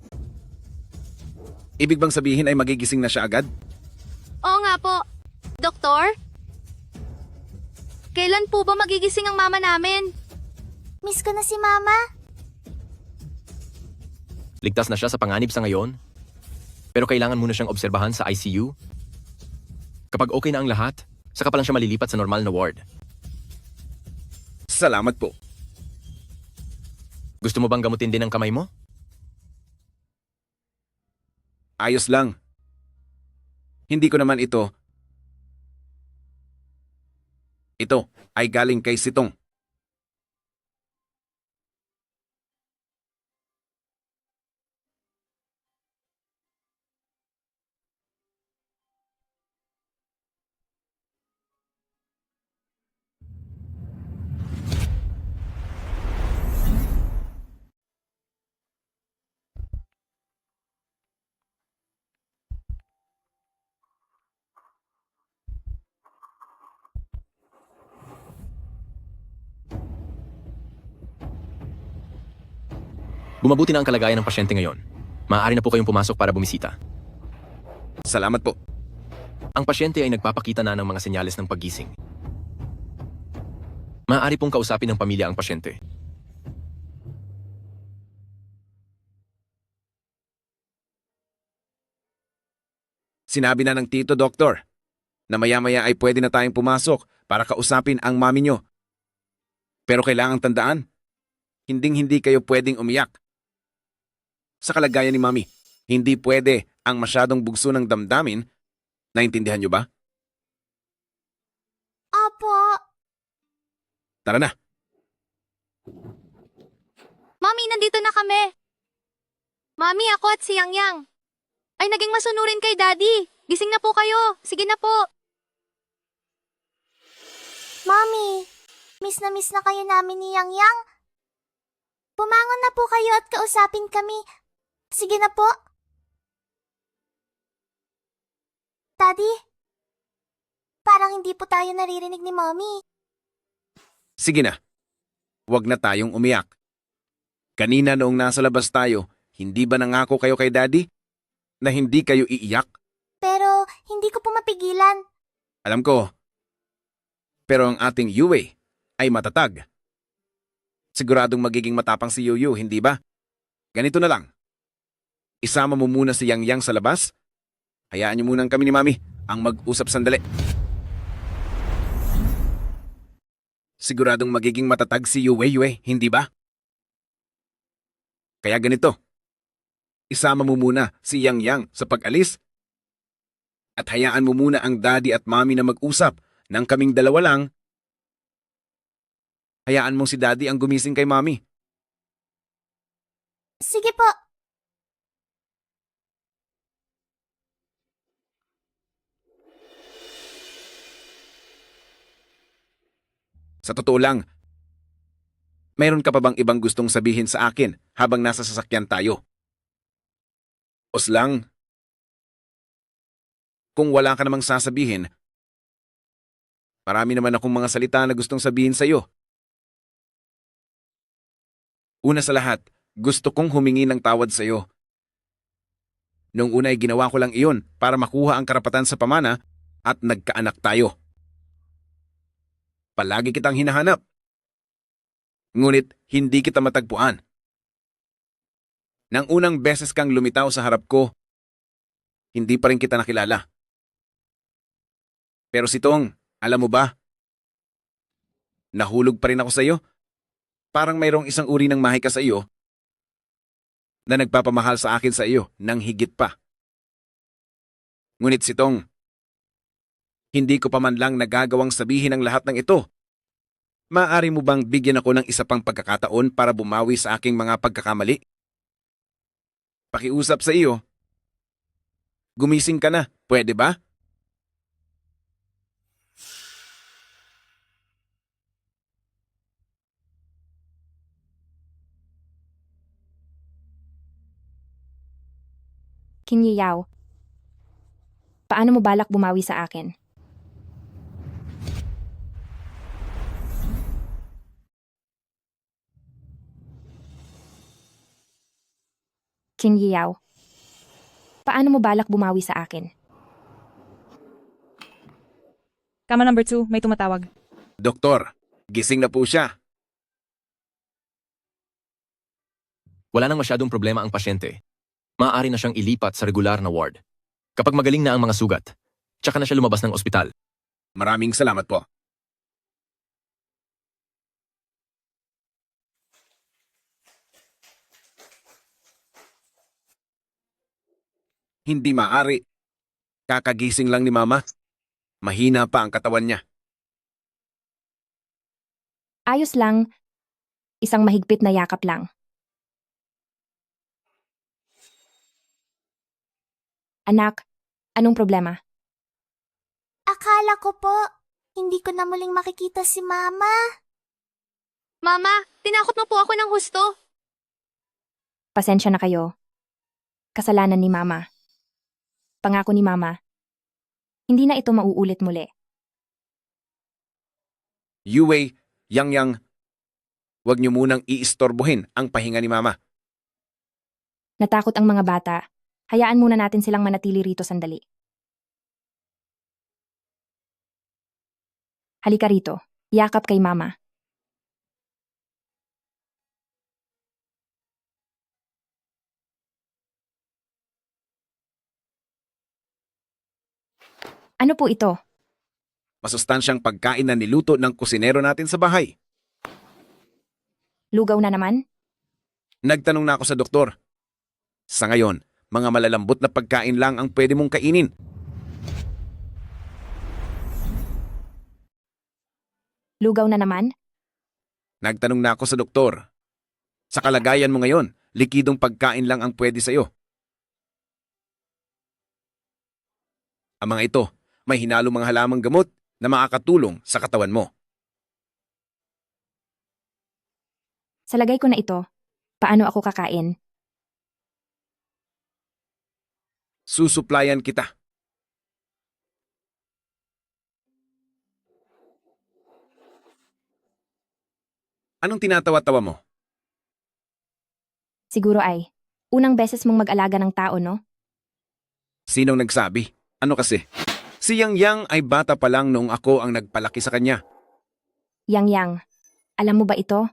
Ibig bang sabihin ay magigising na siya agad? Oo nga po. Doktor? Kailan po ba magigising ang mama namin? Miss ko na si Mama. Ligtas na siya sa panganib sa ngayon, pero kailangan muna siyang obserbahan sa ICU. Kapag okay na ang lahat, saka pa lang siya malilipat sa normal na ward. Salamat po. Gusto mo bang gamutin din ang kamay mo? Ayos lang. Hindi ko naman ito. Ito ay galing kay Sitong. Bumabuti na ang kalagayan ng pasyente ngayon. Maaari na po kayong pumasok para bumisita. Salamat po. Ang pasyente ay nagpapakita na ng mga senyales ng paggising. Maaari pong kausapin ng pamilya ang pasyente. Sinabi na ng tito, doktor, na maya-maya ay pwede na tayong pumasok para kausapin ang mami nyo. Pero kailangang tandaan, hinding-hindi kayo pwedeng umiyak. Sa kalagayan ni mami, hindi pwede ang masyadong bugso ng damdamin. Naintindihan nyo ba? Opo. Tara na. Mami, nandito na kami. Mami, ako at si Yang Yang ay naging masunurin kay Daddy. Gising na po kayo. Sige na po. Mami, miss na kayo namin ni Yang Yang. Pumangon na po kayo at kausapin kami. Sige na po. Daddy, parang hindi po tayo naririnig ni Mommy. Sige na. Huwag na tayong umiyak. Kanina noong nasa labas tayo, hindi ba nangako kayo kay Daddy na hindi kayo iiyak? Pero hindi ko po mapigilan. Alam ko. Pero ang ating Yue ay matatag. Siguradong magiging matapang si Yuyu, hindi ba? Ganito na lang. Isama mo muna si Yang Yang sa labas. Hayaan niyo munang kami ni Mami ang mag-usap sandali. Siguradong magiging matatag si Yue, hindi ba? Kaya ganito. Isama mo muna si Yang Yang sa pag-alis. At hayaan mo muna ang Daddy at Mami na mag-usap nang kaming dalawa lang. Hayaan mong si Daddy ang gumising kay Mami. Sige po. Sa totoo lang, mayroon ka pa bang ibang gustong sabihin sa akin habang nasa sasakyan tayo? Oslang, kung wala ka namang sasabihin, marami naman akong mga salita na gustong sabihin sa iyo. Una sa lahat, gusto kong humingi ng tawad sa iyo. Noong una ay ginawa ko lang iyon para makuha ang karapatan sa pamana at nagkaanak tayo. Palagi kitang hinahanap. Ngunit hindi kita matagpuan. Nang unang beses kang lumitaw sa harap ko, hindi pa rin kita nakilala. Pero si Tong, alam mo ba? Nahulog pa rin ako sa iyo. Parang mayroong isang uri ng mahika sa iyo. na nagpapamahal sa akin sa iyo ng higit pa. Ngunit Sitong, hindi ko pa man lang nagagawang sabihin ang lahat ng ito. Maaari mo bang bigyan ako ng isa pang pagkakataon para bumawi sa aking mga pagkakamali? Pakiusap sa iyo. Gumising ka na, pwede ba? Qin Yao, paano mo balak bumawi sa akin? Qin Yao, paano mo balak bumawi sa akin? Kama number 2, may tumatawag. Doktor, gising na po siya. Wala nang masyadong problema ang pasyente. Maaari na siyang ilipat sa regular na ward. Kapag magaling na ang mga sugat, tsaka na siya lumabas ng ospital. Maraming salamat po. Hindi maaari. Kakagising lang ni Mama. Mahina pa ang katawan niya. Ayos lang, isang mahigpit na yakap lang. Anak, anong problema? Akala ko po, hindi ko na muling makikita si Mama. Mama, tinakot mo po ako ng husto. Pasensya na kayo. Kasalanan ni Mama. Pangako ni Mama, hindi na ito mauulit muli. Yue, Yang, huwag niyo munang iistorbohin ang pahinga ni Mama. Natakot ang mga bata. Hayaan muna natin silang manatili rito sandali. Halika rito. Yakap kay Mama. Ano po ito? Masustansyang pagkain na niluto ng kusinero natin sa bahay. Lugaw na naman? Nagtanong na ako sa doktor. Sa ngayon, mga malalambot na pagkain lang ang pwede mong kainin. Lugaw na naman? Nagtanong na ako sa doktor. Sa kalagayan mo ngayon, likidong pagkain lang ang pwede sa'yo. Ang mga ito, may hinalong mga halamang gamot na makakatulong sa katawan mo. Sa lagay ko na ito, paano ako kakain? Susuplayan kita. Anong tinatawa-tawa mo? Siguro ay, unang beses mong mag-alaga ng tao, no? Sinong nagsabi? Ano kasi? Si Yang ay bata pa lang noong ako ang nagpalaki sa kanya. Yang, alam mo ba ito?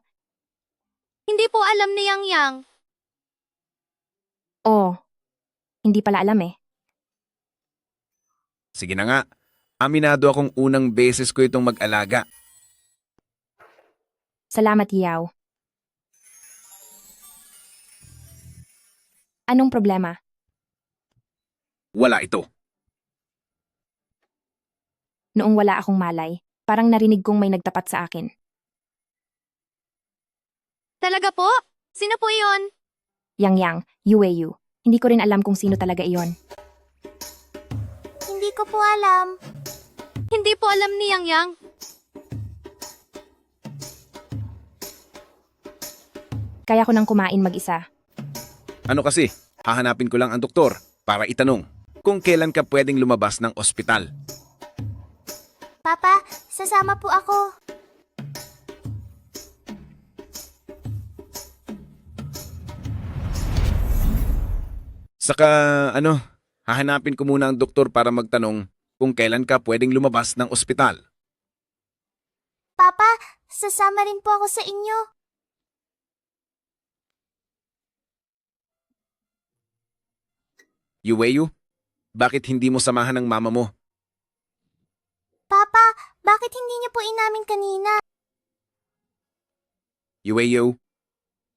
Hindi po alam ni Yang. Oo, hindi pala alam eh. Sige na nga, aminado akong unang beses ko itong mag-alaga. Salamat, Yao. Anong problema? Wala ito. Noong wala akong malay, parang narinig kong may nagtapat sa akin. Talaga po? Sino po iyon? Yang, Yue. Hindi ko rin alam kung sino talaga iyon. Hindi ko po alam. Hindi po alam ni Yang. Kaya ko nang kumain mag-isa. Ano kasi, hahanapin ko lang ang doktor para itanong kung kailan ka pwedeng lumabas ng ospital. Papa, sasama po ako. Saka, hahanapin ko muna ang doktor para magtanong kung kailan ka pwedeng lumabas ng ospital. Papa, sasama rin po ako sa inyo. Yue, bakit hindi mo samahan ng mama mo? Papa, bakit hindi niyo po inamin kanina? Yue,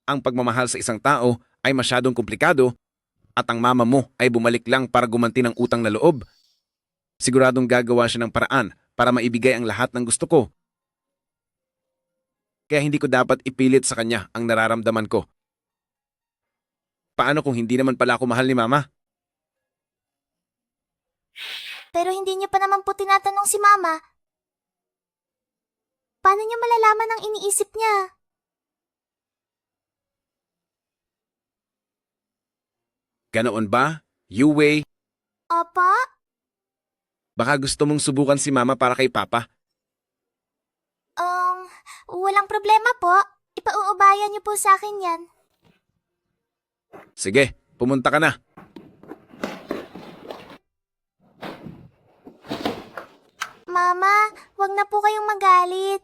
ang pagmamahal sa isang tao ay masyadong komplikado at ang mama mo ay bumalik lang para gumanti ng utang na loob, siguradong gagawa siya ng paraan para maibigay ang lahat ng gusto ko. Kaya hindi ko dapat ipilit sa kanya ang nararamdaman ko. Paano kung hindi naman pala ako mahal ni mama? Pero hindi niyo pa naman po tinatanong si Mama. Paano niyo malalaman ang iniisip niya? Ganoon ba, Yue? Opo? Baka gusto mong subukan si mama para kay papa? Walang problema po. Ipauubayan niyo po sa akin yan. Sige, pumunta ka na. Mama, wag na po kayong magalit.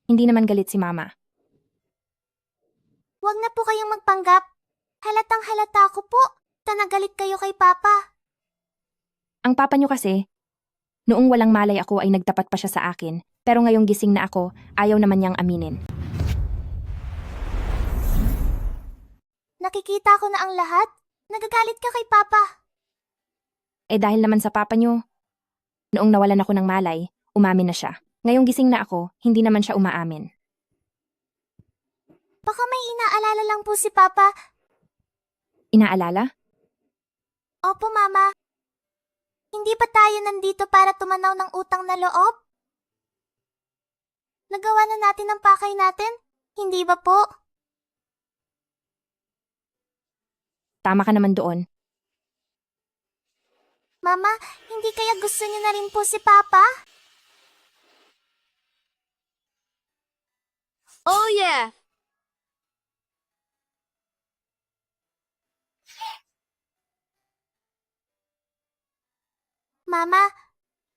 Hindi naman galit si mama. Wag na po kayong magpanggap. Halatang halata ko po. Tanagalit kayo kay Papa. Ang papa niyo kasi, noong walang malay ako ay nagtapat pa siya sa akin, pero ngayong gising na ako, ayaw naman niyang aminin. Nakikita ko na ang lahat. Nagagalit ka kay Papa. Eh dahil naman sa papa niyo, noong nawalan ako ng malay, umamin na siya. Ngayong gising na ako, hindi naman siya umaamin. Baka may inaalala lang po si Papa. Inaalala? Opo, Mama. Hindi ba tayo nandito para tumanaw ng utang na loob? Nagawa na natin ang pakay natin? Hindi ba po? Tama ka naman doon. Mama, hindi kaya gusto niyo na rin po si Papa? Oh yeah! Mama,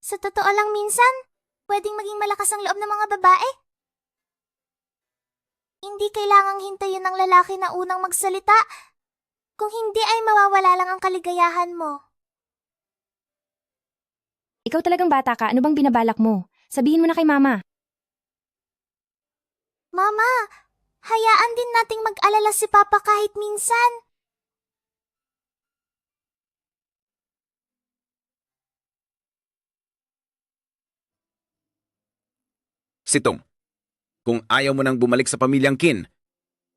sa totoo lang minsan, pwedeng maging malakas ang loob ng mga babae. Hindi kailangang hintayin ng lalaki na unang magsalita. Kung hindi ay mawawala lang ang kaligayahan mo. Ikaw talagang bata ka, ano bang binabalak mo? Sabihin mo na kay mama. Mama, hayaan din nating mag-alala si Papa kahit minsan. Sitong, kung ayaw mo nang bumalik sa pamilyang Kin,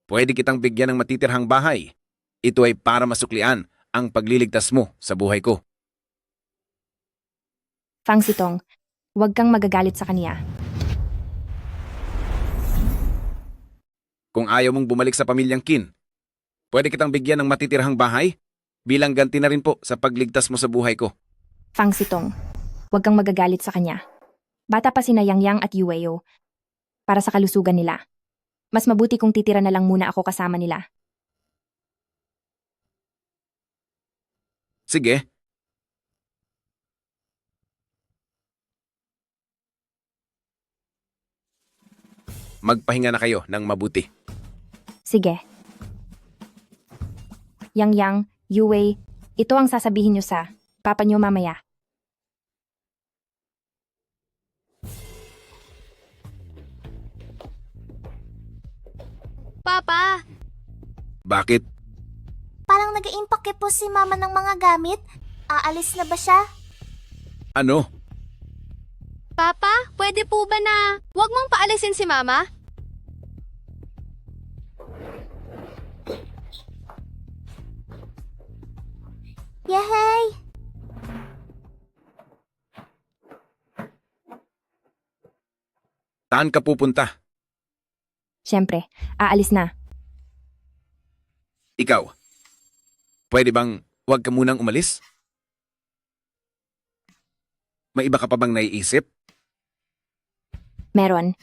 pwede kitang bigyan ng matitirhang bahay. Ito ay para masuklian ang pagliligtas mo sa buhay ko. Fang Sitong, huwag kang magagalit sa kaniya. Kung ayaw mong bumalik sa pamilyang Kin, pwede kitang bigyan ng matitirhang bahay bilang ganti na rin po sa pagligtas mo sa buhay ko. Fang Sitong, huwag kang magagalit sa kanya. Bata pa sina Yang Yang at Yueo para sa kalusugan nila. Mas mabuti kung titira na lang muna ako kasama nila. Sige. Magpahinga na kayo ng mabuti. Sige. Yang Yang, Yue, ito ang sasabihin niyo sa papa niyo mamaya. Papa! Bakit? Parang nag-iimpake po si Mama ng mga gamit. Aalis na ba siya? Ano? Papa, pwede po ba na huwag mong paalisin si Mama? Yehey! Saan ka pupunta? Siyempre, aalis na. Ikaw. Pwede bang huwag ka munang umalis? May iba ka pa bang naiisip? Meron.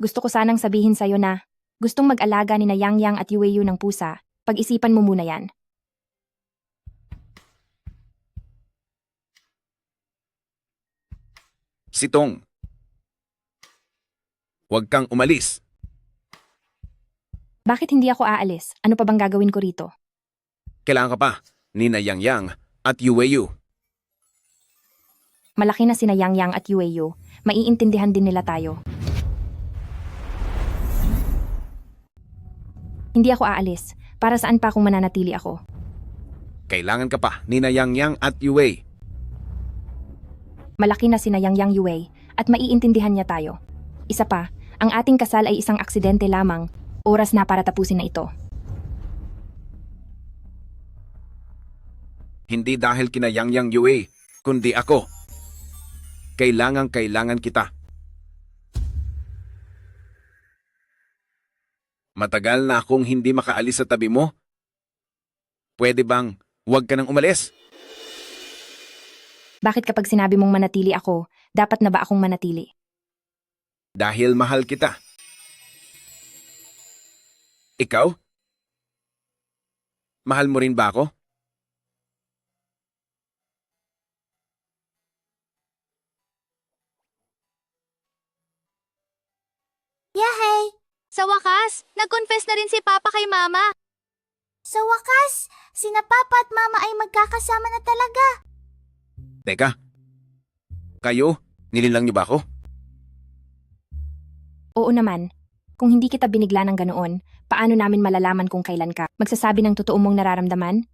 Gusto ko sanang sabihin sa'yo na gustong mag-alaga ni na Yang Yang at Yueyu ng pusa. Pag-isipan mo muna yan. Sitong. Huwag kang umalis. Bakit hindi ako aalis? Ano pa bang gagawin ko rito? Kailangan ka pa ni na Yang Yang at Yueyu. Malaki na sina Yang Yang at Yueyu. Maiintindihan din nila tayo. Hindi ako aalis. Para saan pa kung mananatili ako? Kailangan ka pa ni na Yang Yang at Yue. Malaki na si Yang Yang Yue at maiintindihan niya tayo. Isa pa, ang ating kasal ay isang aksidente lamang. Oras na para tapusin na ito. Hindi dahil kina Yang Yang Yue, kundi ako. Kailangan kita. Matagal na akong hindi makaalis sa tabi mo. Pwede bang huwag ka nang umalis? Bakit kapag sinabi mong manatili ako, dapat na ba akong manatili? Dahil mahal kita. Ikaw? Mahal mo rin ba ako? Yahey! Sa wakas, nag-confess na rin si Papa kay Mama. Sa wakas, sina Papa at Mama ay magkakasama na talaga. Teka. Kayo, nilinlang niyo ba ako? Oo naman. Kung hindi kita binigla ng ganoon, paano namin malalaman kung kailan ka magsasabi ng totoo mong nararamdaman?